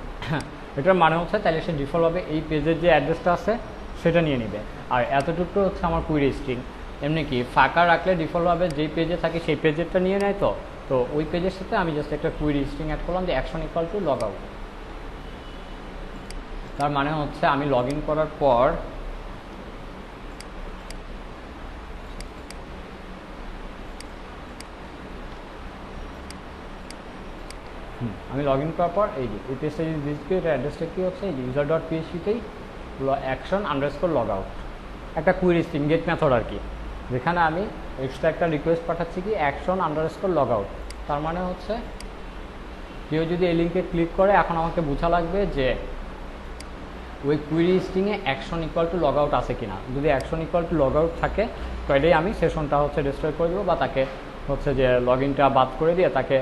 এটার মানে হচ্ছে তাহলে সে ডিফল্টভাবে এই পেজের যে অ্যাড্রেসটা আছে সেটা নিয়ে নেবে। আর এতটুকু হচ্ছে আমার কুইরি স্ট্রিং, এমনি কি ফাঁকা রাখলে ডিফল্টভাবে যেই পেজে থাকে সেই পেজেরটা নিয়ে নেয়। তো তো ওই পেজের সাথে আমি জাস্ট একটা কুইরি স্ট্রিং অ্যাড করলাম যে action equal to log out. তার মানে হচ্ছে আমি লগ ইন করার পর এই যে এই পেজটা যদি ভিজিট করি, অ্যাড্রেসটা কি হচ্ছে এই যে ইউজার ডট পিএইচপিতেই অ্যাকশন আন্ডারস্কোর লগ আউট, একটা কুইরি স্ট্রিং গেট মেথড আর কি, যেখানে আমি এক্সট্রা একটা রিকোয়েস্ট পাঠাচ্ছি কি অ্যাকশন আন্ডারস্কোর লগ আউট। তার মানে হচ্ছে কেউ যদি এই লিঙ্কে ক্লিক করে, এখন আমাকে বোঝা লাগবে যে ওই কুইরি স্ট্রিংয়ে action equal to log out আছে কিনা। যদি action equal to log out থাকে তাহলেই আমি সেশনটা হচ্ছে ডিস্ট্রয় করে দেবো, বা তাকে হচ্ছে যে লগ ইনটা বাদ করে দিয়ে তাকে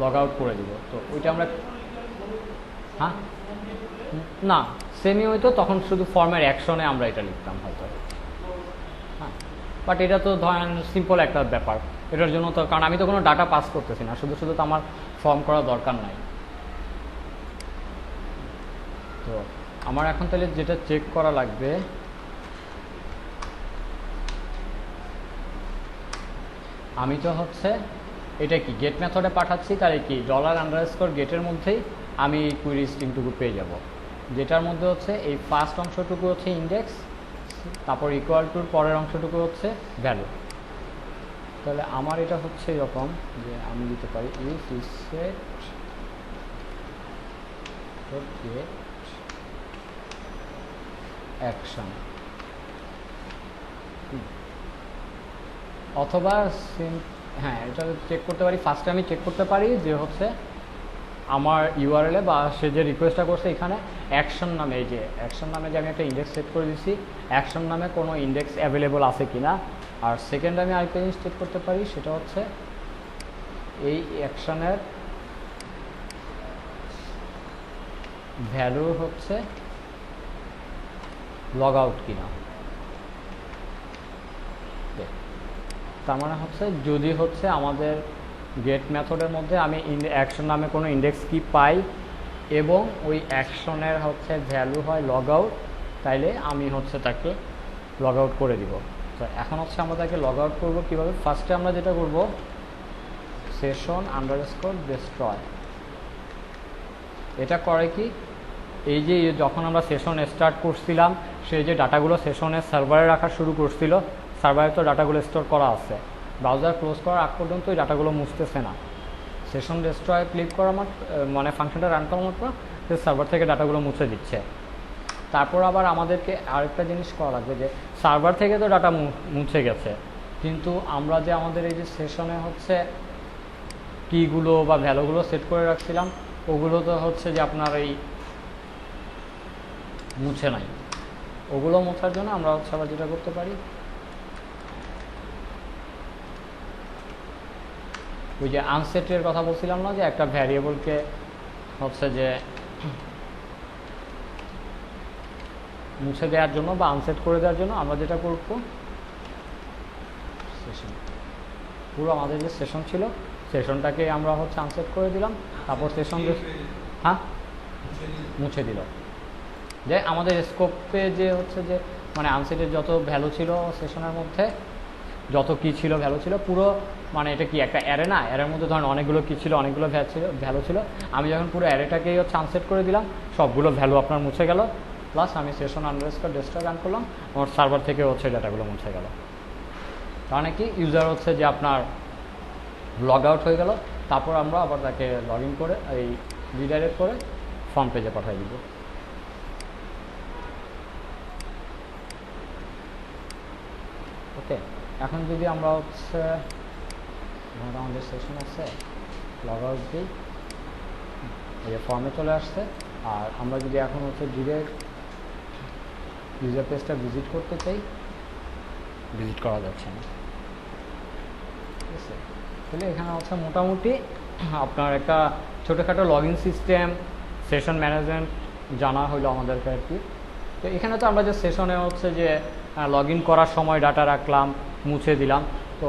লগ আউট করে দিব। তো ওইটা আমরা হ্যাঁ না সেমই হয়তো তখন শুধু ফর্মের অ্যাকশনে আমরা এটা লিখতাম হয়তো। হ্যাঁ, বাট এটা তো ধরেন সিম্পল একটা ব্যাপার, এটার জন্য তো কারণ আমি তো কোনো ডাটা পাস করতেছি না, শুধু শুধু তো আমার ফর্ম করার দরকার নাই। তো আমার এখন তাহলে যেটা চেক করা লাগবে, আমি তো হচ্ছে এটা কি গেট মেথডে পাঠাচ্ছি, তাহলে কি ডলার আন্ডারস্কোর গেটের মধ্যেই আমি কুইরি স্ট্রিংটুকু পেয়ে যাব, যেটার মধ্যে হচ্ছে এই ফার্স্ট অংশটুকু হচ্ছে ইন্ডেক্স, তারপর ইকুয়াল টুর পরের অংশটুকু হচ্ছে ভ্যালু। তাহলে আমার এটা হচ্ছে এরকম যে আমি দিতে পারি if is set get action, অথবা হ্যাঁ এটা চেক করতে পারি। ফার্স্টে আমি চেক করতে পারি যে হচ্ছে আমার ইউআরএলে বা সে যে রিকোয়েস্টটা করছে এখানে অ্যাকশন নামে, এই যে অ্যাকশন নামে যে আমি একটা ইন্ডেক্স সেট করে দিচ্ছি, অ্যাকশন নামে কোনো ইন্ডেক্স অ্যাভেলেবল আছে কিনা। আর সেকেন্ড আমি আরেকটা জিনিস চেক করতে পারি, সেটা হচ্ছে এই অ্যাকশনের ভ্যালু হচ্ছে লগ আউট কিনা। তার মানে হচ্ছে যদি হচ্ছে আমাদের গেট মেথডের মধ্যে আমি অ্যাকশন নামে কোনো ইন্ডেক্স কি পাই এবং ওই অ্যাকশনের হচ্ছে ভ্যালু হয় লগ আউট, তাইলে আমি হচ্ছে তাকে লগ আউট করে দিব। তো এখন হচ্ছে আমরা তাকে লগ আউট করবো কীভাবে, ফার্স্টে আমরা যেটা করব সেশন আন্ডারস্কোর ডিস্ট্রয়, এটা করে কি এই যে যখন আমরা সেশন স্টার্ট করছিলাম সেই যে ডাটাগুলো সেশনের সার্ভারে রাখা শুরু করছিল, সার্ভারে তো ডাটাগুলো স্টোর করা আছে, ব্রাউজার ক্লোজ করার আগ পর্যন্ত এই ডাটাগুলো মুছতেছে না। সেশন ডিস্ট্রয় ক্লিক করা মানে ফাংশনটা রান করা মাত্র সার্ভার থেকে ডাটাগুলো মুছে দিচ্ছে। তারপর আবার আমাদেরকে আরেকটা জিনিস করা লাগবে যে সার্ভার থেকে তো ডাটা মুছে গেছে, কিন্তু আমরা যে আমাদের এই যে সেশনে হচ্ছে কিগুলো বা ভ্যালুগুলো সেট করে রাখছিলাম ওগুলো তো হচ্ছে যে আপনার এই মুছে নাই। ওগুলো মোছার জন্য আমরা হচ্ছে আবার যেটা করতে পারি, ওই যে আনসেটের কথা বলছিলাম না, যে একটা ভ্যারিয়েবলকে হচ্ছে যে মুছে দেওয়ার জন্য বা আনসেট করে দেওয়ার জন্য আমরা যেটা করব সেশন, পুরো আমাদের যে সেশন ছিল সেশনটাকে আমরা হচ্ছে আনসেট করে দিলাম, তারপর সেশন হ্যাঁ মুছে দিল, যে আমাদের স্কোপে যে হচ্ছে যে মানে আনসেটের যত ভ্যালু ছিল সেশনের মধ্যে, যত কি ছিল ভ্যালু ছিল পুরো, মানে এটা কি একটা অ্যারে না, অ্যারের মধ্যে ধরেন অনেকগুলো কি ছিল, অনেকগুলো ভ্যালু ছিল, আমি যখন পুরো অ্যারেটাকেই হচ্ছে আনসেট করে দিলাম সবগুলো ভ্যালু আপনার মুছে গেল, প্লাস আমি সেশন আন্ডারস্কোর ডিস্ট্রয় রান করলাম, আমার সার্ভার থেকে হচ্ছে ডাটাগুলো মুছে গেল। তাহলে কি ইউজার হচ্ছে যে আপনার লগ আউট হয়ে গেল, তারপর আমরা আবার তাকে লগ ইন করে এই রিডাইরেক্ট করে ফর্ম পেজে পাঠিয়ে দিব। ওকে, এখন যদি আমরা হচ্ছে আমাদের সেশন আছে লগ আউট দিই, এই ফর্মে চলে আসছে, আর আমরা যদি এখন হচ্ছে ডিরেক্ট ইউজার পেজটা ভিজিট করতে চাই, ভিজিট করা যাচ্ছে না, ঠিক আছে। তাহলে এখানে হচ্ছে মোটামুটি আপনার একটা ছোটোখাটো log in system, session management জানা হলো আমাদেরকে আর কি। তো এখানে তো আমরা যে সেশনে হচ্ছে যে লগ ইন করার সময় ডাটা রাখলাম, মুছে দিলাম, তো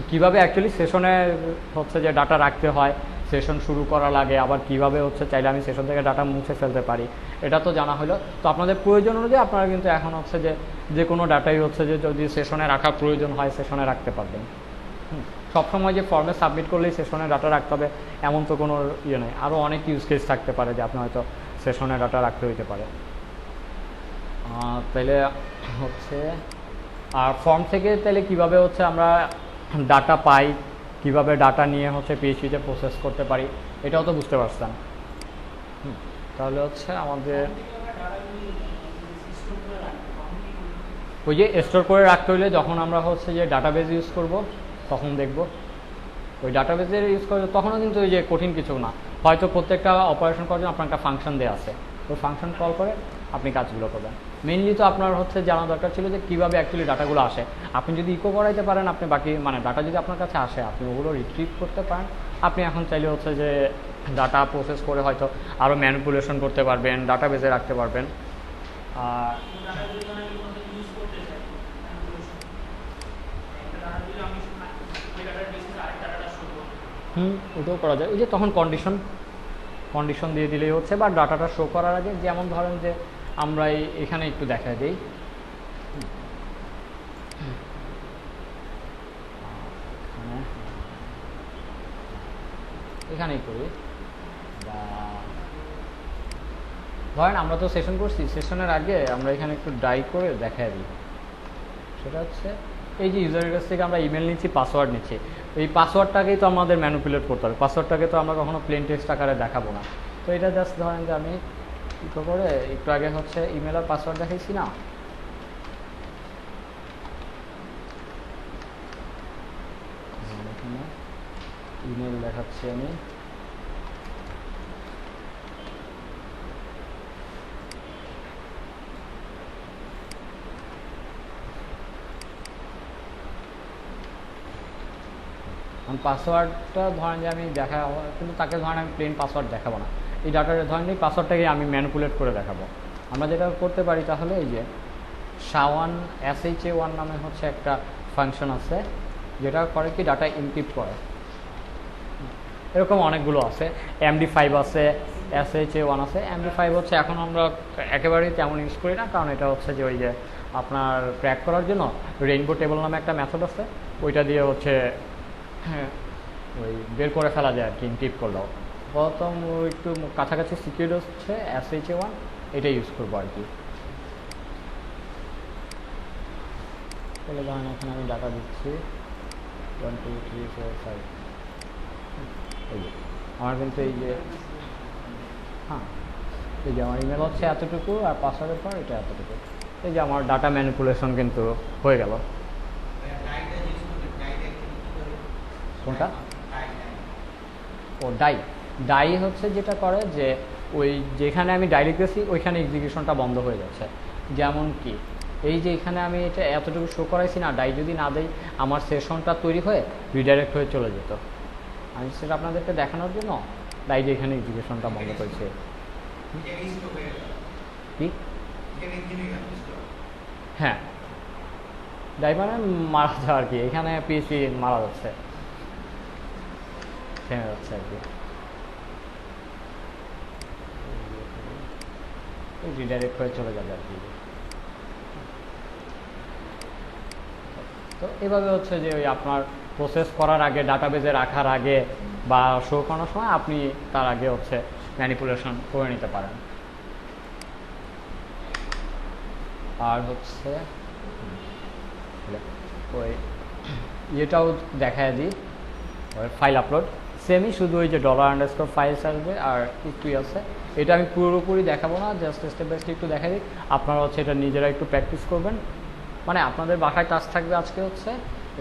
কীভাবে অ্যাকচুয়ালি সেশনে হচ্ছে যে ডাটা রাখতে হয় সেশন শুরু করার আগে আবার কিভাবে হচ্ছে চাইলে আমি সেশন থেকে ডাটা মুছে ফেলতে পারি, এটা তো জানা হলো। তো আপনাদের প্রয়োজন অনুযায়ী আপনারা কিন্তু এখন হচ্ছে যে কোনো ডাটাই হচ্ছে যে যদি সেশনে রাখার প্রয়োজন হয় সেশনে রাখতে পারবেন। সবসময় যে ফর্মে সাবমিট করলেই সেশনে ডাটা রাখতে হবে এমন তো কোনো ইয়ে নেই, আরও অনেক ইউজ কেস থাকতে পারে যে আপনি হয়তো সেশনে ডাটা রাখতে হইতে পারে। তাহলে হচ্ছে আর ফর্ম থেকে তাহলে কিভাবে হচ্ছে আমরা ডাটা পাই, কিভাবে ডাটা নিয়ে হচ্ছে পিএইচপিতে প্রসেস করতে পারি, এটাও তো বুঝতে পারছেন। তাহলে হচ্ছে আমাদের ওই যে স্টোর করে রাখতে হলে যখন আমরা হচ্ছে যে ডাটাবেজ ইউজ করব তখন দেখব ওই ডাটাবেজের ইউজ করে তখনও কিন্তু ওই যে কঠিন কিছু না, হয়তো প্রত্যেকটা অপারেশন করার জন্য আপনার একটা ফাংশন দেওয়া আছে, ওই ফাংশন কল করে আপনি কাজগুলো করবেন। মেইনলি তো আপনার হচ্ছে জানা দরকার ছিল যে কীভাবে অ্যাকচুয়ালি ডাটাগুলো আসে। আপনি যদি ইকো করাইতে পারেন, আপনি বাকি মানে ডাটা যদি আপনার কাছে আসে আপনি ওগুলো রিট্রিভ করতে পারেন। আপনি এখন চাইলে হচ্ছে যে ডাটা প্রসেস করে হয়তো আরও ম্যানিপুলেশন করতে পারবেন, ডাটাবেজে রাখতে পারবেন। আর ওটাও করা যায়। ওই যে তখন কন্ডিশন দিয়ে দিলেই হচ্ছে, বা ডাটাটা শো করার আগে যেমন ধরেন যে আমরা এখানে একটু দেখা দিই, এখানেই করি, বা ধরেন আমরা তো সেশন করছি, সেশনের আগে আমরা এখানে একটু ডাই করে দেখা দিই। সেটা হচ্ছে এই যে ইউজারের কাছ থেকে আমরা ইমেল নিচ্ছি, পাসওয়ার্ড নিচ্ছি, এই পাসওয়ার্ডটাকেই তো আমাদের ম্যানিপুলেট করতে হবে। পাসওয়ার্ডটাকে তো আমরা কখনো প্লেন টেক্সট আকারে দেখাবো না। তো এটা জাস্ট ধরেন যে আমি ইকো করে একটু আগে হচ্ছে ইমেল আর পাসওয়ার্ড দেখাইছি না, ইমেল দেখাচ্ছি আমি, পাসওয়ার্ডটা ধরেন যে আমি দেখা, কিন্তু তাকে ধরেন আমি প্লেন পাসওয়ার্ড দেখাবো না, এই ডাটার ধরেন এই পাসওয়ার্ডটাকে আমি ম্যানিপুলেট করে দেখাবো। আমরা যেটা করতে পারি তাহলে এই যে SHA-1 SHA-1 নামে হচ্ছে একটা ফাংশন আছে যেটা করে কি ডাটা এনক্রিপ্ট করে। এরকম অনেকগুলো আছে, MD5 আছে, SHA-1 আছে। MD5 হচ্ছে এখন আমরা একেবারেই তেমন ইউজ করি না, কারণ এটা হচ্ছে যে ওই যে আপনার ক্র্যাক করার জন্য রেইনবো টেবল নামে একটা মেথড আছে, ওইটা দিয়ে হচ্ছে ওই বের করে ফেলা যায় আর কি এনক্রিপ্ট করলেও। প্রথম একটু কাছাকাছি সিকিউর হচ্ছে SHA-1, এটা ইউজ করবো আর কি। তাহলে ধরেন এখানে আমি ডাটা দিচ্ছি 1 2 3 4 5, এই যে আমার কিন্তু এই যে এই যে আমার ইমেল হচ্ছে এতটুকু আর পাসওয়ার্ডের পর এটা এতটুকু, এই যে আমার ডাটা ম্যানিপুলেশন কিন্তু হয়ে গেল। কোনটা? ও ডাই হচ্ছে যেটা করে যে ওই যেখানে আমি ডাই লিখতেছি ওইখানে এক্সিকিউশনটা বন্ধ হয়ে যাচ্ছে। যেমন কি এই যে এখানে আমি এটা এতটুকু শো করাইছি না, ডাই যদি না দেই আমার সেশনটা তৈরি হয়ে রিডাইরেক্ট হয়ে চলে যেত। আমি সেটা আপনাদেরকে দেখানোর জন্য ডাই যে এখানে এক্সিকিউশনটা বন্ধ করেছে। কি? হ্যাঁ, ডাই মানে মারা যাওয়া আর কি, এখানে পিএইচপি মারা যাচ্ছে, থেমে যাচ্ছে আর কি, রিডাইরেক্ট হয়ে চলে যাবে আর কি। তো এভাবে হচ্ছে যে ওই আপনার প্রসেস করার আগে, ডাটাবেজে রাখার আগে বা শো করানোর সময় আপনি তার আগে হচ্ছে ম্যানিপুলেশন করে নিতে পারেন। আর হচ্ছে ওই ইয়েটাও দেখায় দিই, ওই ফাইল আপলোড সেমই, শুধু ওই যে $_ ফাইলস আসবে আর একটুই আছে। এটা আমি পুরোপুরি দেখাবো না, জাস্ট স্টেপ বাই স্টেপ একটু দেখা দিই। আপনারা হচ্ছে এটা নিজেরা একটু প্র্যাকটিস করবেন, মানে আপনাদের বাসায় টাস্ক থাকবে আজকে হচ্ছে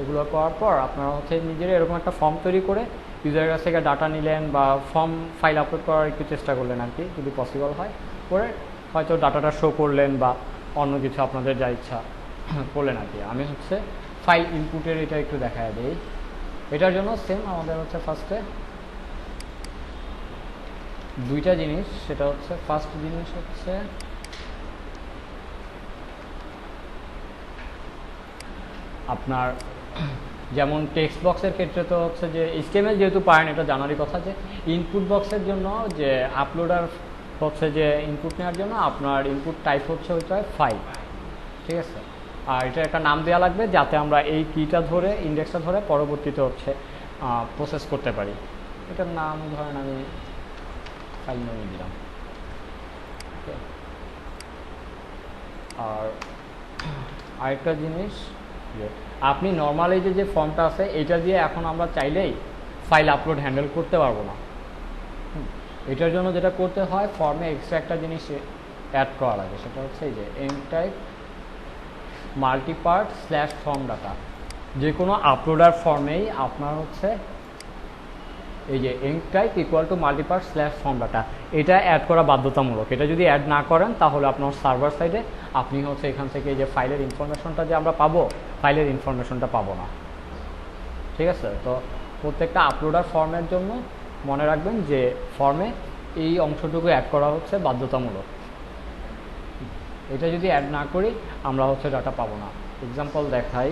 এগুলো করার পর আপনারা হচ্ছে নিজেরা এরকম একটা ফর্ম তৈরি করে ইউজারের কাছ থেকে ডাটা নিলেন বা ফর্ম ফাইল আপলোড করার একটু চেষ্টা করলেন আর কি, যদি পসিবল হয় করে হয়তো ডাটাটা শো করলেন বা অন্য কিছু আপনাদের যা ইচ্ছা করলেন আর কি। আমি হচ্ছে ফাইল ইনপুটের এটা একটু দেখা দিই। এটার জন্য সেম আমাদের হচ্ছে ফার্স্টে দুইটা জিনিস, সেটা হচ্ছে ফার্স্ট জিনিস হচ্ছে আপনার যেমন টেক্সট বক্সের ক্ষেত্রে তো হচ্ছে যে HTML যেহেতু পারেন, এটা জানারই কথা যে ইনপুট বক্সের জন্য যে আপলোডার হচ্ছে যে ইনপুট নেওয়ার জন্য আপনার ইনপুট টাইপ হচ্ছে ওইটা ফাইল, ঠিক আছে। আর এটা একটা নাম দেওয়া লাগবে যাতে আমরা এই কিটা ধরে ইন্ডেক্সটা ধরে পরবর্তীতে হচ্ছে প্রসেস করতে পারি। এটার নাম ধরেন আমি ফাইল নেমে দিলাম। আর আরেকটা জিনিস যে আপনি নর্মালি যে ফর্মটা আছে এটা দিয়ে এখন আমরা চাইলেই ফাইল আপলোড হ্যান্ডেল করতে পারবো না। এটার জন্য যেটা করতে হয়, ফর্মে এক্সট্রা একটা জিনিস অ্যাড করা লাগে, সেটা হচ্ছে এই যে enctype multipart slash form data. যে কোনো আপলোডার ফর্মেই আপনার হচ্ছে এই যে enctype equal to multipart slash form data, এটা অ্যাড করা বাধ্যতামূলক। এটা যদি অ্যাড না করেন তাহলে আপনার সার্ভার সাইডে আপনি হচ্ছে এখান থেকে যে ফাইলের ইনফরমেশনটা যে আমরা পাবো, ফাইলের ইনফরমেশনটা পাবো না, ঠিক আছে। তো প্রত্যেকটা আপলোডার ফর্মের জন্য মনে রাখবেন যে ফর্মে এই অংশটুকু অ্যাড করা হচ্ছে বাধ্যতামূলক। এটা যদি অ্যাড না করি আমরা হচ্ছে ডাটা পাবো না। এক্সাম্পল দেখাই,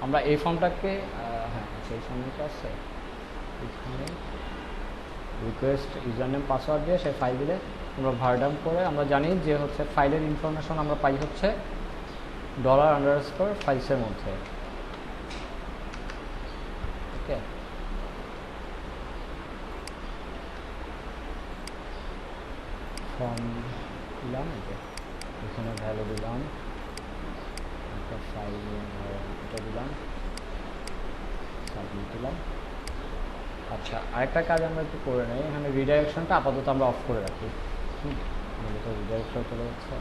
আমরা এই ফর্মটাকে হ্যাঁ সেই ফর্মটা আছে এখানে রিকোয়েস্ট ইউজার নেম পাসওয়ার্ড দিয়ে সেই ফাইল দিলে আমরা ভারডাম করে আমরা জানি যে হচ্ছে ফাইলের ইনফরমেশন আমরা পাই হচ্ছে $_ফাইলসের মধ্যে। ওকে, ফর্ম দিলাম, এখানে ভ্যালু দিলাম, একটা ফাইল এটা দিলাম, সাবমিট দিলাম। আচ্ছা, আরেকটা কাজ আমরা একটু করে নেই, এখানে রিডাইরেকশনটা আপাতত আমরা অফ করে রাখি। রিডাইরেকশন চলে যাচ্ছে।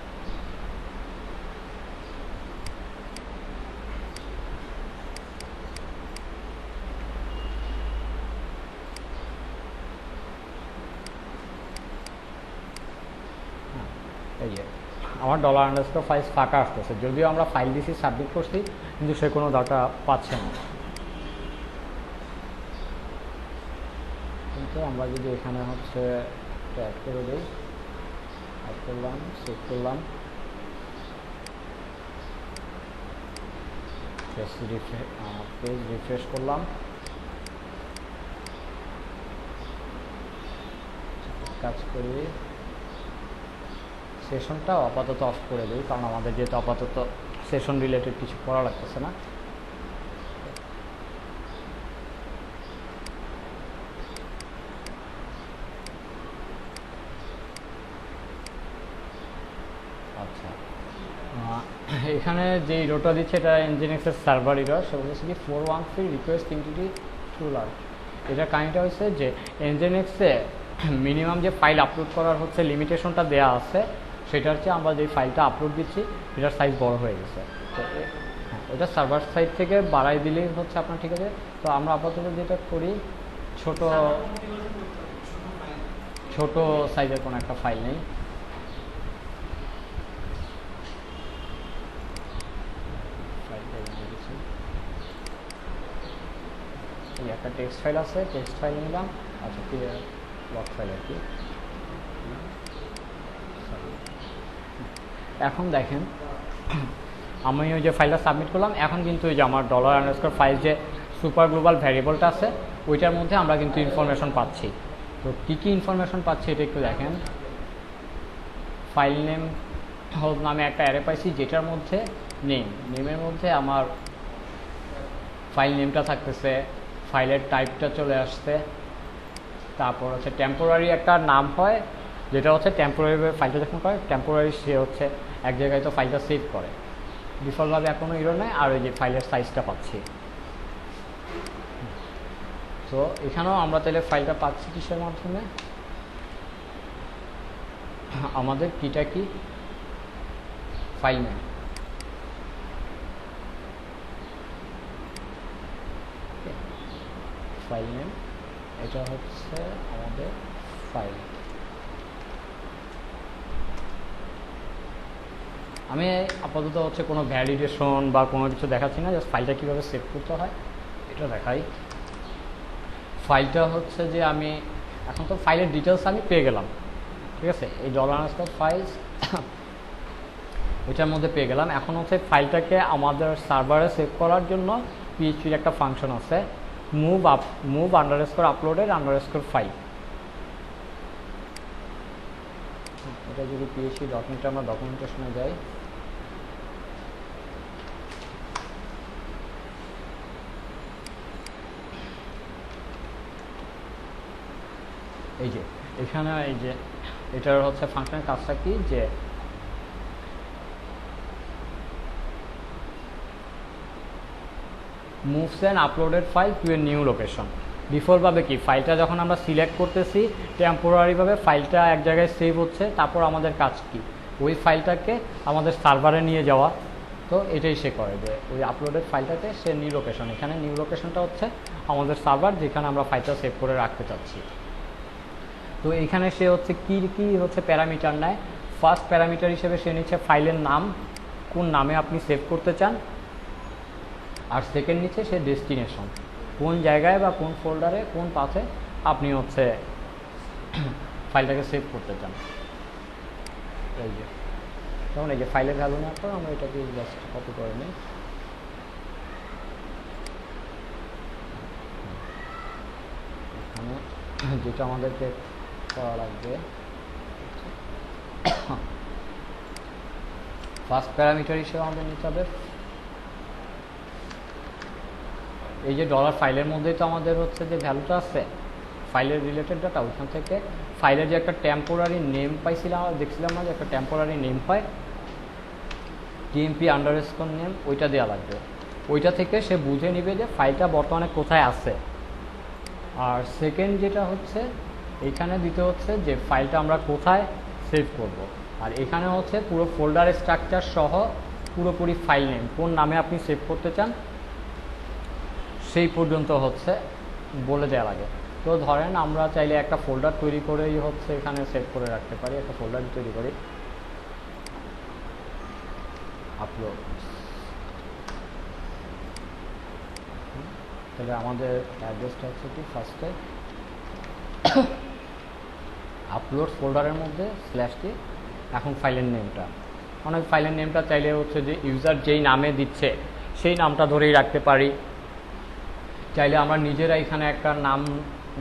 এই যে আমার $_ফাইলস ফাঁকা আসতেছে, যদিও আমরা ফাইল দিছি, সাবমিট করছি, কিন্তু সে কোনো ডাটা পাচ্ছে না। কিন্তু আমরা যদি এখানে হচ্ছে অ্যাড করে দিই, অ্যাড করলাম, সেভ করলাম, পেজ রিফ্রেশ করলাম, কাজ করি, সেশনটাও আপাতত অফ করে দিই, কারণ আমাদের যেহেতু আপাতত সেশন রিলেটেড কিছু করা লাগতেছে না। আচ্ছা, এখানে যে ইরোটা দিচ্ছে এটা এনজিনিক্সের সার্ভার ইরর, সেটা হচ্ছে কি 413 রিকোয়েস্ট এন্টিটি টু লার্জ। এটা কাহিনিটা হচ্ছে যে এনজিনিক্সে মিনিমাম যে ফাইল আপলোড করার হচ্ছে লিমিটেশনটা দেওয়া আছে, সেটা হচ্ছে আমরা যে ফাইলটা আপলোড দিচ্ছি এটার সাইজ বড় হয়ে গেছে। তো এটা সার্ভার সাইড থেকে বাড়াই দিলেই হচ্ছে আপনার ঠিক আছে। তো আমরা আপাতত যেটা করি, ছোট সাইজের কোনো একটা ফাইল নেই, একটা টেক্সট ফাইল আছে, টেক্সট ফাইল নিলাম। আচ্ছা, ব্লক ফাইল আর কি। এখন দেখেন আমি ওই যে ফাইলটা সাবমিট করলাম, এখন কিন্তু ওই যে আমার $_ফাইল যে সুপার গ্লোবাল ভ্যারিয়েবলটা আছে ওইটার মধ্যে আমরা কিন্তু ইনফরমেশন পাচ্ছি। তো কী কী ইনফরমেশন পাচ্ছি এটা একটু দেখেন। ফাইল নেম নামে একটা অ্যারে পাইছি, যেটার মধ্যে নেমের মধ্যে আমার ফাইল নেমটা থাকতেছে, ফাইলের টাইপটা চলে আসছে, তারপর হচ্ছে টেম্পোরারি একটা নাম হয়, যেটা হচ্ছে টেম্পোরারি ফাইলটা যখন করে টেম্পোরারি সে হচ্ছে এক জায়গায় তো ফাইলটা সেভ করে, ডিফল্টভাবে এখনও ইরর নেই। আর ওই যে ফাইলের সাইজটা পাচ্ছি। তো এখানেও আমরা তাহলে ফাইলটা পাচ্ছি কিসের মাধ্যমে, আমাদের কিটা কি ফাইল নেম, ফাইল নেম, এটা হচ্ছে আমাদের ফাইল। আমি আপাতত হচ্ছে কোনো ভ্যালিডেশন বা কোনো কিছু দেখাচ্ছি না, জাস্ট ফাইলটা কীভাবে সেভ করতে হয় এটা দেখাই। ফাইলটা হচ্ছে যে আমি এখন তো ফাইলের ডিটেলস আমি পেয়ে গেলাম, ঠিক আছে। এই $_ফাইলস ওইটার মধ্যে পেয়ে গেলাম। এখন হচ্ছে ফাইলটাকে আমাদের সার্ভারে সেভ করার জন্য পিএইচপির একটা ফাংশন আছে, move underscore uploaded underscore file. এটা যদি পিএইচপি ডকুমেন্টে আমরা ডকুমেন্টেশনে যাই, এই যে এখানে এই যে এটার হচ্ছে ফাংশনের কাজটা কি, যে moves and uploaded file to a new location. ডিফল্টভাবে কি ফাইলটা যখন আমরা সিলেক্ট করতেছি টেম্পোরারিভাবে ফাইলটা এক জায়গায় সেভ হচ্ছে, তারপর আমাদের কাজ কি ওই ফাইলটাকে আমাদের সার্ভারে নিয়ে যাওয়া। তো এটাই সে করে যে ওই আপলোডেড ফাইলটাতে সে নিউ লোকেশন, এখানে নিউ লোকেশনটা হচ্ছে আমাদের সার্ভার যেখানে আমরা ফাইলটা সেভ করে রাখতে চাচ্ছি। তো এইখানে সে হচ্ছে কি কি হচ্ছে প্যারামিটার নেয়। ফার্স্ট প্যারামিটার হিসেবে সে নিচ্ছে ফাইলের নাম, কোন নামে আপনি সেভ করতে চান। আর সেকেন্ড নিচ্ছে সে ডেস্টিনেশন, কোন জায়গায় বা কোন ফোল্ডারে কোন পাথে আপনি হচ্ছে ফাইলটাকে সেভ করতে চান। এই যে যেমন এই যে ফাইলের ভ্যালু নেওয়ার পর আমরা এটাকে জাস্ট কপি করে নিই। এখানে যেটা আমাদেরকে করা লাগবে, ফার্স্ট প্যারামিটার হিসেবে আমাদের নিতে হবে এই যে ডলার ফাইলের মধ্যেই তো আমাদের হচ্ছে যে ভ্যালুটা আছে ফাইলের রিলেটেড ডাটা, ওইখান থেকে ফাইলের যে একটা টেম্পোরারি নেম পাইছিলাম দেখছিলাম না যে একটা টেম্পোরারি নেম হয় টিএমপি আন্ডারস্কোর নেম, ওইটা দেওয়া লাগবে। ওইটা থেকে সে বুঝে নিবে যে ফাইলটা বর্তমানে কোথায় আছে। আর সেকেন্ড যেটা হচ্ছে এইখানে দিতে হচ্ছে যে ফাইলটা আমরা কোথায় সেভ করব। আর এখানে হচ্ছে পুরো ফোল্ডারের স্ট্রাকচার সহ পুরোপুরি ফাইল নেম, কোন নামে আপনি সেভ করতে চান সেই পর্যন্ত হচ্ছে বলে দেওয়া লাগে। তো ধরেন আমরা চাইলে একটা ফোল্ডার তৈরি করেই হচ্ছে এখানে সেভ করে রাখতে পারি। একটা ফোল্ডার তৈরি করি, আপলোড, তাহলে আমাদের অ্যাড্রেসটা হচ্ছে কি ফার্স্টে আপলোড ফোল্ডারের মধ্যে /t, এখন ফাইলের নেমটা, অনেক ফাইলের নেমটা চাইলে হচ্ছে যে ইউজার যেই নামে দিচ্ছে সেই নামটা ধরেই রাখতে পারি। চাইলে আমরা নিজেরা এখানে একটা নাম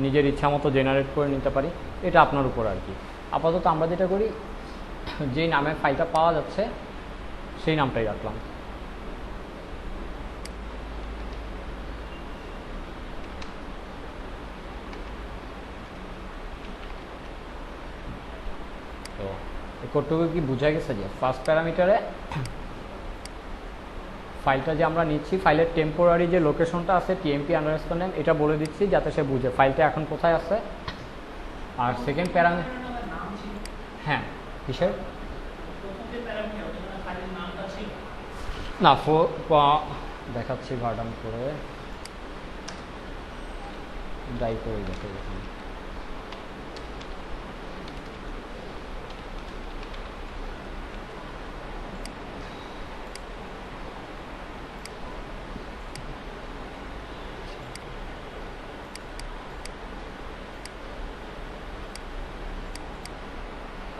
নিজের ইচ্ছা মতো জেনারেট করে নিতে পারি, এটা আপনার উপর আর কি। আপাতত আমরা যেটা করি যেই নামে ফাইলটা পাওয়া যাচ্ছে সেই নামটাই রাখলাম। তো এই কোডটুকু কি বোঝা গেছে যে ফার্স্ট প্যারামিটারে ফাইলটা যে আমরা নিচ্ছি ফাইলের টেম্পোরারি যে লোকেশনটা আছে টিএমপি আন্ডারস্কোর নেম, এটা বলে দিচ্ছি যাতে সে বুঝে ফাইলটা এখন কোথায় আছে। আর সেকেন্ড প্যারামিটার, হ্যাঁ কিসের না দেখাচ্ছি ভার্ডান করে ড্রাই করে দেখে দেখুন।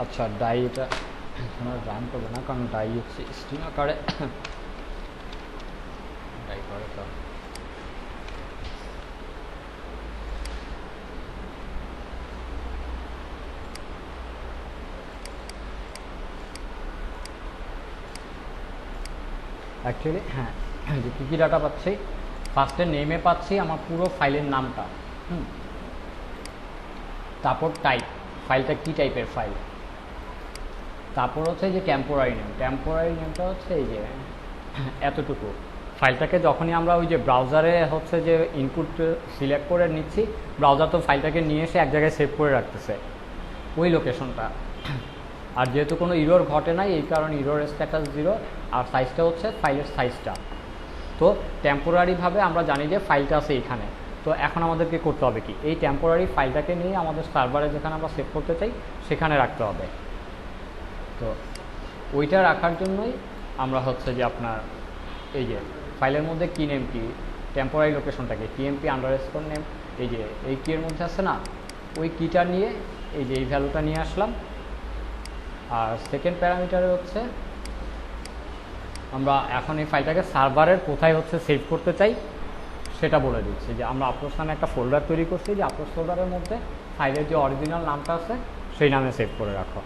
আচ্ছা ডাই এটা এখানে রান করবে না, কারণ ডাই হচ্ছে স্ট্রিং আকারে ডাই করে। তো অ্যাকচুয়ালি হ্যাঁ, যে কী কী ডাটা পাচ্ছি, ফার্স্টে নেমে পাচ্ছি আমার পুরো ফাইলের নামটা, তারপর টাইপ, ফাইলটা কী টাইপের ফাইল, তারপর হচ্ছে যে টেম্পোরারি নেমটা হচ্ছে এই যে এতটুকু। ফাইলটাকে যখনই আমরা ওই যে ব্রাউজারে হচ্ছে যে ইনপুট সিলেক্ট করে নিচ্ছি, ব্রাউজার তো ফাইলটাকে নিয়ে এসে এক জায়গায় সেভ করে রাখতেছে ওই লোকেশনটা। আর যেহেতু কোনো ইরর ঘটে নাই এই কারণে ইরর স্ট্যাটাস 0, আর সাইজটা হচ্ছে ফাইলের সাইজটা। তো টেম্পোরারিভাবে আমরা জানি যে ফাইলটা আছে এখানে। তো এখন আমাদেরকে করতে হবে কি, এই টেম্পোরারি ফাইলটাকে নিয়ে আমাদের সার্ভারে যেখানে আমরা সেভ করতে চাই সেখানে রাখতে হবে। তো ওইটা রাখার জন্যই আমরা হচ্ছে যে আপনার এই যে ফাইলের মধ্যে কি নেম কি টেম্পোরারি লোকেশনটাকে টিএমপি আন্ডারস্কোর নেম, এই যে এই কি এর মধ্যে আছে না, ওই কিটা নিয়ে এই যে এই ভ্যালুটা নিয়ে আসলাম। আর সেকেন্ড প্যারামিটারে হচ্ছে আমরা এখন এই ফাইলটাকে সার্ভারের কোথায় হচ্ছে সেভ করতে চাই সেটা বলে দিচ্ছি, যে আমরা আপলোডস নামে একটা ফোল্ডার তৈরি করছি, যে আপলোড ফোল্ডারের মধ্যে ফাইলের যে অরিজিনাল নামটা আছে সেই নামে সেভ করে রাখো।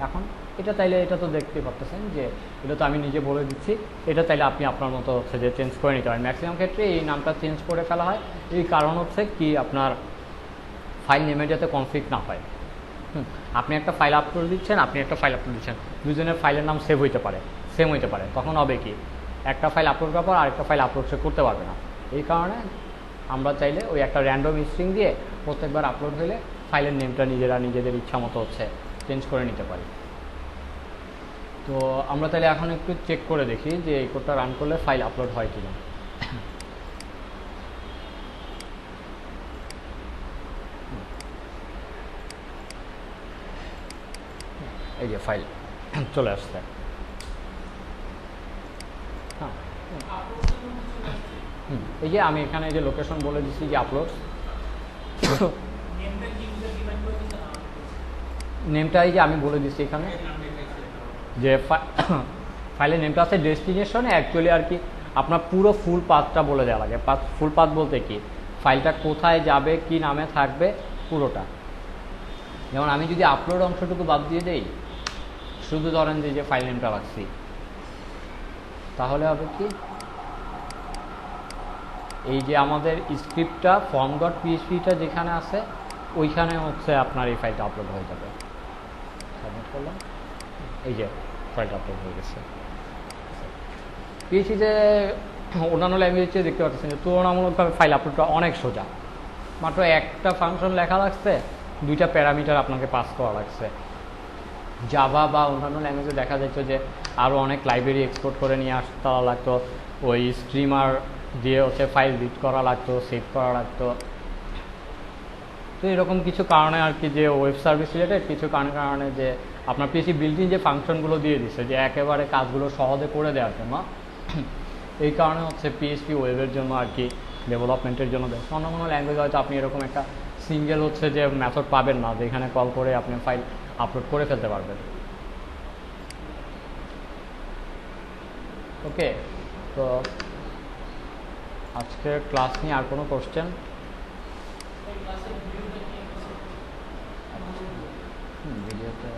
এখন এটা চাইলে, এটা তো দেখতে পারতেছেন যে এটা তো আমি নিজে বলে দিচ্ছি, এটা চাইলে আপনি আপনার মতো হচ্ছে যে চেঞ্জ করে নিতে পারেন। ম্যাক্সিমাম ক্ষেত্রে এই নামটা চেঞ্জ করে ফেলা হয়, এই কারণ হচ্ছে কি আপনার ফাইল নেমে যাতে কনফ্লিক্ট না হয়। আপনি একটা ফাইল আপলোড দিচ্ছেন, আপনি একটা ফাইল আপলোড দিচ্ছেন, দুজনের ফাইলের নাম সেভ হইতে পারে, সেম হইতে পারে, তখন হবে কি একটা ফাইল আপলোড করার পর আরেকটা ফাইল আপলোড সে করতে পারবে না। এই কারণে আমরা চাইলে ওই একটা র্যান্ডম স্ট্রিং দিয়ে প্রত্যেকবার আপলোড হলে ফাইলের নেমটা নিজেদের ইচ্ছা মতো হচ্ছে চেঞ্জ করে নিতে পারি। তো আমরা তাহলে এখন একটু চেক করে দেখি যে এই কোডটা রান করলে ফাইল আপলোড হয় কিনা। এই যে ফাইল চলে আসছে। হ্যাঁ, এই যে আমি এখানে যে লোকেশন বলে দিচ্ছি যে আপলোড, নেমটা এই যে আমি বলে দিচ্ছি এখানে যে ফাইলের নেমটা আছে ডেস্টিনেশনে, অ্যাকচুয়ালি আর কি আপনার পুরো ফুল পাথটা বলে দেওয়া লাগে। ফুল পাথ বলতে কি ফাইলটা কোথায় যাবে, কি নামে থাকবে, পুরোটা। যেমন আমি যদি আপলোড অংশটুকু বাদ দিয়ে দেই, শুধু ধরেন যে ফাইল নেমটা রাখছি, তাহলে হবে কি এই যে আমাদের স্ক্রিপ্টটা form.php-টা যেখানে আছে ওইখানে হচ্ছে আপনার এই ফাইলটা আপলোড হয়ে যাবে। সাবমিট করলাম, এই যে ফাইলটা আপলোড হয়ে গেছে। পিএইচপিতে অন্যান্য ল্যাঙ্গুয়েজে দেখতে পাচ্ছেন যে তুলনামূলকভাবে ফাইল আপলোড করা অনেক সোজা। মাত্র একটা ফাংশন লেখা লাগছে, দুইটা প্যারামিটার আপনাকে পাস করা লাগছে। জাভা বা অন্যান্য ল্যাঙ্গুয়েজে দেখা যেত যে আরও অনেক লাইব্রেরি এক্সপোর্ট করে নিয়ে আসতে লাগতো, ওই স্ট্রিমার দিয়ে হচ্ছে ফাইল রিড করা লাগতো, সেভ করা লাগতো। তো এরকম কিছু কারণে আর কি, যে ওয়েব সার্ভিস রিলেটেড কিছু কারণে যে আপনার পিএইচপি বিল্ট-ইন যে ফাংশনগুলো দিয়ে দিচ্ছে যে একেবারে কাজগুলো সহজে করে দেওয়ার জন্য, এই কারণে হচ্ছে পিএইচপি ওয়েবের জন্য আর কি ডেভেলপমেন্টের জন্য দেয়। অন্য কোনো ল্যাঙ্গুয়েজ হয়তো আপনি এরকম একটা সিঙ্গেল হচ্ছে যে মেথড পাবেন না যেখানে কল করে আপনি ফাইল আপলোড করে ফেলতে পারবেন। ওকে, তো আজকের ক্লাস নিয়ে আর কোনো কোশ্চেন? ভিডিওটা